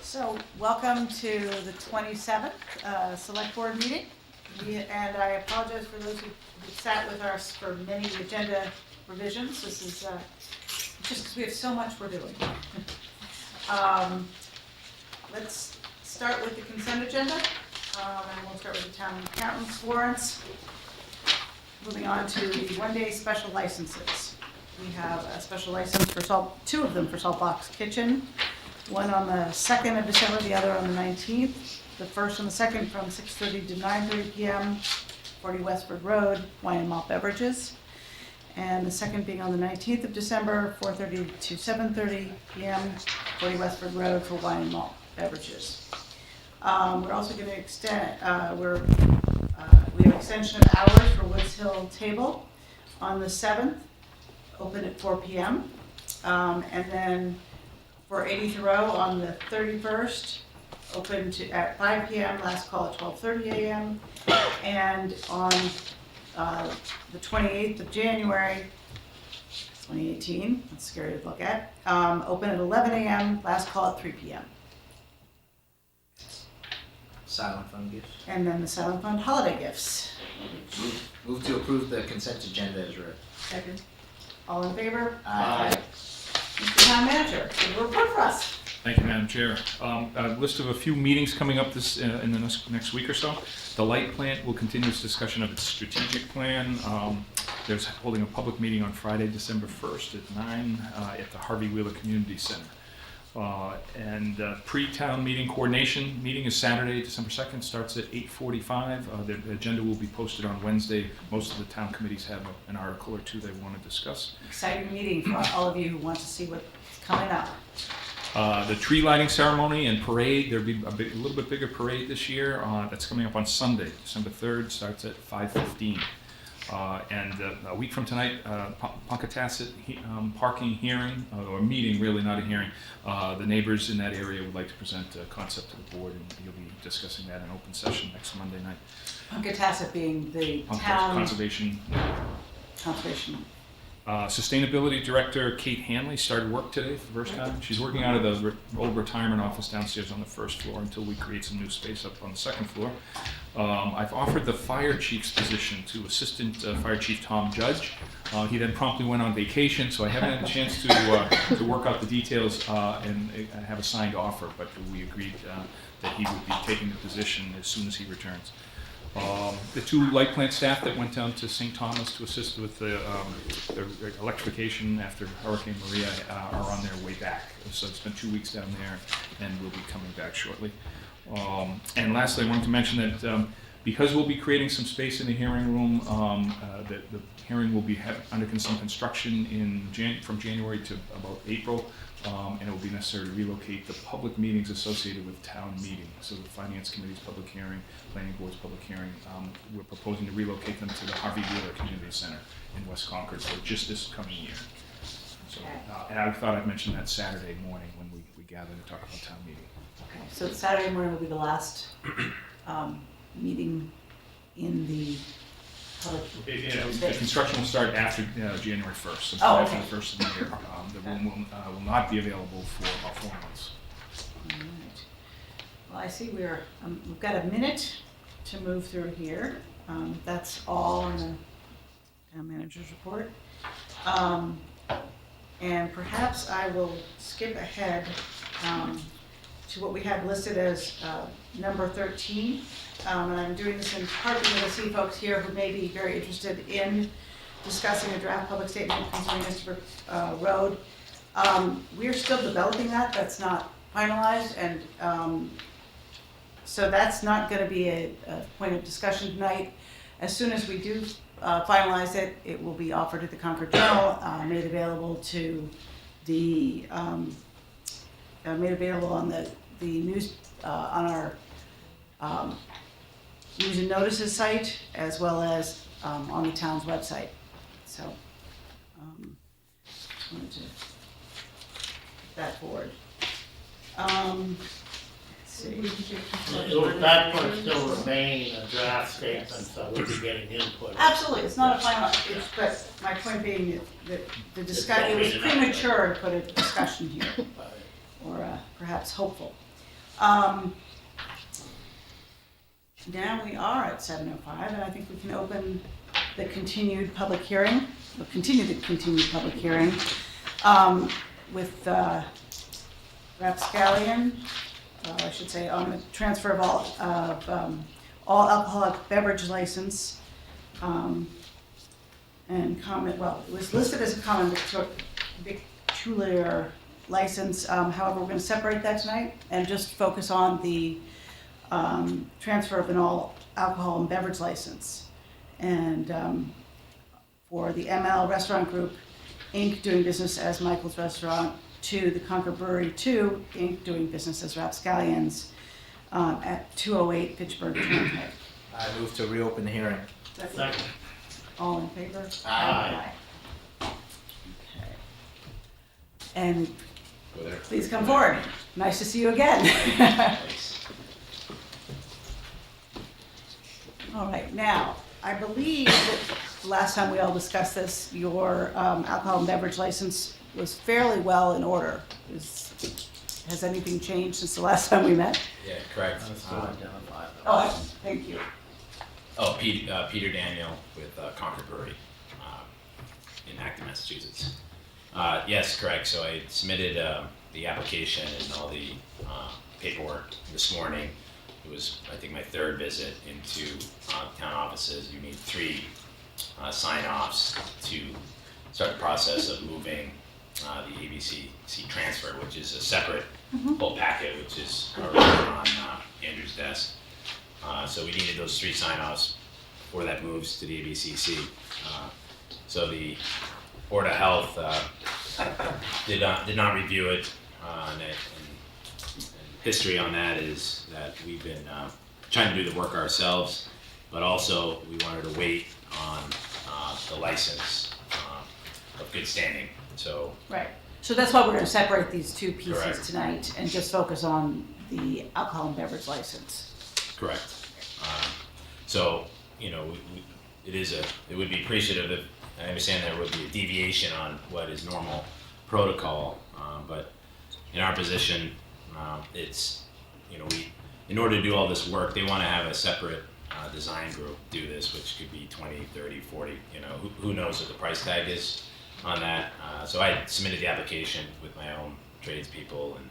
So, welcome to the 27th Select Board meeting. And I apologize for those who sat with us for many agenda revisions. This is just because we have so much we're doing. Let's start with the consent agenda. And we'll start with the town accountant's warrants. Moving on to the one-day special licenses. We have a special license for two of them for Saltbox Kitchen. One on the 2nd of December, the other on the 19th. The first and the second from 6:30 to 9:30 p.m., 40 Westford Road, wine and malt beverages. And the second being on the 19th of December, 4:30 to 7:30 p.m., 40 Westford Road for wine and malt beverages. We're also going to extend, we have extension of hours for Woods Hill Table on the 7th, open at 4 p.m. And then for 80th Row on the 31st, open at 5 p.m., last call at 12:30 a.m. And on the 28th of January, 2018, that's scary to look at, open at 11 a.m., last call at 3 p.m. Silent fund gifts. And then the Silent Fund holiday gifts. Move to approve the consent agenda as read. Second. All in favor? Aye. Mr. Town Manager, give a report for us. Thank you, Madam Chair. A list of a few meetings coming up this in the next week or so. The Light Plant will continue its discussion of its strategic plan. There's holding a public meeting on Friday, December 1st at 9 at the Harvey Wheeler Community Center. And pre-town meeting coordination meeting is Saturday, December 2nd, starts at 8:45. The agenda will be posted on Wednesday. Most of the town committees have an article or two they want to discuss. Exciting meeting for all of you who want to see what's coming up. The tree lighting ceremony and parade, there'll be a little bit bigger parade this year. That's coming up on Sunday, December 3rd, starts at 5:15. And a week from tonight, Punkatassett parking hearing, or meeting, really not a hearing. The neighbors in that area would like to present a concept to the board, and you'll be discussing that in open session next Monday night. Punkatassett being the town Conservation. Sustainability Director Kate Hanley started work today for the first time. She's working out of the old retirement office downstairs on the first floor until we create some new space up on the second floor. I've offered the fire chief's position to Assistant Fire Chief Tom Judge. He then promptly went on vacation, so I haven't had a chance to work out the details and have a signed offer, but we agreed that he would be taking the position as soon as he returns. The two light plant staff that went down to St. Thomas to assist with the electrification after Hurricane Maria are on their way back. So it's been 2 weeks down there, and we'll be coming back shortly. And lastly, I wanted to mention that because we'll be creating some space in the hearing room, the hearing will be under some construction from January to about April. And it will be necessary to relocate the public meetings associated with town meetings. So the Finance Committee's public hearing, Planning Board's public hearing, we're proposing to relocate them to the Harvey Wheeler Community Center in West Concord for just this coming year. So, and I thought I'd mention that Saturday morning when we gather to talk about town meeting. Okay, so Saturday morning will be the last meeting in the public. The construction will start after January 1st. So after the first of the year, the room will not be available for about 4 months. All right. Well, I see we've got a minute to move through here. That's all on the town manager's report. And perhaps I will skip ahead to what we have listed as number 13. And I'm doing this in part because I see folks here who may be very interested in discussing a draft public statement concerning Christopher Road. We're still developing that. That's not finalized, and so that's not going to be a point of discussion tonight. As soon as we do finalize it, it will be offered at the Concord Journal, made available to the made available on the news on our news and notices site, as well as on the town's website. So just wanted to put that forward. Let's see. That would still remain a draft statement, so we'll be getting input. Absolutely, it's not a final, but my point being that the discussion, it was premature to put a discussion here, or perhaps hopeful. Now we are at 7:05, and I think we can open the continued public hearing, or continue the continued public hearing with Rapscallion, I should say, on the transfer of all alcoholic beverage license, and common, well, it was listed as a common victualler license, however, we're gonna separate that tonight and just focus on the transfer of an all alcohol and beverage license. And for the ML Restaurant Group, Inc., doing business as Michael's Restaurant, to the Concord Brewery 2, Inc., doing business as Rapscallions, at 208 Fitchburg Turnpike. I move to reopen the hearing. Second. All in favor? Aye. Okay. And please come forward. Nice to see you again. All right, now, I believe that the last time we all discussed this, your alcohol and beverage license was fairly well in order. Has anything changed since the last time we met? Yeah, correct. I'm still identified. Oh, thank you. Peter Daniel with Concord Brewery in Acton, Massachusetts. Yes, correct. So I submitted the application and all the paperwork this morning. It was, I think, my third visit into town offices. You need 3 sign-offs to start the process of moving the ABCC transfer, which is a separate whole packet, which is already on Andrew's desk. So we needed those 3 sign-offs before that moves to the ABCC. So the Board of Health did not review it, and history on that is that we've been trying to do the work ourselves, but also we wanted to wait on the license of good standing. So Right. So that's why we're going to separate these 2 pieces Correct. tonight and just focus on the alcohol and beverage license. correct. So you know, it would be appreciative if I understand there would be a deviation on what is normal protocol, but in our position, it's, you know, in order to do all this work, they want to have a separate design group do this, which could be 20, 30, 40, you know, who knows what the price tag is on that. So I submitted the application with my own tradespeople, and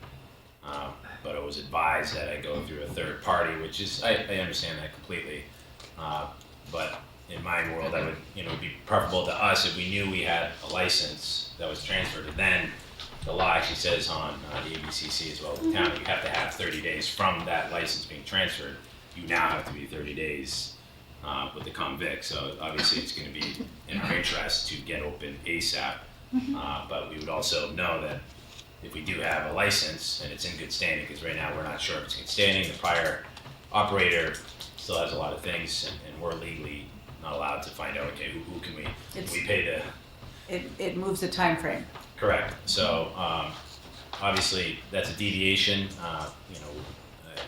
but I was advised that I go through a third party, which is, I understand that completely. But in my world, that would, you know, be preferable to us if we knew we had a license that was transferred. And then the law actually says on the ABCC as well as the town, you have to have 30 days from that license being transferred. You now have to be 30 days with the convict. So obviously it's going to be in our interest to get open ASAP. But we would also know that if we do have a license and it's in good standing, because right now we're not sure if it's in good standing, the prior operator still has a lot of things, and we're legally not allowed to find out, okay, who can we pay the... It moves the time frame. Correct. So obviously that's a deviation. You know,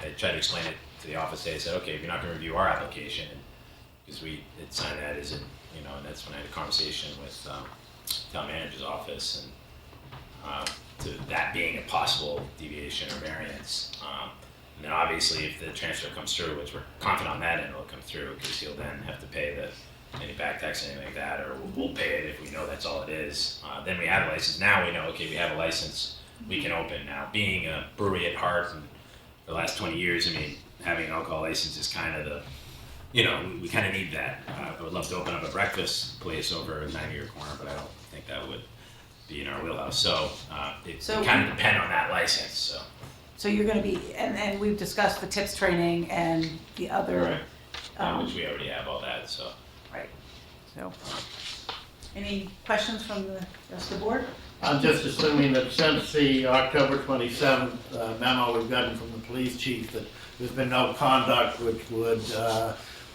I tried to explain it to the office today. I said, okay, if you're not going to review our application, because we had signed that as in, you know, and that's when I had a conversation with town manager's office, and to that being a possible deviation or variance. And then obviously if the transfer comes through, which we're confident on that end it'll come through, because he'll then have to pay any back tax, anything like that, or we'll pay it if we know that's all it is. Then we have a license. Now we know, okay, we have a license, we can open. Now, being a brewery at heart, and for the last 20 years, I mean, having an alcohol license is kind of the, you know, we kind of need that. I would love to open up a breakfast place over in 90-year corner, but I don't think that would be in our wheelhouse. So it kind of depend on that license. So you're going to be, and we've discussed the tips training and the other. Right. Which we already have all that. So. Right. So, any questions from the rest of the board? I'm just assuming that since the October 27th memo we've gotten from the police chief, that there's been no conduct which would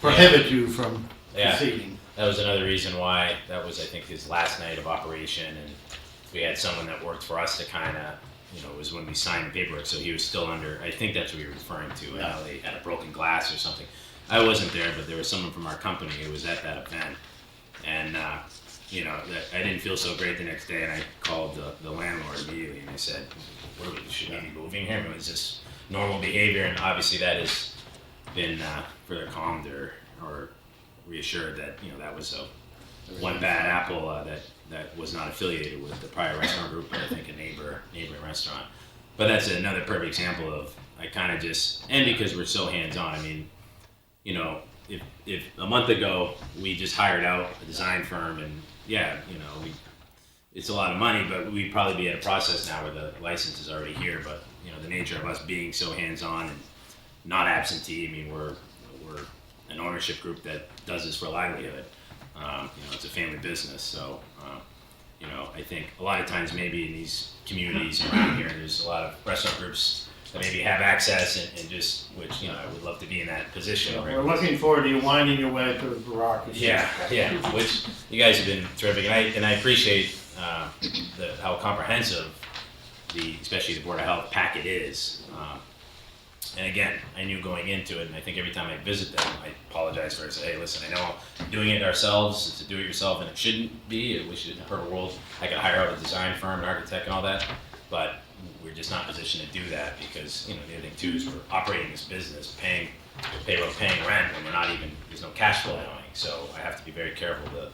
prohibit you from proceeding. That was another reason why that was, I think, his last night of operation, and we had someone that worked for us to kind of, you know, it was when we signed the paperwork, so he was still under, I think that's what you're referring to, how they had a broken glass or something. I wasn't there, but there was someone from our company who was at that event, and you know, I didn't feel so great the next day, and I called the landlord immediately, and I said, should we be moving him? normal behavior, and obviously that has been further calmed or reassured that, you know, that was one bad apple that was not affiliated with the prior restaurant group, but I think a neighboring restaurant. But that's another perfect example of, I kind of just, and because we're so hands-on, I mean, you know, if a month ago we just hired out a design firm, and yeah, you know, it's a lot of money, but we'd probably be at a process now where the license is already here. But you know, the nature of us being so hands-on and not absentee, I mean, we're an ownership group that does this for a livelihood. You know, it's a family business, so you know, I think a lot of times maybe in these communities around here, there's a lot of restaurant groups that maybe have access and just, which, you know, I would love to be in that position. So right? we're looking forward to you winding your way through the bureaucracy. Yeah, which you guys have been terrific, and I appreciate how comprehensive especially the Board of Health packet is. And again, I knew going into it, and I think every time I visit them, I apologize for it. Say, hey, listen, I know doing it ourselves, it's a do-it-yourself, and it shouldn't be. I wish in a perfect world I could hire out a design firm, an architect, and all that, but we're just not in a position to do that because, you know, the other thing too is we're operating this business, paying payroll, paying rent when we're not even, there's no cash flow going. So I have to be very careful with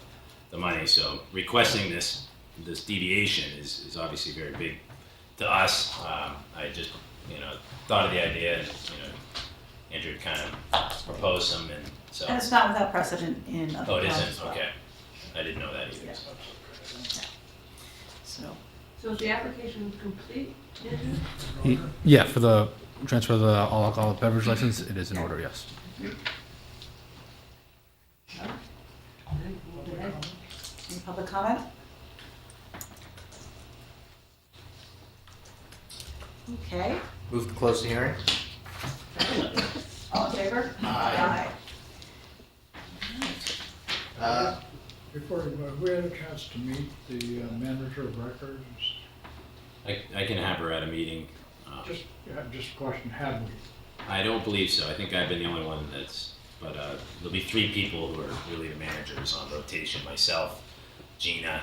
the money. So requesting this deviation is obviously very big to us. I just, you know, thought of the idea, and, you know, Andrew kind of proposed some, and so. And it's not without precedent in other Oh, it towns as isn't? well. Okay. I didn't know that either. Yeah. So, So is the application complete, Andrew? Yeah, for the transfer of the all alcoholic beverage license, it is in order, yes. any public comment? Okay, Move to close the hearing. all in favor? Aye. Before you go, we had a chance to meet the manager of records. I can have her at a meeting. Just a question, had we? I don't believe so. I think I've been the only one but there'll be 3 people who are really the managers on rotation. Myself, Gina,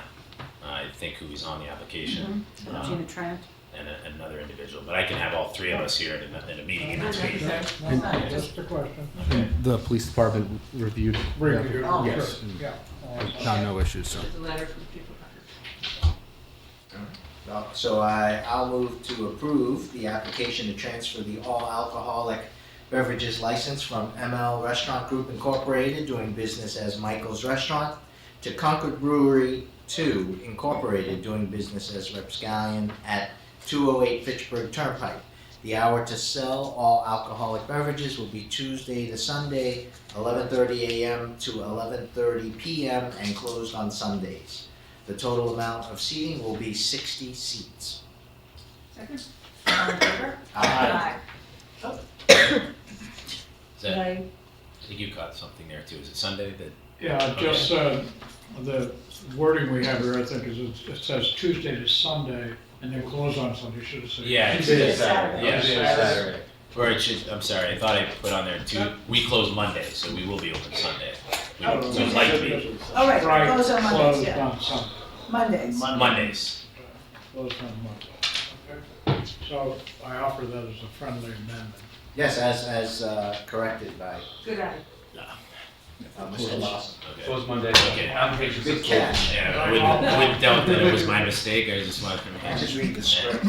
I think who is on the application, Gina Trent. and another individual. But I can have all 3 of us here in a meeting in between. Just a question. The police department reviewed. Review. Oh. Yes. Yeah. Found no issues, so. It's a letter from people. So I'll move to approve the application to transfer the all alcoholic beverages license from ML Restaurant Group Incorporated, doing business as Michael's Restaurant, to Concord Brewery 2 Incorporated, doing business as Rapscallion at 208 Fitchburg Turnpike. The hour to sell all alcoholic beverages will be Tuesday to Sunday, 11:30 a.m. to 11:30 p.m. and closed on Sundays. The total amount of seating will be 60 seats. Second? All in favor? Aye. Is that, I think you caught something there too. Is it Sunday? Yeah, just, the wording we have here, I think, is it says Tuesday to Sunday, and then close on Sunday, should have said. Yeah, it's Tuesday to Saturday. Yeah. Tuesday to Saturday. Or it should, I'm sorry, I thought I put on there we close Monday, so we will be open Sunday. We would like to be Oh, right, Right, close on Mondays, closed yeah. on Sunday. Mondays. Mondays. Closed on Monday. Okay. So I offer that as a friendly amendment. Yes, as corrected by Good eye. Mr. Lawson. Okay. Close Monday. Okay. Application Good system. catch. Yeah, I wouldn't doubt that it was my mistake. I just wanted to. I just read the script.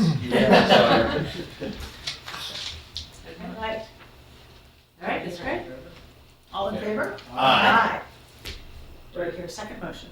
All right, All right, that's great. all in favor? Aye. Do I hear a second motion?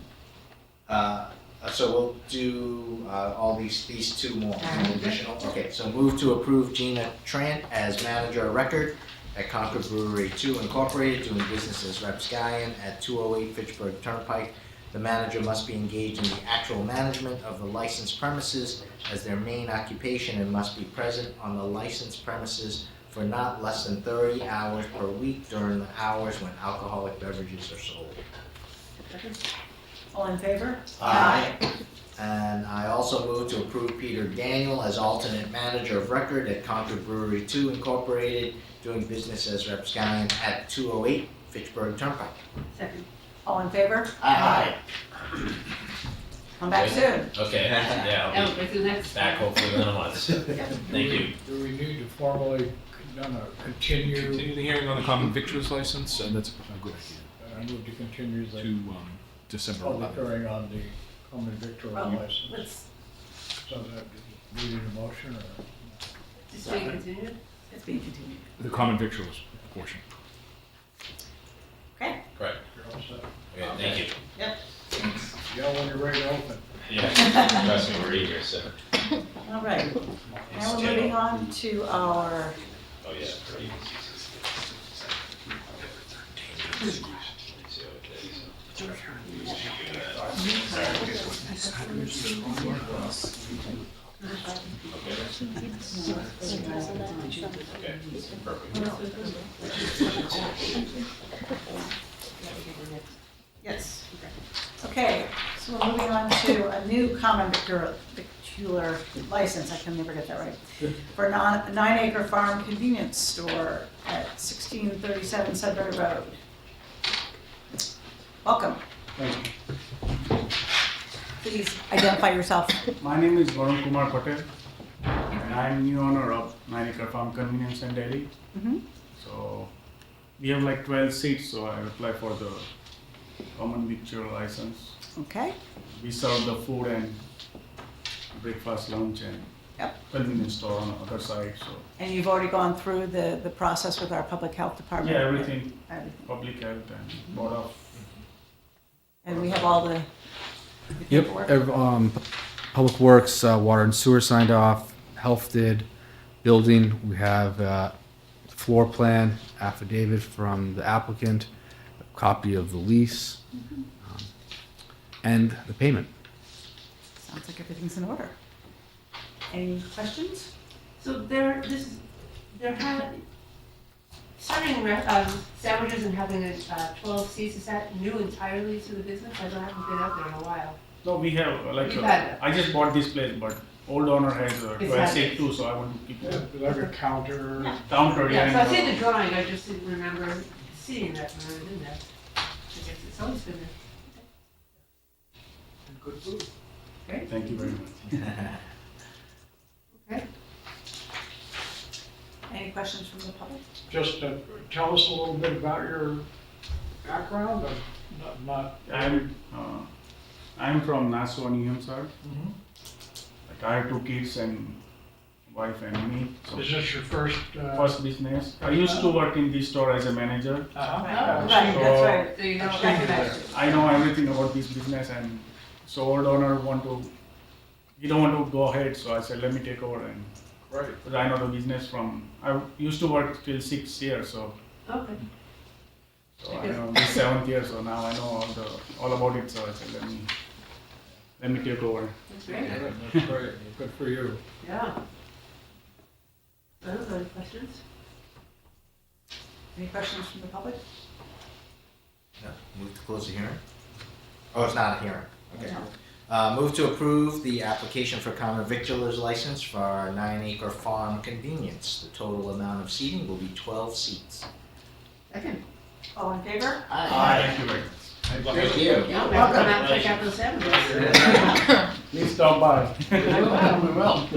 So we'll do all these 2 more additional. Okay, so move to approve Gina Trant as manager of record at Concord Brewery 2 Incorporated, doing business as Rapscallion at 208 Fitchburg Turnpike. The manager must be engaged in the actual management of the licensed premises as their main occupation and must be present on the licensed premises for not less than 30 hours per week during the hours when alcoholic beverages are sold. All in favor? And I also move to approve Peter Daniel as alternate manager of record at Concord Brewery 2 Incorporated, doing business as Rapscallion at 208 Fitchburg Turnpike. Second. All in favor? Aye. Come back soon. Okay, yeah, Yeah, I'll we'll be go to the next. back hopefully within a month. Thank you. Do we need to formally, continue? Continue the hearing on the common victuals license, and that's a good idea, I move to continue to the December public 11th. hearing on the common victual license. Let's, So that, do you need a motion or? Just being continued? it's being continued. The common victuals portion. Okay? Correct. You're all set? Okay, thank you. Yep. Yell when you're ready to open. Yeah, trust me, we're eager, so. All right. Now we're moving on to our, Oh, yeah. Great. Okay, perfect. yes. Okay, so we're moving on to a new common victular license, I can never get that right, for a 9-acre farm convenience store at 1637 Sudbury Road. Welcome. Thank you. Please identify yourself. My name is Varun Kumar Patel, and I am new owner of 9-acre farm convenience and dairy. Mhm. So we have like 12 seats, so I applied for the common victual license. Okay, We serve the food and breakfast, lunch, and Yep. convenience store on the other side. So and you've already gone through the process with our public health department? yeah, everything Everything. public health and board of. And we have all the Yep. paperwork? Public Works, Water and Sewer signed off. Health did. Building, we have floor plan, affidavit from the applicant, a copy of the lease, and the payment. Sounds like everything's in order. Any questions? So they're sandwiches and having 12 seats, is that new entirely to the business? I haven't been out there in a while. No, we have like You've had it. I just bought this place, but old owner has a It's 12 had seat it. too, so I want to keep Yeah, the like a counter. Yeah. counter. Yeah, so I and, see the drawing, I just didn't remember seeing that when I was in there. I guess it's always been there. And good food. Thank you very much. Okay. Any questions from the public? Just tell us a little bit about your background, not. I'm from Nassau, New Hampshire. Mhm. Like I have 2 kids and wife and me. So Is this your first? first business. I used to work in this store as a manager. Uh-huh. Right, so- that's right. So you know, I've back seen to you back. there. I know everything about this business, and so old owner he don't want to go ahead. So I said, let me take over, and Right. because I know the business I used to work till 6 years, so Okay. I know this 7th year, so now I know all about it. So I said, let me take over. That's great. Good, that's great. Good for you. Yeah. Any questions? Any questions from the public? No, move to close the hearing? Oh, it's not a hearing, okay. No. Move to approve the application for common victualer's license for our 9-acre farm convenience. The total amount of seating will be 12 seats. Second. All in favor? Thank you very much. Thank you. Yeah, we'll come out and check out those sandwiches. Please stop by. We will.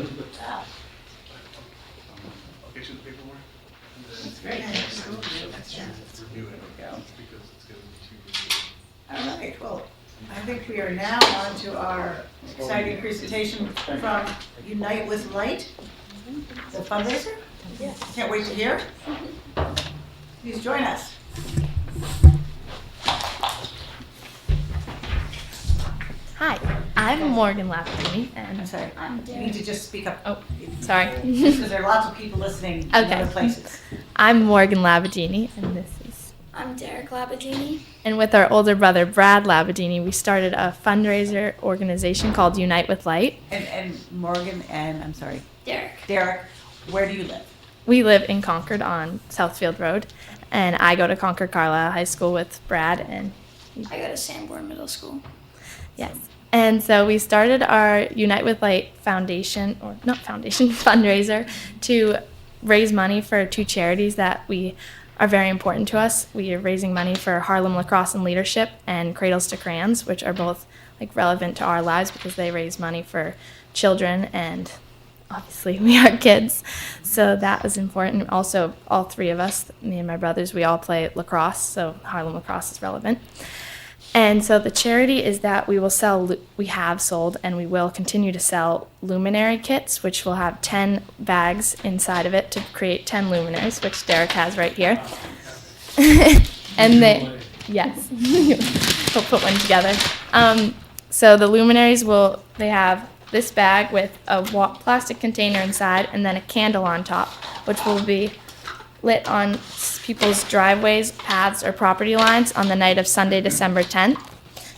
That's great. All right, well, I think we are now on to our exciting presentation from Unite with Light, the fundraiser. Can't wait to hear. Please join us. Hi, I'm Morgan Lafferty, I'm and sorry, you need to just speak up. oh, sorry. Because there are lots of people listening in Okay. other places. I'm Morgan Labadini, and this is. I'm Derek Labadini. And with our older brother Brad Labadini, we started a fundraiser organization called Unite with Light. And Morgan and, I'm sorry, Derek. Derek, where do you live? We live in Concord on Southfield Road, and I go to Concord Carlisle High School with Brad, and I go to Sanborn Middle School. yes. And so we started our Unite with Light foundation, or not foundation, fundraiser to raise money for 2 charities that we are very important to us. We are raising money for Harlem Lacrosse and Leadership and Cradles to Crayons, which are both like relevant to our lives because they raise money for children, and obviously we are kids, so that was important. Also, all three of us, me and my brothers, we all play lacrosse, so Harlem Lacrosse is relevant. And so the charity is that we have sold, and we will continue to sell luminary kits, which will have 10 bags inside of it to create 10 luminaries, which Derek has right here. And yes, we'll put one together. So the luminaries they have this bag with a plastic container inside and then a candle on top, which will be lit on people's driveways, paths, or property lines on the night of Sunday, December 10th,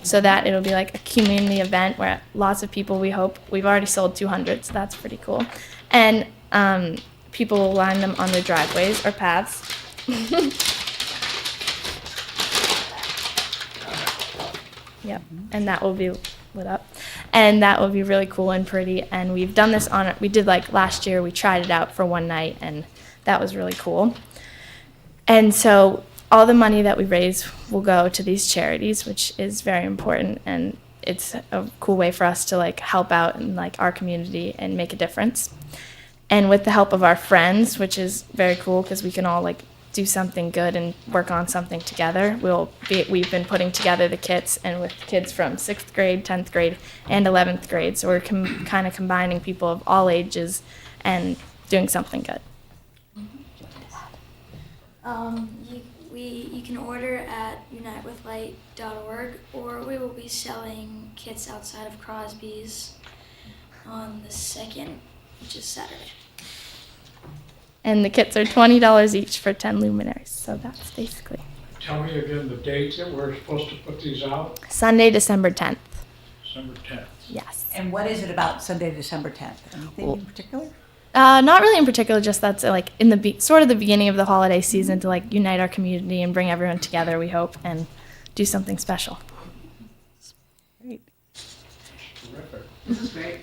so that it'll be like a community event where lots of people, we hope, we've already sold 200, so that's pretty cool. And people will line them on their driveways or paths. Yep, and that will be lit up. And that will be really cool and pretty. And we've done this we did like last year, we tried it out for one night, and that was really cool. And so all the money that we raise will go to these charities, which is very important, and it's a cool way for us to like help out in like our community and make a difference. And with the help of our friends, which is very cool because we can all like do something good and work on something together. We've been putting together the kits, and with kids from 6th grade, 10th grade, and 11th grade. So we're kind of combining people of all ages and doing something good. You can order at unitewithlight.org, or we will be selling kits outside of Crosby's on the 2nd, which is Saturday. And the kits are $20 each for 10 luminaries. So that's basically Tell me again the date that we're supposed to put these out, Sunday, December 10th. December 10th. Yes. And what is it about Sunday, December 10th? Anything in particular? Not really in particular, just that's like in the sort of the beginning of the holiday season to like unite our community and bring everyone together, we hope, and do something special. Great. Terrific. This is great.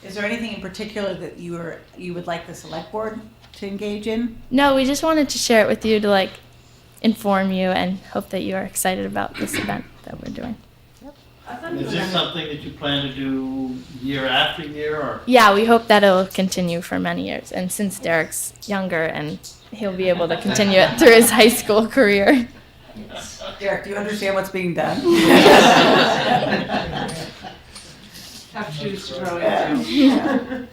Is there anything in particular that you would like the select board to engage in? No, we just wanted to share it with you to like inform you and hope that you are excited about this event that we're doing. I thought you Is were this gonna- something that you plan to do year after year, or? Yeah, we hope that it'll continue for many years. And since Derek's younger, and he'll be able to continue it through his high school career. Derek, do you understand what's being done? Tough shoes to grow into.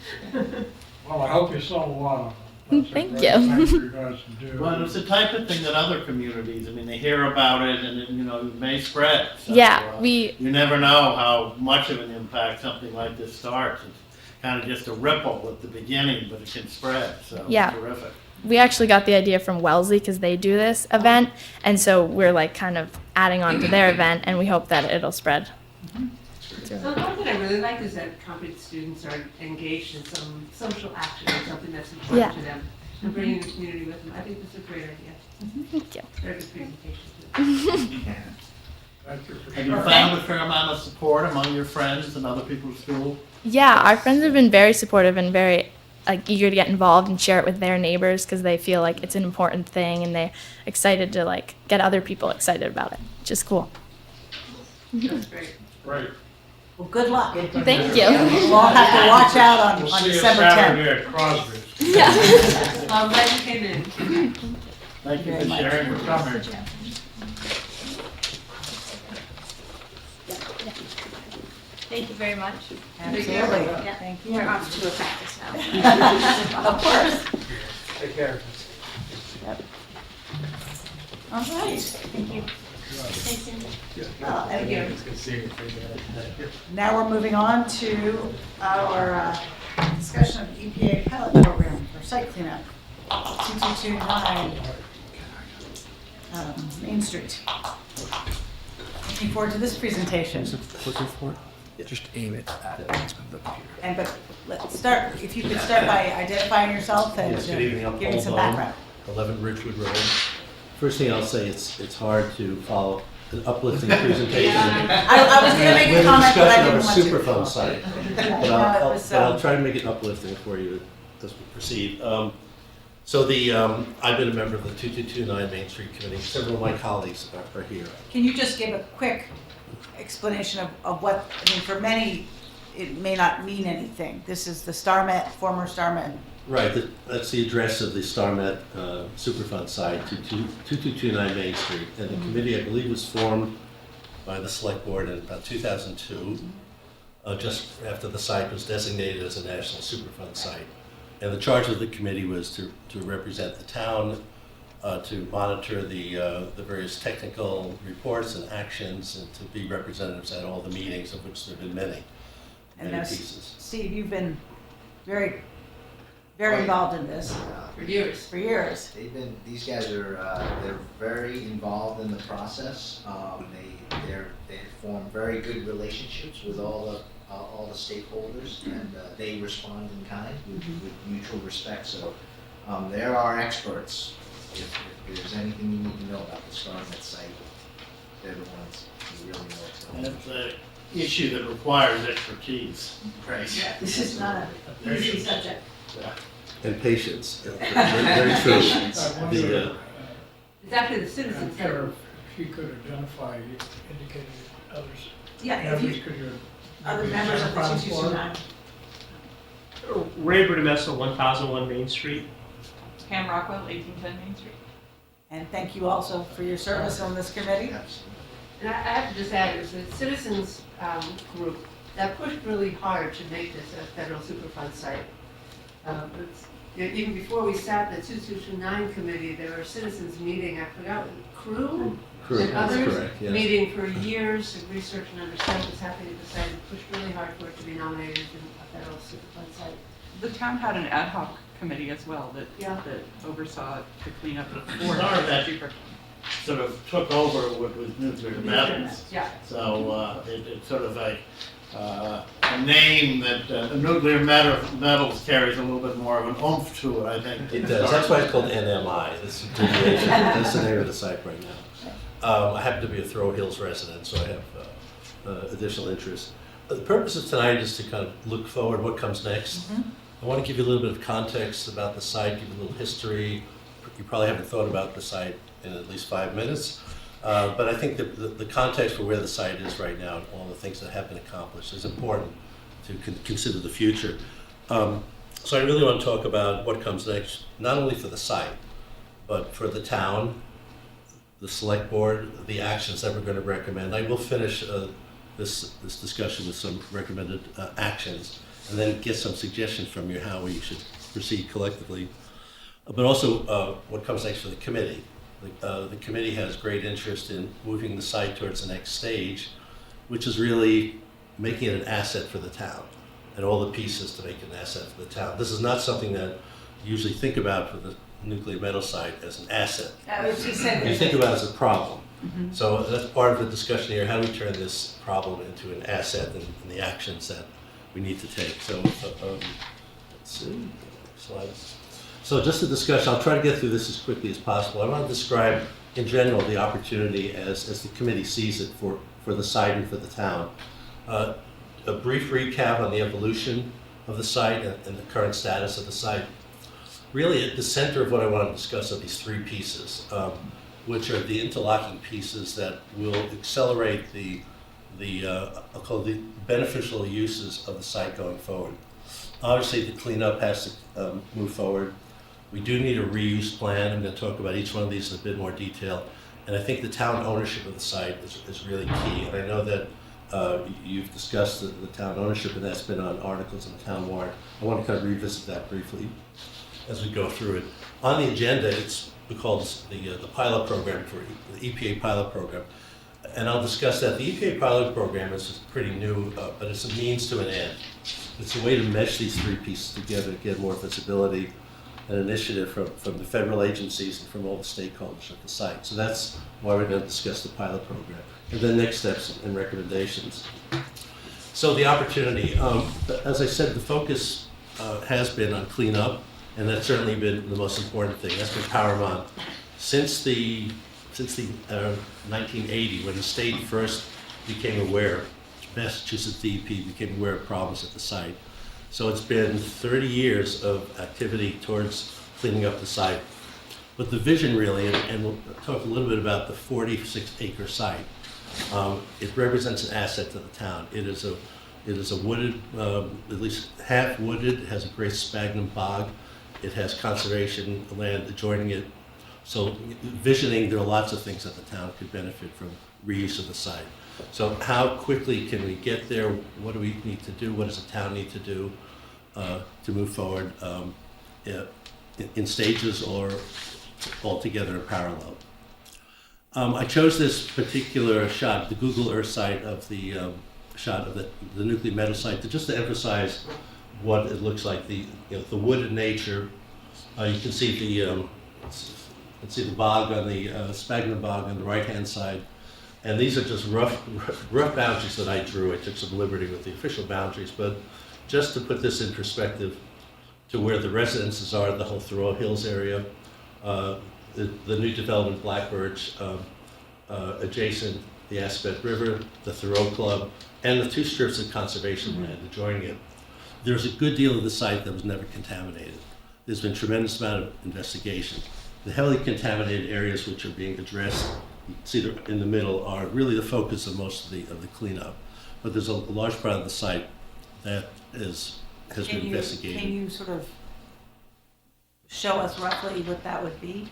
Well, I hope you sell a lot of them. Thank That's a you. great thing for you guys to do. Well, it's the type of thing that other communities, I mean, they hear about it and it may spread. So, Yeah, you never know how much of an impact something like this starts. It's kind of just a ripple at the beginning, but it can spread, so Yeah. terrific. we actually got the idea from Wellesley because they do this event, and so we're like kind of adding on to their event, and we hope that it'll spread. So one thing I really like is that Concord students are engaged in some social action or something that's important Yeah. to them, and bringing the community with them. I think this is a great idea. Thank you. Very good presentation. too. Thank you for Have you sharing. found a fair amount of support among your friends and other people at school? Yeah, our friends have been very supportive and very like eager to get involved and share it with their neighbors because they feel like it's an important thing and they're excited to like get other people excited about it, which is cool. That's great. Great. Well, good luck. Thank you. We'll all have to watch out We'll on see you December 10th. Saturday at Crosby's. Yeah. Well, I'm glad you came in. Thank you Very for much. sharing. For coming. Thank you very much. Absolutely. Yeah. Thank you. We're off to a practice now. Of course. Take care. All right. Thank you. Now we're moving on to our discussion of EPA pilot program for site cleanup, 2229 Main Street. Looking forward to this presentation. Looking for it? Just aim it at the computer. And but let's start, if you could start by identifying yourself and Yes, good evening. I'm giving Paul some Bone, background. 11 Ridgewood Road. First thing I'll say, it's hard to follow an uplifting presentation I was gonna make a with a comment, but I discussion of didn't a want to. Superfund site. But No, it I'll was, but I'll try to make it uplifting for you as we proceed. So I've been a member of the 2229 Main Street Committee. Several of my colleagues are here. Can you just give a quick explanation of what, I mean, for many, it may not mean anything. This is the StarMet, former StarMet. Right, that's the address of the StarMet Superfund site, 2229 Main Street. And the committee, I believe, was formed by the select board in about 2002, just after the site was designated as a national Superfund site. And the charge of the committee was to represent the town, to monitor the various technical reports and actions, and to be representatives at all the meetings, of which there have been many pieces. Steve, you've been very involved in this For years. for years. These guys are, they're very involved in the process. They form very good relationships with all the stakeholders, and they respond in kind with mutual respect. So they're our experts. If there's anything you need to know about the StarMet site, they're the ones who really know what's going And on. it's an issue that requires expertise. Right. This is not an easy subject. And patience. Very true. wonder, It's actually the I'm citizens that sure if you could identify, you indicated others. Yeah, if you, Could you? other members of the 2229. Ray Budimessa, 1001 Main Street. Pam Rockwell, 1810 Main Street. And thank you also for your service on this committee. Absolutely. And I have to just add, is the citizens group that pushed really hard to make this a federal Superfund site. Even before we sat the 2229 committee, there were citizens meeting, I forgot, Crew and That's others, correct, yes. meeting for years to research and understand what's happening at the site, and pushed really hard for it to be nominated in a federal Superfund site. The town had an ad hoc committee as well that oversaw the cleanup before. StarMet Superfund. sort of took over what was nuclear metals. Yeah. So it's sort of a name that the nuclear metals carries a little bit more of an oomph to it, I think. It does. That's why it's called NMI. This is abbreviation. That's the name of the site right now. I happen to be a Throw Hills resident, so I have additional interest. The purpose of tonight is to kind of look forward, what comes next. I want to give you a little bit of context about the site, give you a little history. You probably haven't thought about the site in at least 5 minutes. But I think that the context for where the site is right now and all the things that have been accomplished is important to consider the future. So I really want to talk about what comes next, not only for the site, but for the town, the select board, the actions that we're going to recommend. I will finish this discussion with some recommended actions, and then get some suggestions from you how we should proceed collectively. But also what comes next for the committee. The committee has great interest in moving the site towards the next stage, which is really making it an asset for the town, and all the pieces to make it an asset for the town. This is not something that you usually think about for the nuclear metal site as an asset. You think about it as a problem. So that's part of the discussion here, how do we turn this problem into an asset and the actions that we need to take. So let's see, slides. So just a discussion, I'll try to get through this as quickly as possible. I want to describe in general the opportunity as the committee sees it for the site and for the town. A brief recap on the evolution of the site and the current status of the site. Really at the center of what I want to discuss are these 3 pieces, which are the interlocking pieces that will accelerate I'll call the beneficial uses of the site going forward. Obviously the cleanup has to move forward. We do need a reuse plan. I'm going to talk about each one of these in a bit more detail. And I think the town ownership of the site is really key. And I know that you've discussed the town ownership, and that's been on articles in the town warrant. I want to kind of revisit that briefly as we go through it. On the agenda, we call this the pilot program, for the EPA pilot program. And I'll discuss that. The EPA pilot program is pretty new, but it's a means to an end. It's a way to mesh these 3 pieces together to get more visibility, an initiative from the federal agencies and from all the stakeholders at the site. So that's why we're going to discuss the pilot program. And then next steps and recommendations. So the opportunity, as I said, the focus has been on cleanup, and that's certainly been the most important thing. That's been paramount since the 1980, when the state first became aware, Massachusetts DEP became aware of problems at the site. So it's been 30 years of activity towards cleaning up the site. But the vision really, and we'll talk a little bit about the 46-acre site. It represents an asset to the town. It is a wooded, at least half wooded. It has a great sphagnum bog. It has conservation land adjoining it. So visioning, there are lots of things that the town could benefit from reuse of the site. So how quickly can we get there? What do we need to do? What does the town need to do to move forward in stages or altogether in parallel? I chose this particular shot, the Google Earth site of the shot of the nuclear metal site, just to emphasize what it looks like. The wooded nature. You can see the bog on the sphagnum bog on the right-hand side, and these are just rough boundaries that I drew. I took some liberty with the official boundaries, but just to put this in perspective to where the residences are, the whole Thoreau Hills area, the new development Black Birch, adjacent the Aspet River, the Thoreau Club, and the 2 strips of conservation land adjoining it. There's a good deal of the site that was never contaminated. There's been a tremendous amount of investigation. The heavily contaminated areas which are being addressed, you see in the middle, are really the focus of most of the cleanup. But there's a large part of the site that has been investigated. Can you sort of show us roughly what that would be?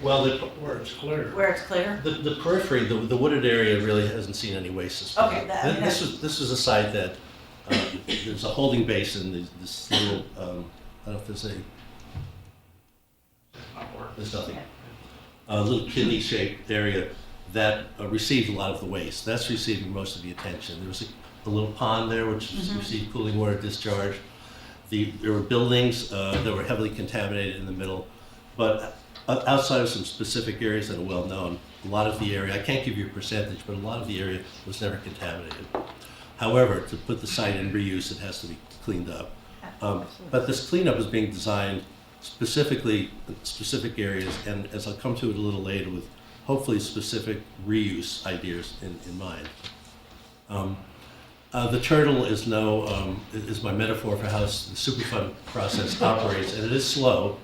Well, Where it's clear. Where it's clear? the periphery, the wooded area really hasn't seen any waste this Okay, This was a site that there's a holding basin, this little, I don't know if there's there's nothing. A little kidney-shaped area that received a lot of the waste. That's receiving most of the attention. There was a little pond there which received cooling water discharge. There were buildings that were heavily contaminated in the middle, but outside of some specific areas that are well known, a lot of the area, I can't give you a percentage, but a lot of the area was never contaminated. However, to put the site in reuse, it has to be cleaned up. But this cleanup is being designed specifically specific areas, and as I'll come to it a little later, with hopefully specific reuse ideas in mind. The turtle is my metaphor for how the Superfund process operates, and it is slow.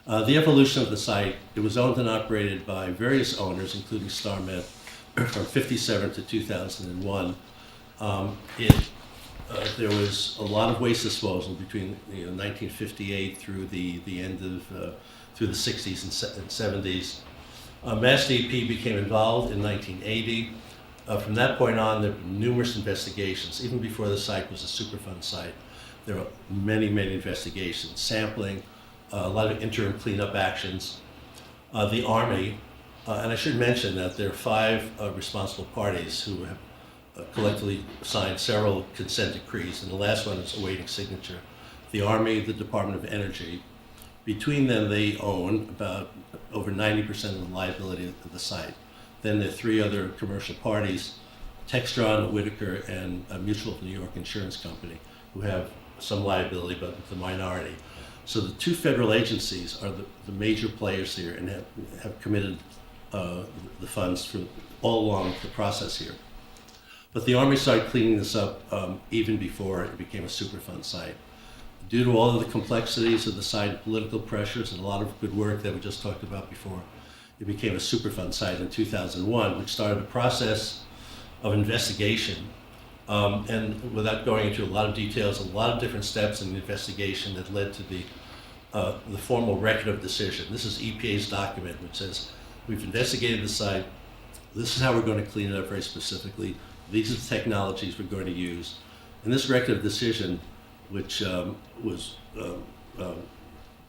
The evolution of the site, it was owned and operated by various owners, including StarMed, from 1957 to 2001. There was a lot of waste disposal between 1958 through the end of through the 60s and 70s. Mass DEP became involved in 1980. From that point on, there were numerous investigations. Even before the site was a Superfund site, there were many investigations, sampling, a lot of interim cleanup actions. The Army, and I should mention that there are 5 responsible parties who have collectively signed several consent decrees, and the last one is awaiting signature. The Army, the Department of Energy. Between them, they own about over 90% of the liability of the site. Then there are 3 other commercial parties, Textron, Whitaker, and Mutual of New York Insurance Company, who have some liability, but the minority. So the 2 federal agencies are the major players here and have committed the funds for all along the process here. But the Army started cleaning this up even before it became a Superfund site. Due to all of the complexities of the site, political pressures, and a lot of good work that we just talked about before, it became a Superfund site in 2001, which started a process of investigation. And without going into a lot of details, a lot of different steps in the investigation that led to the formal record of decision. This is EPA's document, which says, we've investigated the site. This is how we're going to clean it up very specifically. These are the technologies we're going to use. And this record of decision, which was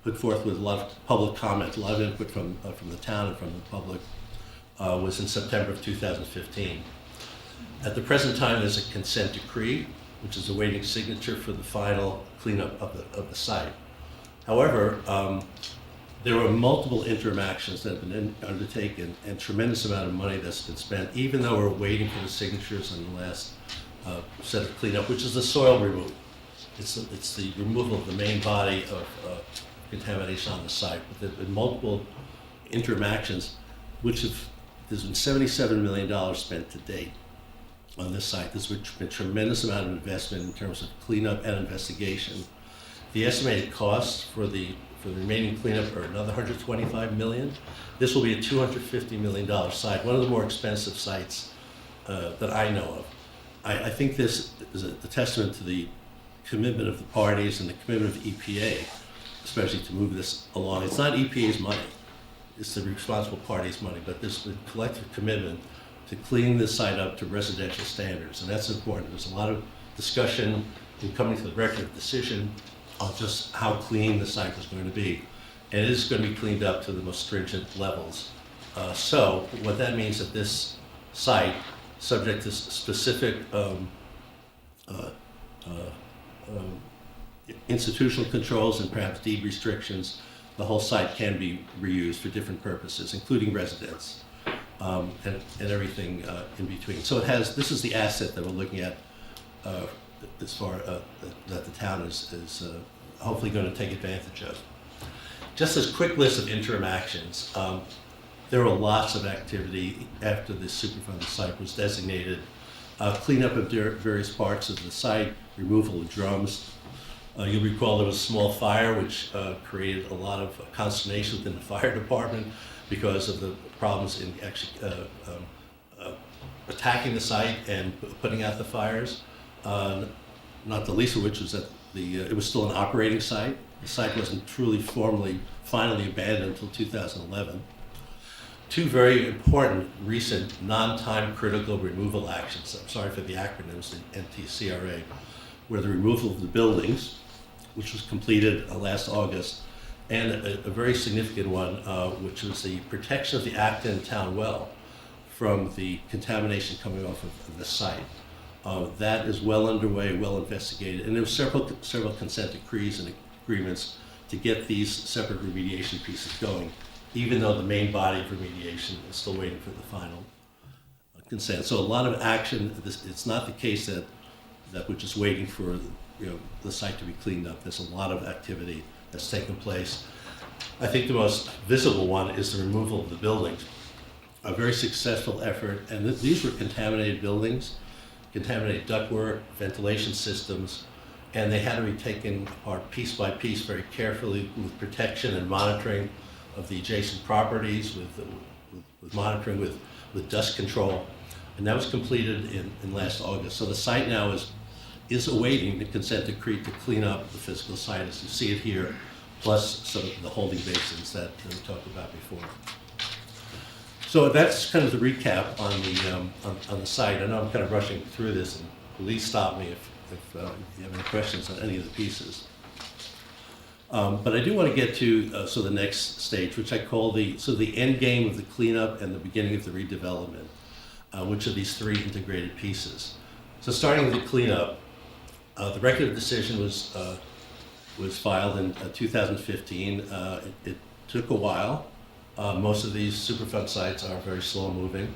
put forth with a lot of public comment, a lot of input from the town and from the public, was in September of 2015. At the present time, there's a consent decree, which is awaiting signature for the final cleanup of the site. However, there were multiple interim actions that have been undertaken and tremendous amount of money that's been spent, even though we're waiting for the signatures on the last set of cleanup, which is the soil removal. It's the removal of the main body of contamination on the site. But there have been multiple interim actions, there's been $77 million spent to date on this site. There's been a tremendous amount of investment in terms of cleanup and investigation. The estimated cost for the for the remaining cleanup are another $125 million. This will be a $250 million site, one of the more expensive sites that I know of. I think this is a testament to the commitment of the parties and the commitment of the EPA, especially to move this along. It's not EPA's money, it's the responsible party's money, but there's a collective commitment to cleaning this site up to residential standards, and that's important. There's a lot of discussion in coming to the record of decision on just how clean the site was going to be. And it is going to be cleaned up to the most stringent levels. So what that means that this site, subject to specific institutional controls and perhaps deed restrictions, the whole site can be reused for different purposes, including residence and everything in between. So this is the asset that we're looking at as far that the town is hopefully going to take advantage of. Just as quick list of interim actions, there were lots of activity after the Superfund site was designated. Cleanup of various parts of the site, removal of drums. You'll recall there was a small fire which created a lot of consternation within the fire department because of the problems in actually attacking the site and putting out the fires. Not the least of which was that it was still an operating site. The site wasn't truly finally abandoned until 2011. Two very important recent non-time critical removal actions, I'm sorry for the acronyms, the NTCRA, were the removal of the buildings, which was completed last August, and a very significant one, which was the protection of the Acton Town Well from the contamination coming off of the site. That is well underway, well investigated, and there were several consent decrees and agreements to get these separate remediation pieces going, even though the main body of remediation is still waiting for the final consent. So a lot of action. It's not the case that we're just waiting for the site to be cleaned up. There's a lot of activity that's taken place. I think the most visible one is the removal of the buildings. A very successful effort, and these were contaminated buildings, contaminated ductwork, ventilation systems, and they had to be taken apart piece by piece very carefully with protection and monitoring of the adjacent properties, with monitoring with dust control. And that was completed in last August. So the site now is awaiting the consent decree to clean up the physical site as you see it here, plus some of the holding basins that we talked about before. So that's kind of the recap on the site. I know I'm kind of rushing through this, and please stop me if you have any questions on any of the pieces. But I do want to get to the next stage, which I call the end game of the cleanup and the beginning of the redevelopment, which are these three integrated pieces. So starting with the cleanup, the record of decision was filed in 2015. It took a while. Most of these Superfund sites are very slow moving.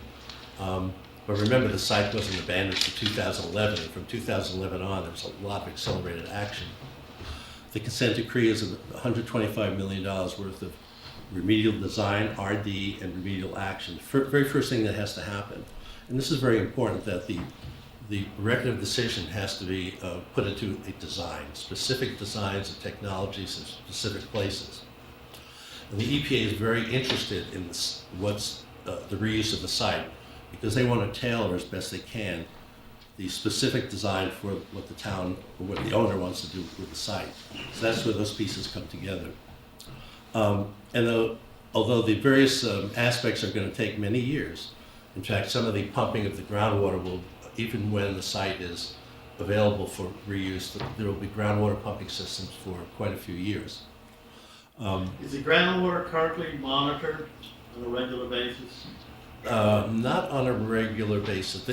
But remember, the site wasn't abandoned until 2011, and from 2011 on, there was a lot of accelerated action. The consent decree is $125 million worth of remedial design, RD, and remedial action. Very first thing that has to happen, and this is very important, that the record of decision has to be put into a design, specific designs of technologies in specific places. And the EPA is very interested in the reuse of the site, because they want to tailor as best they can the specific design for what the town or what the owner wants to do with the site. So that's where those pieces come together. Although the various aspects are going to take many years, in fact, some of the pumping of the groundwater will, even when the site is available for reuse, there will be groundwater pumping systems for quite a few years. Is the groundwater currently monitored on a regular basis? Not on a regular basis.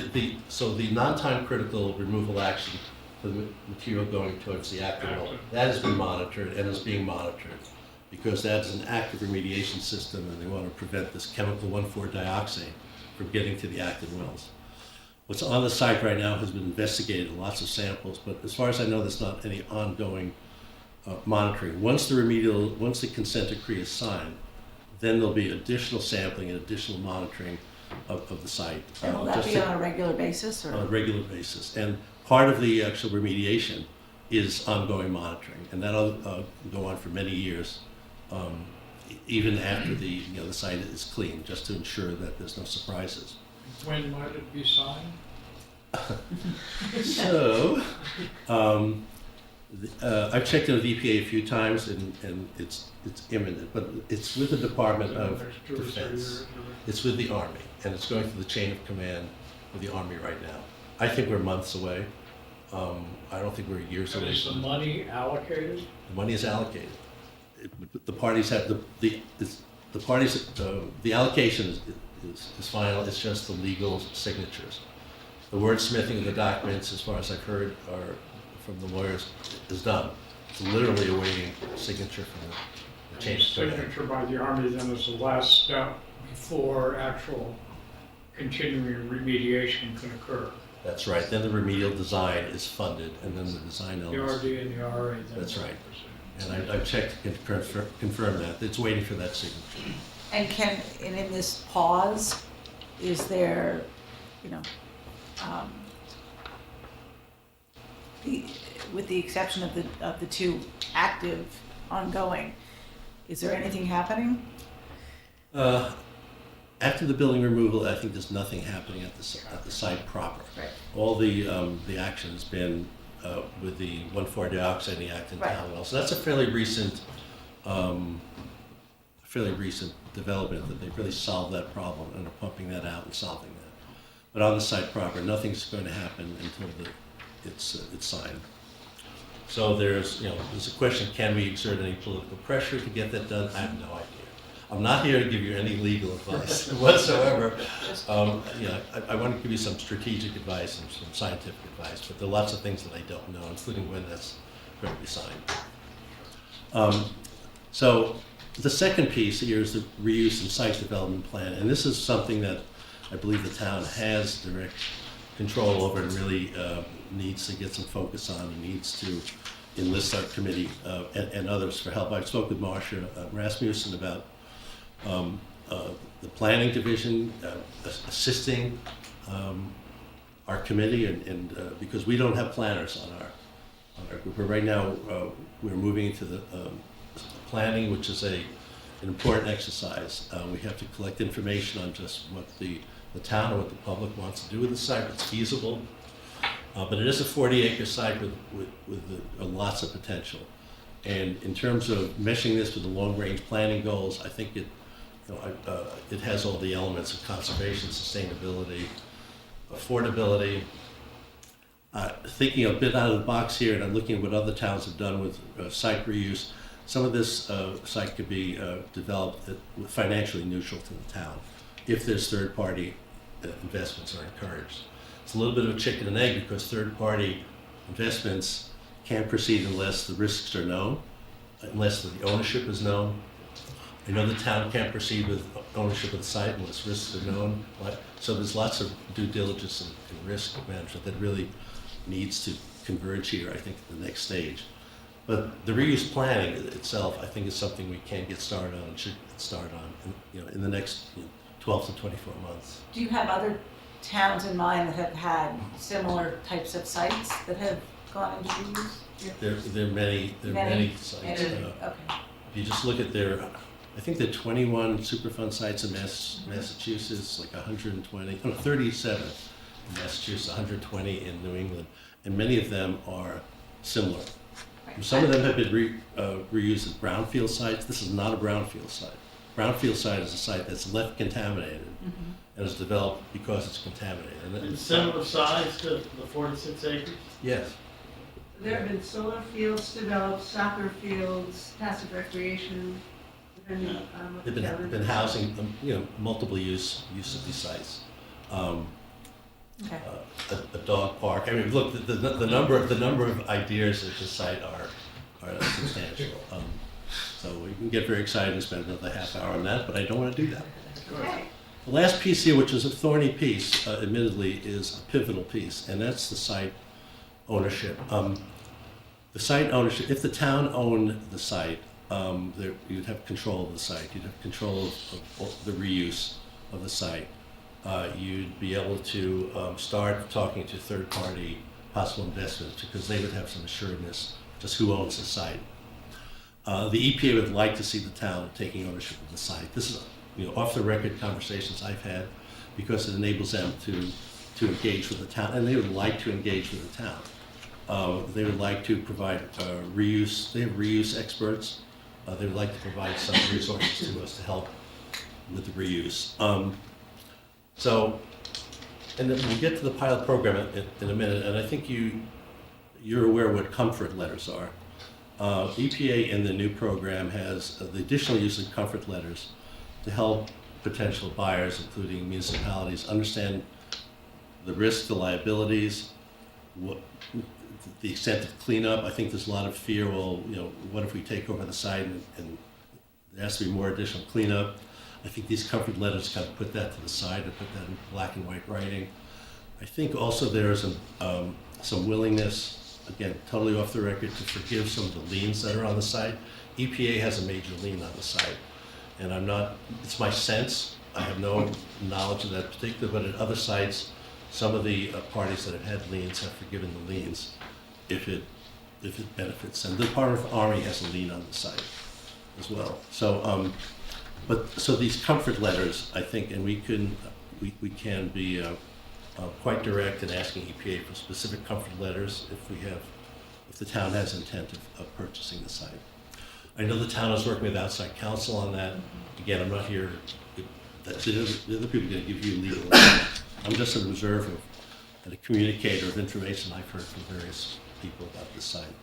So the non-time critical removal action for the material going towards the active well, that has been monitored and is being monitored, because that's an active remediation system, and they want to prevent this chemical 1,4-dioxane from getting to the active wells. What's on the site right now has been investigated, lots of samples, but as far as I know, there's not any ongoing monitoring. Once the consent decree is signed, then there'll be additional sampling and additional monitoring of the site. And will that be on a regular basis? Or? On a regular basis. And part of the actual remediation is ongoing monitoring, and that'll go on for many years even after the site is clean, just to ensure that there's no surprises. When might it be signed? So, I've checked in with EPA a few times, and it's imminent, but it's with the Department of Next 2 or 3 Defense. years. It's with the Army, and it's going through the chain of command with the Army right now. I think we're months away. I don't think we're years And away. is the money allocated? The money is allocated. The parties have the allocation is final. It's just the legal signatures. The wordsmithing of the documents, as far as I've heard, from the lawyers, is done. It's literally awaiting signature from the chain of command. Signature by the Army then is the last step before actual continuing remediation can occur. That's right. Then the remedial design is funded, and then the design The elements. RD and the RA then. That's right. And I've checked to confirm that. It's waiting for that signature. And in this pause, is there, with the exception of the 2 active ongoing, is there anything happening? After the building removal, I think there's nothing happening at the site proper. Right. All the action has been with the 1,4-dioxane act in Right. town. So that's a fairly recent development, that they've really solved that problem and are pumping that out and solving that. But on the site proper, nothing's going to happen until it's signed. So there's a question: can we exert any political pressure to get that done? I have no idea. I'm not here to give you any legal advice whatsoever. I want to give you some strategic advice and some scientific advice, but there are lots of things that I don't know, including when that's going to be signed. So the second piece here is the reuse and site development plan, and this is something that I believe the town has direct control over and really needs to get some focus on, and needs to enlist our committee and others for help. I've spoken with Marcia Rasmussen about the planning division assisting our committee, and because we don't have planners on our group. But right now, we're moving into the planning, which is an important exercise. We have to collect information on just what the town or what the public wants to do with the site, what's feasible. But it is a 40-acre site with lots of potential. And in terms of meshing this with the long-range planning goals, I think it has all the elements of conservation, sustainability, affordability. Thinking a bit out of the box here, and I'm looking at what other towns have done with site reuse. Some of this site could be developed financially neutral to the town if there's third-party investments are encouraged. It's a little bit of a chicken and egg, because third-party investments can't proceed unless the risks are known, unless the ownership is known. I know the town can't proceed with ownership of the site unless risks are known. So there's lots of due diligence and risk management that really needs to converge here, I think, at the next stage. But the reuse planning itself, I think, is something we can get started on and should get started on in the next 12 to 24 months. Do you have other towns in mind that have had similar types of sites that have gone into reuse? There are many sites. Okay. If you just look at I think there are 21 Superfund sites in Massachusetts, like 37 in Massachusetts, 120 in New England, and many of them are similar. Some of them have been reused as brownfield sites. This is not a brownfield site. Brownfield site is a site that's left contaminated and is developed because it's contaminated. And similar size to the 46 acres? Yes. There have been solar fields developed, soccer fields, passive recreation, depending on what the They've town been is. housing, multiple use of these sites. Okay. A dog park. I mean, look, the number of ideas at this site are substantial. So we can get very excited and spend another half hour on that, but I don't want to do that. Okay. The last piece here, which is a thorny piece, admittedly, is a pivotal piece, and that's the site ownership. The site ownership, if the town owned the site, you'd have control of the site. You'd have control of the reuse of the site. You'd be able to start talking to third-party possible investors, because they would have some assuredness just who owns the site. The EPA would like to see the town taking ownership of the site. This is, off the record conversations I've had, because it enables them to engage with the town, and they would like to engage with the town. They would like to provide reuse. They have reuse experts. They would like to provide some resources to us to help with the reuse. And then we'll get to the pilot program in a minute, and I think you're aware what comfort letters are. EPA in the new program has the additional use of comfort letters to help potential buyers, including municipalities, understand the risks, the liabilities, the extent of cleanup. I think there's a lot of fear, well, what if we take over the site and there has to be more additional cleanup? I think these comfort letters kind of put that to the side and put that in black and white writing. I think also there is some willingness, again, totally off the record, to forgive some of the liens that are on the site. EPA has a major lien on the site, and it's my sense, I have no knowledge of that particular, but at other sites, some of the parties that have had liens have forgiven the liens if it benefits them. The Department of Army has a lien on the site as well. So these comfort letters, I think, and we can be quite direct in asking EPA for specific comfort letters if the town has intent of purchasing the site. I know the town is working with outside counsel on that. Again, I'm not here. The other people are going to give you legal advice. I'm just an observer and a communicator of information I've heard from various people about this site.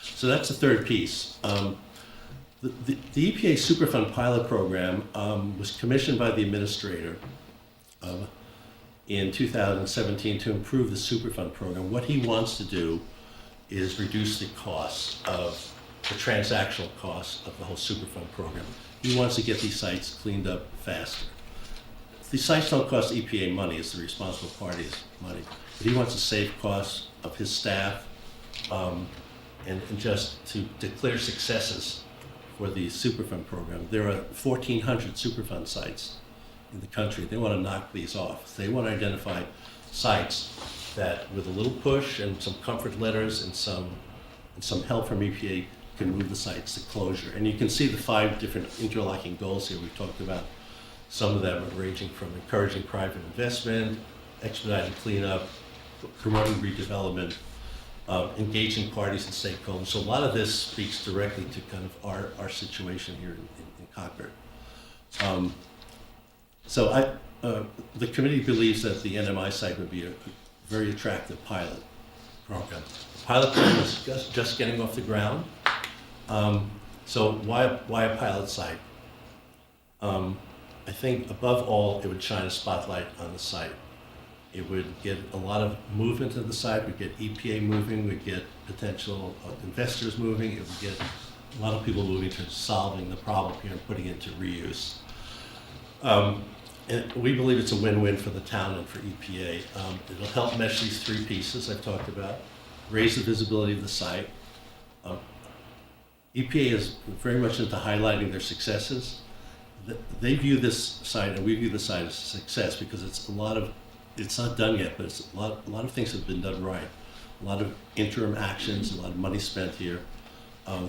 So that's the third piece. The EPA Superfund pilot program was commissioned by the administrator in 2017 to improve the Superfund program. What he wants to do is reduce the costs of the transactional costs of the whole Superfund program. He wants to get these sites cleaned up faster. These sites don't cost EPA money, it's the responsible party's money. But he wants to save costs of his staff and just to declare successes for the Superfund program. There are 1,400 Superfund sites in the country. They want to knock these off. They want to identify sites that, with a little push and some comfort letters and some help from EPA, can move the sites to closure. And you can see the 5 different interlocking goals here we've talked about. Some of them are ranging from encouraging private investment, expediting cleanup, promoting redevelopment, engaging parties and stakeholders. So a lot of this speaks directly to kind of our situation here in Concord. The committee believes that the NMI site would be a very attractive pilot program. The pilot program is just getting off the ground. So why a pilot site? I think above all, it would shine a spotlight on the site. It would get a lot of movement to the site. We'd get EPA moving. We'd get potential investors moving. It would get a lot of people moving to solving the problem here and putting it to reuse. And we believe it's a win-win for the town and for EPA. It'll help mesh these 3 pieces I've talked about, raise the visibility of the site. EPA is very much into highlighting their successes. They view this site, and we view the site as a success because it's not done yet, but it's a lot of things have been done right. A lot of interim actions, a lot of money spent here.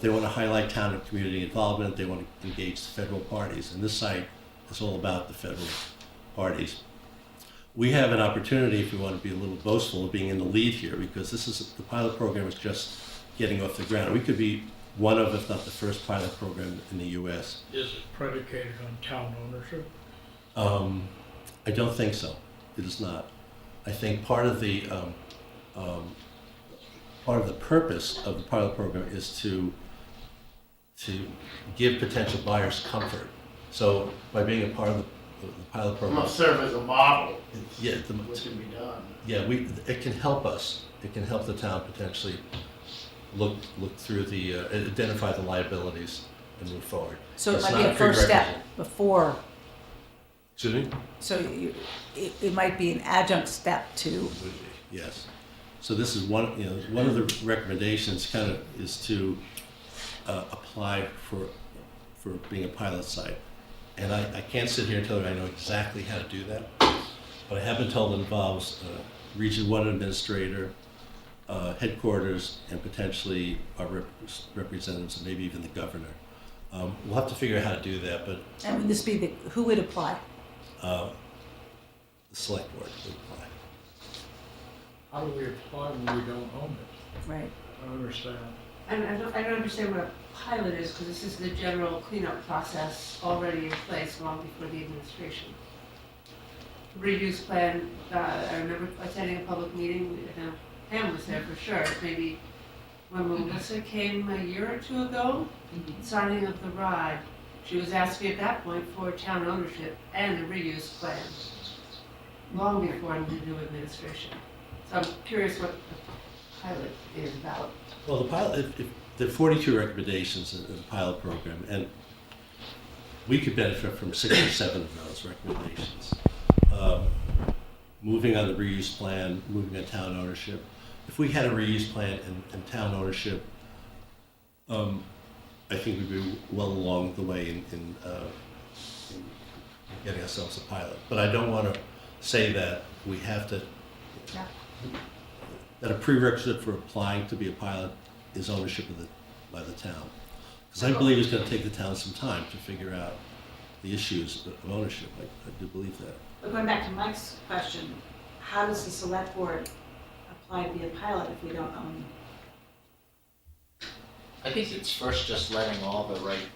They want to highlight town and community involvement. They want to engage the federal parties, and this site is all about the federal parties. We have an opportunity, if we want to be a little boastful, of being in the lead here because the pilot program is just getting off the ground. We could be one of, if not the first pilot program in the U.S. Is it predicated on town ownership? I don't think so. It is not. I think part of the purpose of the pilot program is to give potential buyers comfort. So by being a part of the pilot program, must serve as a model. Yeah, what can be done. Yeah, it can help us. It can help the town potentially look through identify the liabilities and move forward. So it It's might not be a first step prerequisite. before, Excuse me? so it might be an adjunct step to, Yes. So this is one of the recommendations kind of is to apply for being a pilot site. And I can't sit here and tell you I know exactly how to do that, but I have been told it involves Region 1 administrator, headquarters and potentially our representatives and maybe even the governor. We'll have to figure out how to do that, but And would this be who would apply? the select board would apply. How do we apply when we don't own it? Right. I don't understand. And I don't understand what a pilot is, because this is the general cleanup process already in place long before the administration. Reuse plan, I remember attending a public meeting, and Pam was there for sure, maybe when Melissa came a year or two ago, signing of the ride. She was asking at that point for town ownership and a reuse plan, long before the new administration. So I'm curious what the pilot is about. Well, the pilot, if there are 42 recommendations in the pilot program, and we could benefit from 6 or 7 of those recommendations. Moving on the reuse plan, moving on town ownership. If we had a reuse plan and town ownership, I think we'd be well along the way in getting ourselves a pilot. But I don't want to say that we have to, that a prerequisite for applying to be a pilot is ownership by the town. Because I believe it's going to take the town some time to figure out the issues of ownership. I do believe that. But going back to Mike's question, how does the select board apply to be a pilot if we don't own? I think it's first just letting all the right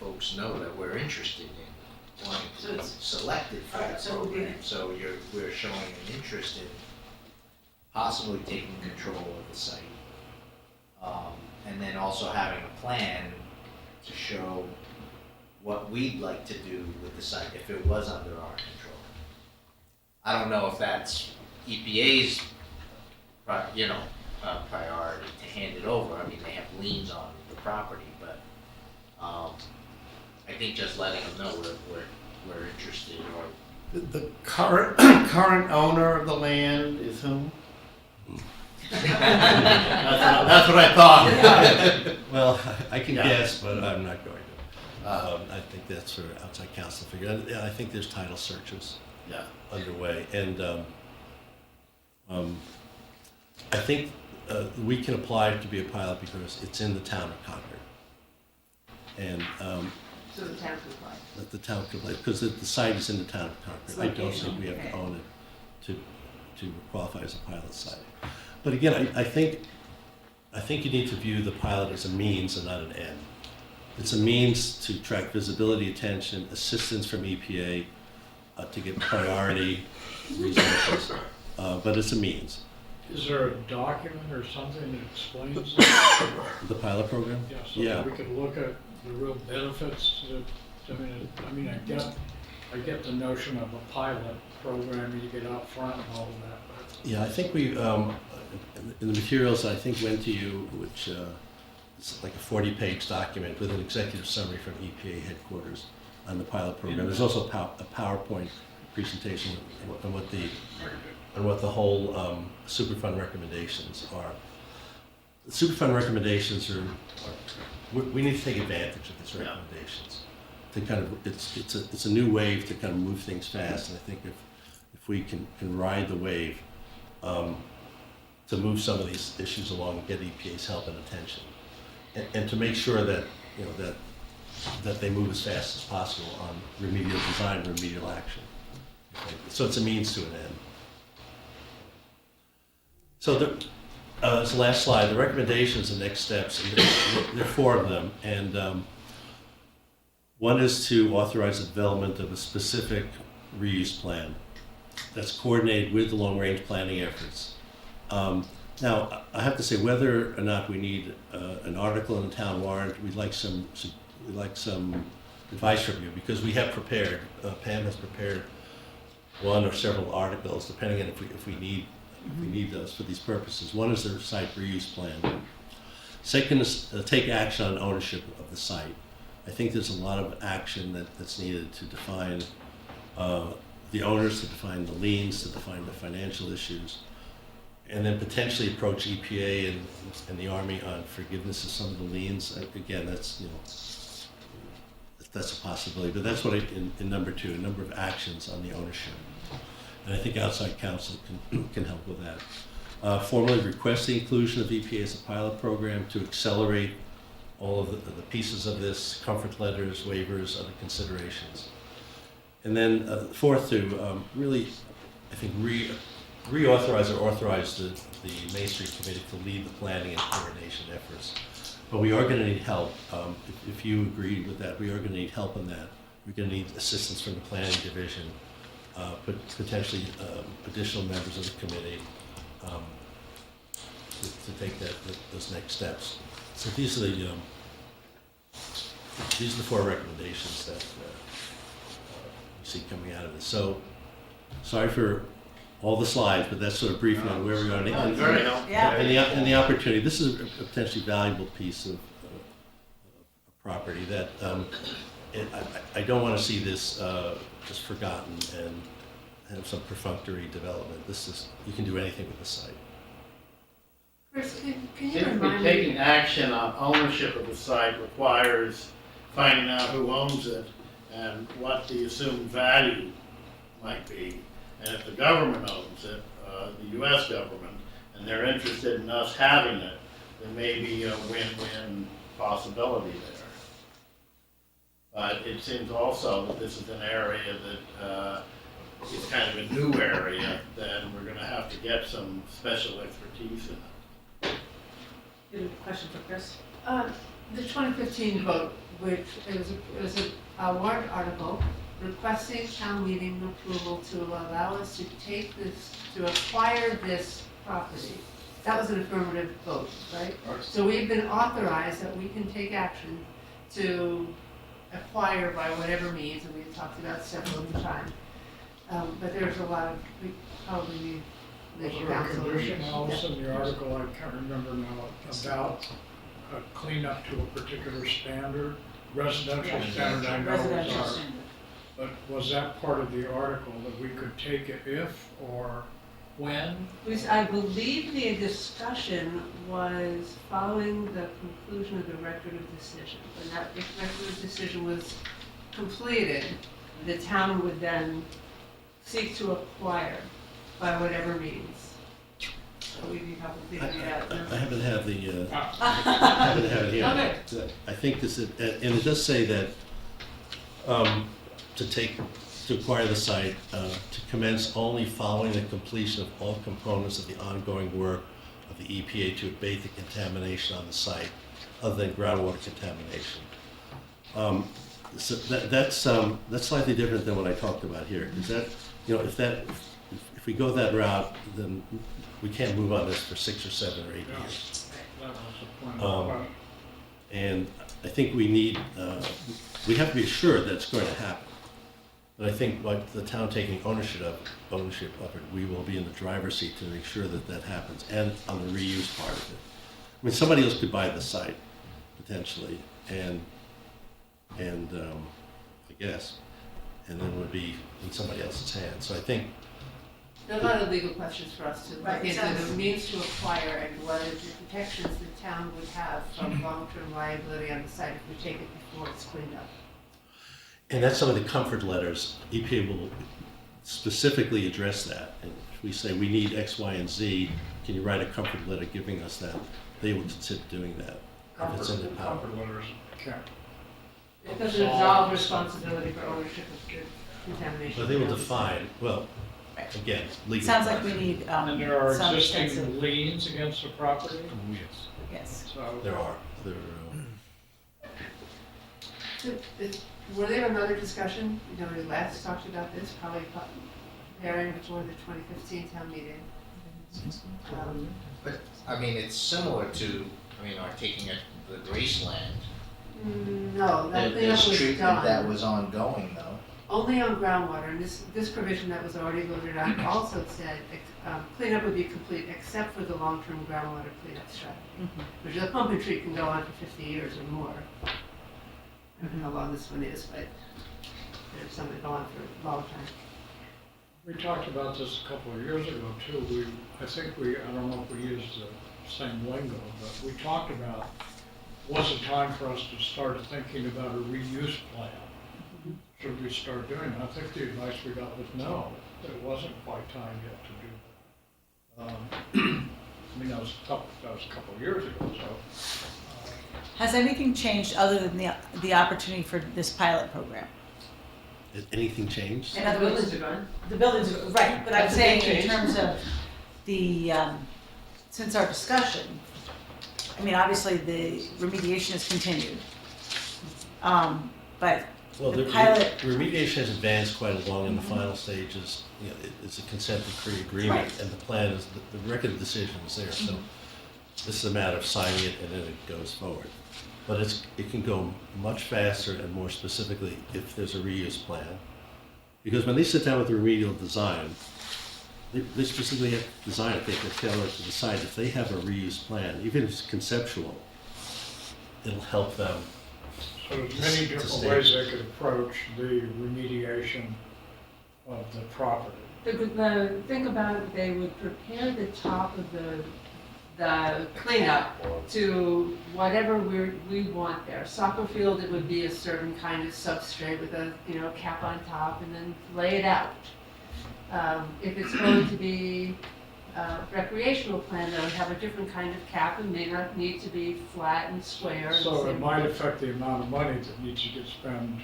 folks know that we're interested in wanting So to be it's- selected for Alright, that so we'll be- program. So we're showing an interest in possibly taking control of the site. And then also having a plan to show what we'd like to do with the site if it was under our control. I don't know if that's EPA's, priority to hand it over. I mean, they have liens on the property, but I think just letting them know we're interested or. The current owner of the land is whom? That's what I thought. Well, I can Yeah. guess, but I'm not going to. I think that's for outside counsel to figure out. I think there's title searches Yeah. underway, and I think we can apply to be a pilot because it's in the town of Concord, and So the town could apply. that the town could, because the site is in the town of Concord. I don't think we have to own it to qualify as a pilot site. But again, I think you need to view the pilot as a means and not an end. It's a means to track visibility, attention, assistance from EPA, to get priority resources, but it's a means. Is there a document or something that explains The pilot program? Yeah, so Yeah. that we could look at the real benefits that, I get the notion of a pilot program, you get out front and all of that, but Yeah, I think we, in the materials I think went to you, which is like a 40-page document with an executive summary from EPA headquarters on the pilot program. There's also a PowerPoint presentation on what the whole Superfund recommendations are. The Superfund recommendations we need to take advantage of these recommendations. To kind of, it's a new wave to kind of move things fast, and I think if we can ride the wave to move some of these issues along and get EPA's help and attention, and to make sure that that they move as fast as possible on remedial design, remedial action. So it's a means to an end. So this last slide, the recommendations and next steps, and there are 4 of them, and one is to authorize the development of a specific reuse plan that's coordinated with the long-range planning efforts. Now, I have to say, whether or not we need an article in the town warrant, we'd like some advice from you, because we have prepared, Pam has prepared one or several articles, depending on if we need those for these purposes. One is the site reuse plan. Second is take action on ownership of the site. I think there's a lot of action that's needed to define the owners, to define the liens, to define the financial issues, and then potentially approach EPA and the Army on forgiveness of some of the liens. Again, that's a possibility, but that's what in number 2, a number of actions on the ownership. And I think outside counsel can help with that. formally request the inclusion of EPA as a pilot program to accelerate all of the pieces of this, comfort letters, waivers, other considerations. And then fourth, to really, I think, reauthorize or authorize the Main Street Committee to lead the planning and coordination efforts. But we are going to need help. If you agree with that, we are going to need help on that. We're going to need assistance from the planning division, but potentially additional members of the committee to take those next steps. So these are the four recommendations that we see coming out of this. So sorry for all the slides, but that's sort of briefly on where we are. Very helpful. Yeah. And the opportunity. This is a potentially valuable piece of property that I don't want to see this just forgotten and have some perfunctory development. You can do anything with the site. Chris, can you Typically, remind taking me? action on ownership of the site requires finding out who owns it and what the assumed value might be. And if the government owns it, the US government, and they're interested in us having it, there may be a win-win possibility there. But it seems also that this is an area that is kind of a new area, then we're gonna have to get some special expertise in it. You have a question for Chris? The 2015 vote, which it was a warrant article requesting town meeting approval to allow us to take this, to acquire this property. That was an affirmative vote, right? So we've been authorized that we can take action to acquire by whatever means, and we've talked about several of the time. But there's a lot of, we probably need Was legal there a counsel. condition else in the article, I can't remember now, about a cleanup to a particular standard? Residential standard, I know is Residential our, standard. but was that part of the article that we could take it if or when? I believe the discussion was following the conclusion of the record of decision. When that record of decision was completed, the town would then seek to acquire by whatever means. So we'd be probably I doing that. haven't had the, I haven't had it here. Okay. I think this is, and it does say that to acquire the site, to commence only following the completion of all components of the ongoing work of the EPA to abate the contamination on the site, other than groundwater contamination. So that's slightly different than what I talked about here, because that, if we go that route, then we can't move on this for 6 or 7 or 8 years. That was the point of the question. And I think we have to be assured that it's going to happen. But I think by the town taking ownership of it, we will be in the driver's seat to make sure that that happens, and on the reuse part of it. I mean, somebody else could buy the site, potentially, and I guess, and then it would be in somebody else's hands. So I think There are a lot of legal questions for us to look Right, into, sounds- the means to acquire and what are the protections the town would have from long-term liability on the site if we take it before it's cleaned up. And that's some of the comfort letters. EPA will specifically address that. And if we say we need X, Y, and Z, can you write a comfort letter giving us that? They will consider doing that. If it's in the power. Comfort letters can't. It doesn't absolve responsibility for ownership of contamination. But they will define, well, again, legal. Sounds like we need And there are some existing extensive, liens against the property, Yes. yes. so. There are. Were there another discussion, we last talked about this, probably preparing before the 2015 town meeting? But, I mean, it's similar to, our taking the Graceland. No, that There's cleanup was treatment that done. was ongoing though. Only on groundwater, and this provision that was already voted on also said cleanup would be complete except for the long-term groundwater cleanup strategy, which the pump and treat can go on for 50 years or more. I don't know how long this one is, but there's some that go on for a long time. We talked about this a couple of years ago too. I don't know if we used the same lingo, but we talked about, was it time for us to start thinking about a reuse plan? Should we start doing that? I think the advice we got was no, it wasn't quite time yet to do that. I mean, that was a couple of years ago, so. Has anything changed other than the opportunity for this pilot program? Did anything change? In other words, buildings are gone. the buildings, are right, but I'm That's a big saying in change. terms of the, since our discussion, I mean, obviously the remediation has continued. But Well, the the pilot, remediation has advanced quite along in the final stages. You know, it's a consent decree agreement, Right. and the plan is, the record of decision is there, so this is a matter of signing it and then it goes forward. But it can go much faster and more specifically if there's a reuse plan. Because when they sit down with the remedial design, they specifically have to design it, they can tailor it to the site. If they have a reuse plan, even if it's conceptual, it'll help them. So there's many To different stay. ways they could approach the remediation of the property. The thing about it, they would prepare the top of the cleanup to whatever we want there. Soccer field, it would be a certain kind of substrate with a, cap on top and then lay it out. If it's going to be a recreational plan, that would have a different kind of cap and may not need to be flat and square. and So it same- might affect the amount of money that needs to get spent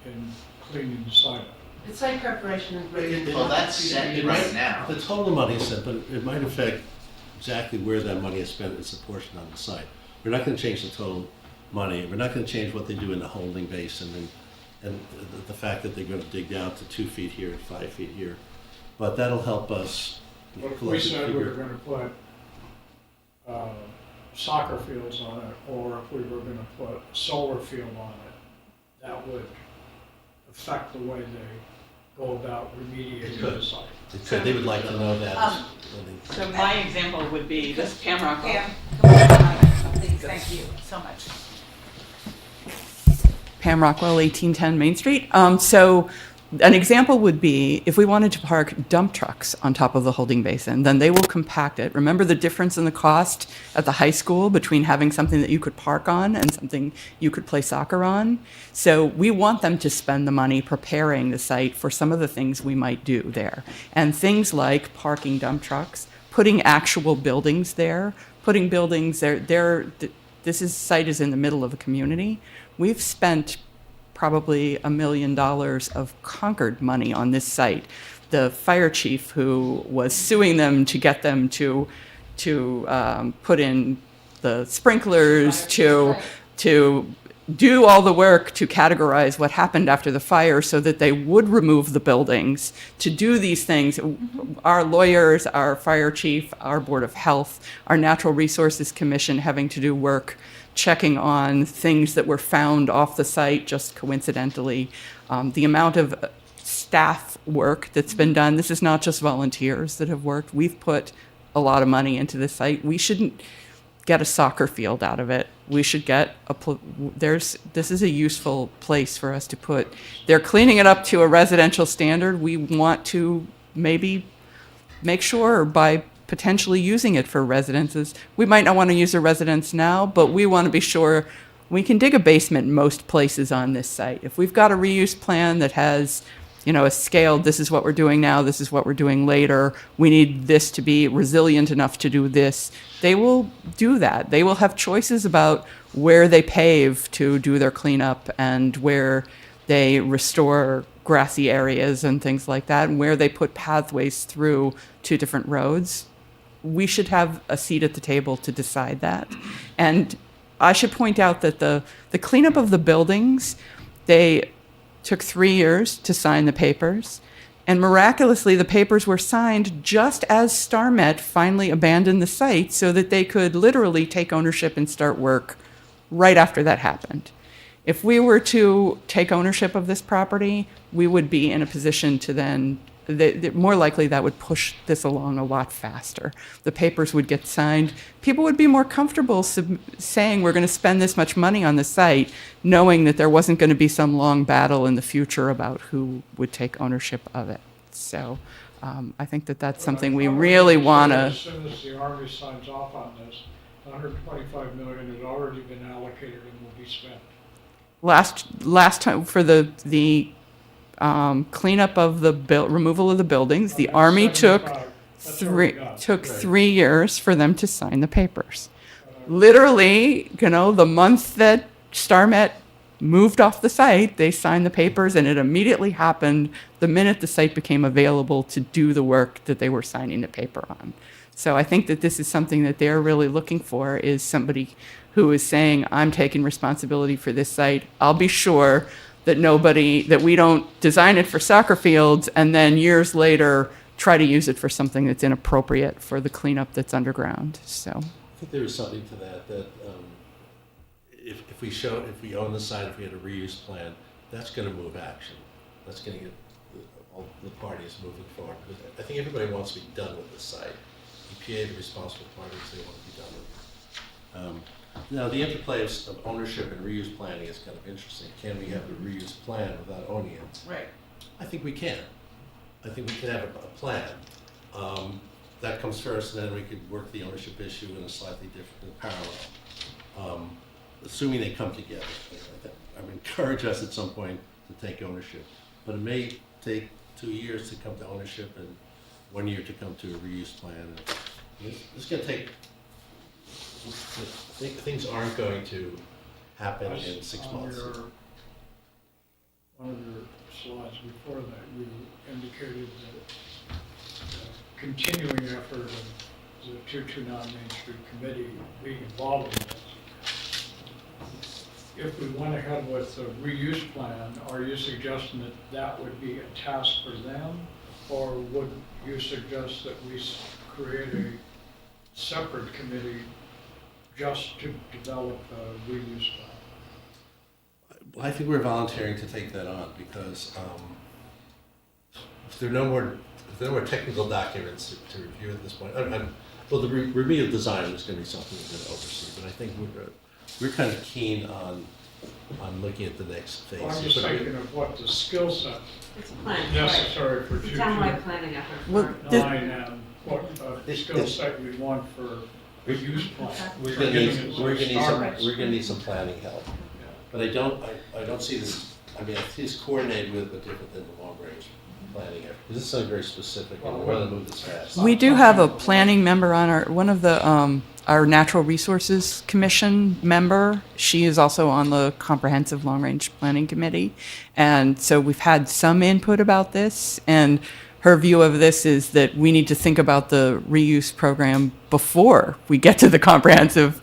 in cleaning the site up. It's site preparation and grading. Well, that's set right now. The total money is set, but it might affect exactly where that money is spent as a portion on the site. We're not gonna change the total money, we're not gonna change what they do in the holding basin and the fact that they're gonna dig down to 2 feet here and 5 feet here. But that'll help us. What if we collect a said we were figure. gonna put soccer fields on it, or if we were gonna put a solar field on it, that would affect the way they go about remediating the site. They would like to know that. when they- So my example would be this Pam Rockwell. Pam, come on, please, thank you so much. Pam Rockwell, 1810 Main Street. So an example would be if we wanted to park dump trucks on top of the holding basin, then they will compact it. Remember the difference in the cost at the high school between having something that you could park on and something you could play soccer on? So we want them to spend the money preparing the site for some of the things we might do there. And things like parking dump trucks, putting actual buildings there, putting buildings there. This site is in the middle of a community. We've spent probably $1 million of Concord money on this site. The fire chief who was suing them to get them to put in the sprinklers, to do all the work to categorize what happened after the fire so that they would remove the buildings, to do these things. Our lawyers, our fire chief, our Board of Health, our Natural Resources Commission having to do work checking on things that were found off the site just coincidentally. The amount of staff work that's been done, this is not just volunteers that have worked. We've put a lot of money into the site. We shouldn't get a soccer field out of it. We should get this is a useful place for us to put. They're cleaning it up to a residential standard. We want to maybe make sure by potentially using it for residences. We might not want to use a residence now, but we want to be sure we can dig a basement in most places on this site. If we've got a reuse plan that has, a scaled, this is what we're doing now, this is what we're doing later, we need this to be resilient enough to do this, they will do that. They will have choices about where they pave to do their cleanup and where they restore grassy areas and things like that, and where they put pathways through to different roads. We should have a seat at the table to decide that. And I should point out that the cleanup of the buildings, they took 3 years to sign the papers. And miraculously, the papers were signed just as StarMet finally abandoned the site so that they could literally take ownership and start work right after that happened. If we were to take ownership of this property, we would be in a position to then, more likely that would push this along a lot faster. The papers would get signed. People would be more comfortable saying we're going to spend this much money on the site, knowing that there wasn't going to be some long battle in the future about who would take ownership of it. So I think that that's something we really want to. As soon as the Army signs off on this, $125 million has already been allocated and will be spent. Last time for the cleanup of the removal of the buildings, the Army took That's already three, done. took 3 years for them to sign the papers. Literally, the month that StarMet moved off the site, they signed the papers, and it immediately happened the minute the site became available to do the work that they were signing the paper on. So I think that this is something that they're really looking for, is somebody who is saying, I'm taking responsibility for this site. I'll be sure that that we don't design it for soccer fields and then years later try to use it for something that's inappropriate for the cleanup that's underground. So I think there is something to that, if we own the site, if we had a reuse plan, that's gonna move action. That's gonna get all the parties moving forward. Because I think everybody wants to be done with the site. EPA, the responsible parties, they want to be done with it. Now, the interplay of ownership and reuse planning is kind of interesting. Can we have a reuse plan without owning it? Right. I think we can. I think we can have a plan. That comes first, and then we could work the ownership issue in a slightly different parallel. Assuming they come together. I would encourage us at some point to take ownership. But it may take 2 years to come to ownership and 1 year to come to a reuse plan. It's going to take, things aren't going to happen in 6 months. One of your slides before that, you indicated that the continuing effort of the 229 Main Street Committee being involved in this. If we went ahead with the reuse plan, are you suggesting that that would be a task for them? Or would you suggest that we create a separate committee just to develop a reuse plan? Well, I think we're volunteering to take that on because if there are no more technical documents to review at this point, well, the remedial design is going to be something we're going to oversee, but I think we're kind of keen on looking at the next phase. Well, I'm just thinking of what the skill set It's a plan, necessary for It's a townwide planning effort. Well, for- nine and what skill set you'd want for reuse plan. We're gonna need some planning help. But I don't see this, I mean, I see it's coordinated with, but different than the long range planning effort. Because this is something very specific and we want to move this fast. we do have a planning member on our Natural Resources Commission member. She is also on the Comprehensive Long Range Planning Committee. And so we've had some input about this. And her view of this is that we need to think about the reuse program before we get to the comprehensive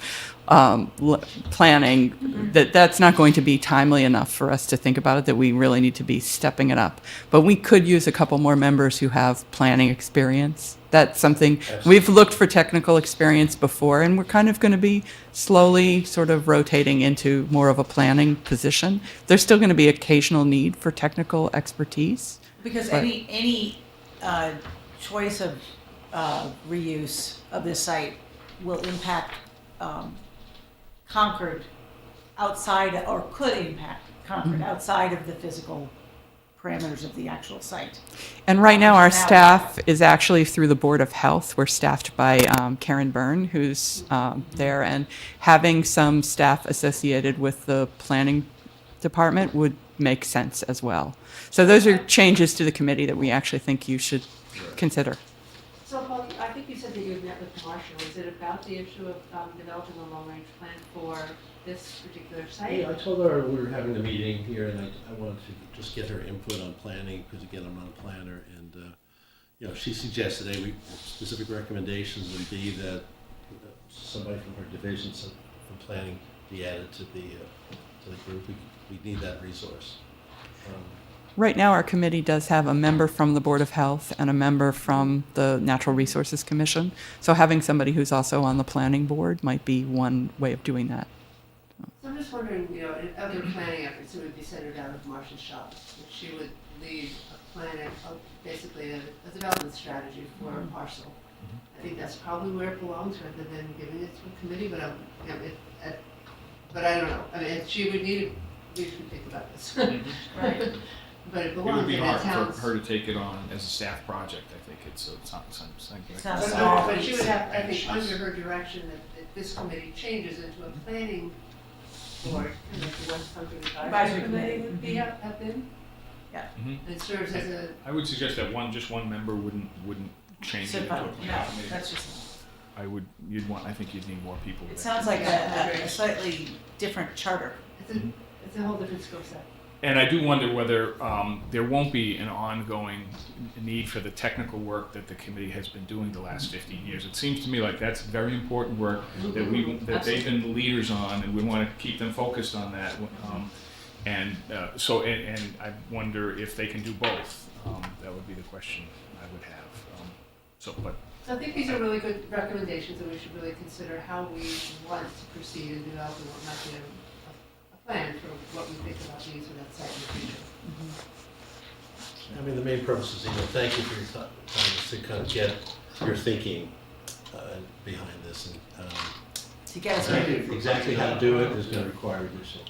planning, that's not going to be timely enough for us to think about it, that we really need to be stepping it up. But we could use a couple more members who have planning experience. That's something, we've looked for technical experience before, and we're kind of going to be slowly sort of rotating into more of a planning position. There's still going to be occasional need for technical expertise. Because But- any choice of reuse of this site will impact Concord outside, or could impact Concord outside of the physical parameters of the actual site. And right now, our staff is actually through the Board of Health. We're staffed by Karen Byrne, who's there, and having some staff associated with the planning department would make sense as well. So those are changes to the committee that we actually think you should consider. So Paul, I think you said that you had met with Marshall. Is it about the issue of developing a long-range plan for this particular site? Yeah, I told her we were having a meeting here, and I wanted to just get her input on planning, because again, I'm not a planner, and she suggested specific recommendations would be that somebody from her division from planning be added to the group. We need that resource. Right now, our committee does have a member from the Board of Health and a member from the Natural Resources Commission. So having somebody who's also on the planning board might be one way of doing that. So I'm just wondering, in other planning efforts, it would be centered out of Marcia's shop. If she would lead a plan, basically a development strategy for a parcel. I think that's probably where it belongs, rather than giving it to a committee, but I don't know. I mean, she would need, we should think about this. Right. But it It would belongs be in hard the town's. for her to take it on as a staff project, I think. It's not something It's like not that. small. But she would have, I And think, she's- under her direction, that this committee changes into a planning board, and that the West Concord Advisory Committee would be have been, Mhm. and serves as a, I would suggest that just one member wouldn't changing So, it to a no, cleanup committee. that's just, I think you'd need more people. it there. sounds like a slightly different charter. It's a whole different skill set. And I do wonder whether there won't be an ongoing need for the technical work that the committee has been doing the last 15 years. It seems to me like that's very important work that they've been the leaders on, and we want to keep them focused on that. And I wonder if they can do both. That would be the question I would have. So So I think these are really good recommendations, and we should really consider how we want to proceed in developing what might be a plan for what we think about the use of that site in the future. I mean, the main purpose is, thank you for your time to kind of get your thinking behind this. And To get us ready. exactly how to do it is going to require additional.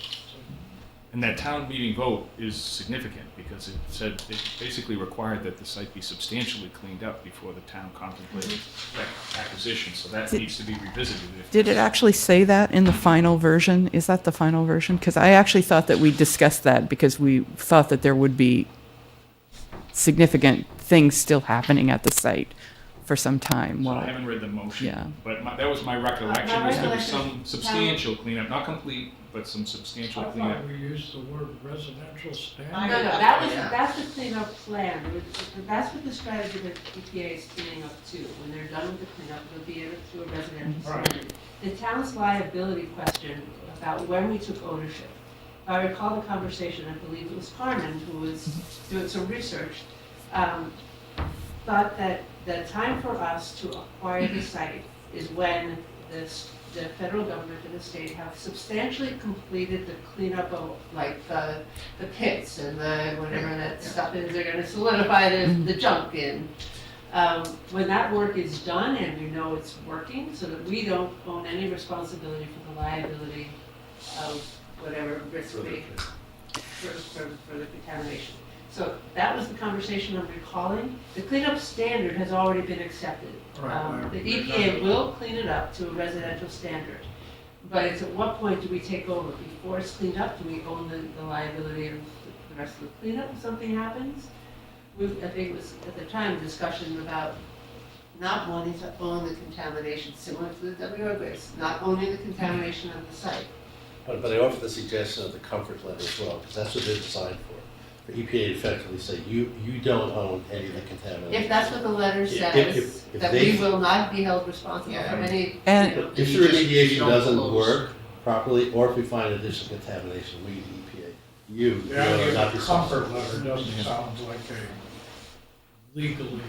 and that town meeting vote is significant because it basically required that the site be substantially cleaned up before the town contemplated acquisition. So that needs to be revisited. Did it actually say that in the final version? Is that the final version? Because I actually thought that we discussed that because we thought that there would be significant things still happening at the site for some time. So Well, I haven't read the motion, yeah. but that was my recollection, My was there was recollection, some substantial cleanup, not complete, but some substantial I cleanup. thought we used the word residential standard. No, that's the cleanup plan. That's what the strategy that EPA is cleaning up to. When they're done with the cleanup, it'll be to a residential Right. standard. The town's liability question about when we took ownership. If I recall the conversation, I believe it was Carmen who was doing some research, thought that the time for us to acquire the site is when the federal government and the state have substantially completed the cleanup of, like, the pits and the, whatever that stuff is, they're gonna solidify the junk in. When that work is done and we know it's working, so that we don't own any responsibility for the liability of whatever risk we, for the contamination. So that was the conversation I'm recalling. The cleanup standard has already been accepted. Right. The EPA will clean it up to a residential standard. But it's at what point do we take over? Before it's cleaned up, do we own the liability of the rest of the cleanup if something happens? I think it was at the time a discussion about not wanting to own the contamination, similar to the WR waste, not owning the contamination of the site. But I offer the suggestion of the comfort letter as well, because that's what they're designed for. For EPA to effectively say, you don't own any of the contamination. If that's what the letter Yeah, says, if that they- we will not be held responsible for any. And- you know, If the remediation doesn't work properly, or if we find additional contamination, we, the EPA, you The are idea not of a responsible. comfort letter doesn't sound like a legally.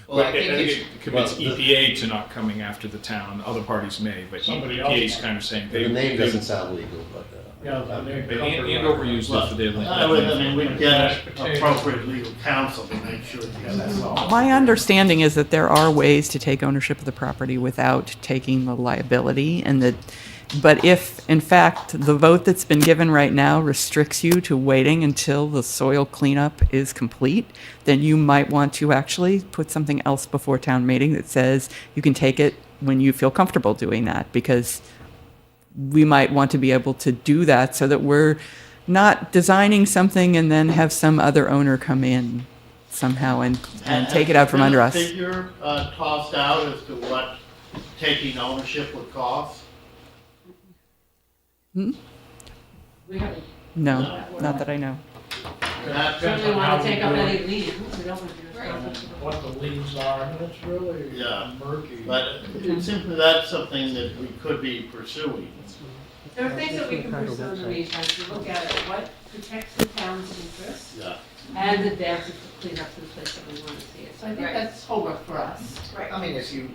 Well, I But think I think it's, it commits well, EPA to not coming after the town, other parties may, but Somebody EPA's else. kind of saying The they. name they- doesn't sound legal, but. Yeah, the name They comfort Andover letter. used it for their. I mean, we'd get appropriate legal counsel to make sure that that's all. My understanding is that there are ways to take ownership of the property without taking the liability, and that, but if, in fact, the vote that's been given right now restricts you to waiting until the soil cleanup is complete, then you might want to actually put something else before town meeting that says you can take it when you feel comfortable doing that, because we might want to be able to do that so that we're not designing something and then have some other owner come in somehow and take it out from under us. Has there been a figure tossed out as to what taking ownership would cost? We haven't, No, not that I know. That- certainly on how want to we take up do it. any liens, we don't want to be responsible for them. What the liens are, and it's really Yeah. murky. But it's simply, that's something that we could be pursuing. There are things that we can pursue in the meantime, to look at what protects the town's interests Yeah. and advances the cleanup to the place that we want to see it. So I think Right. that's homework for us. Right. I mean, if you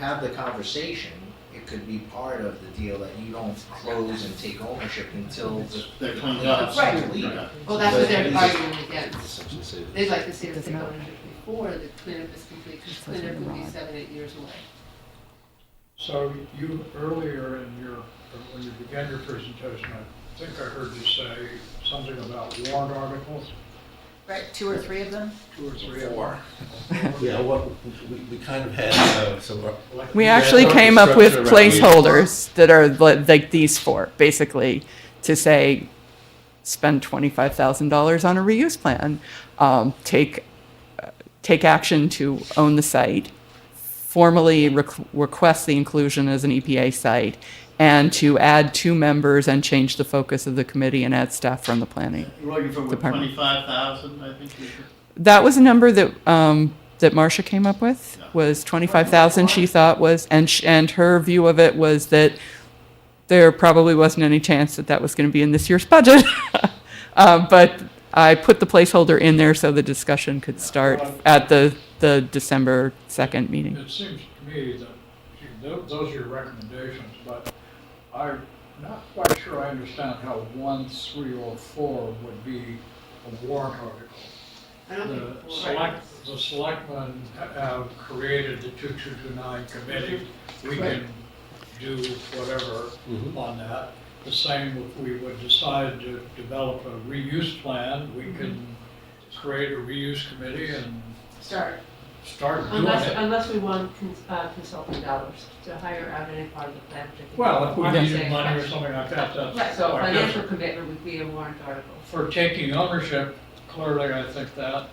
have the conversation, it could be part of the deal that you don't close and take ownership until They're the cleaned up. cleanup's Right. complete. Well, that's what But they're at arguing least against. Essentially say that- They'd like to see us Doesn't take matter. ownership before the cleanup is complete, because Just like cleanup in will be Iran. 7-8 years away. So you, earlier in when you began your presentation, I think I heard you say something about warrant articles, Right, 2 or 3 of them? 2 or 3 of them. Yeah, what, we kind of had some. We Yeah, actually thought came the up with structure around- placeholders that are like these four, basically, to say, spend $25,000 on a reuse plan, take take action to own the site, formally request the inclusion as an EPA site, and to add 2 members and change the focus of the committee and add staff from the planning. You're looking for what, Department. 25,000, I think you said? That was a number that that Marcia came up with, Yeah. was 25,000 she thought was, and her view of it was that there probably wasn't any chance that that was going to be in this year's budget. But I put the placeholder in there so the discussion could start at the December 2nd meeting. It seems to me that those are your recommendations, but I'm not quite sure I understand how 1304 would be a warrant article. I don't think. The selectmen have created the 2229 committee. We can do whatever on that. The same if we would decide to develop a reuse plan, we can create a reuse committee and Start. start doing it. Unless we want consulting dollars to hire out any part of the plan. Well, if we Yeah. needed money or something like that, that's. Right, so quite financial different. commitment would be a warrant article. For taking ownership, clearly, I think that,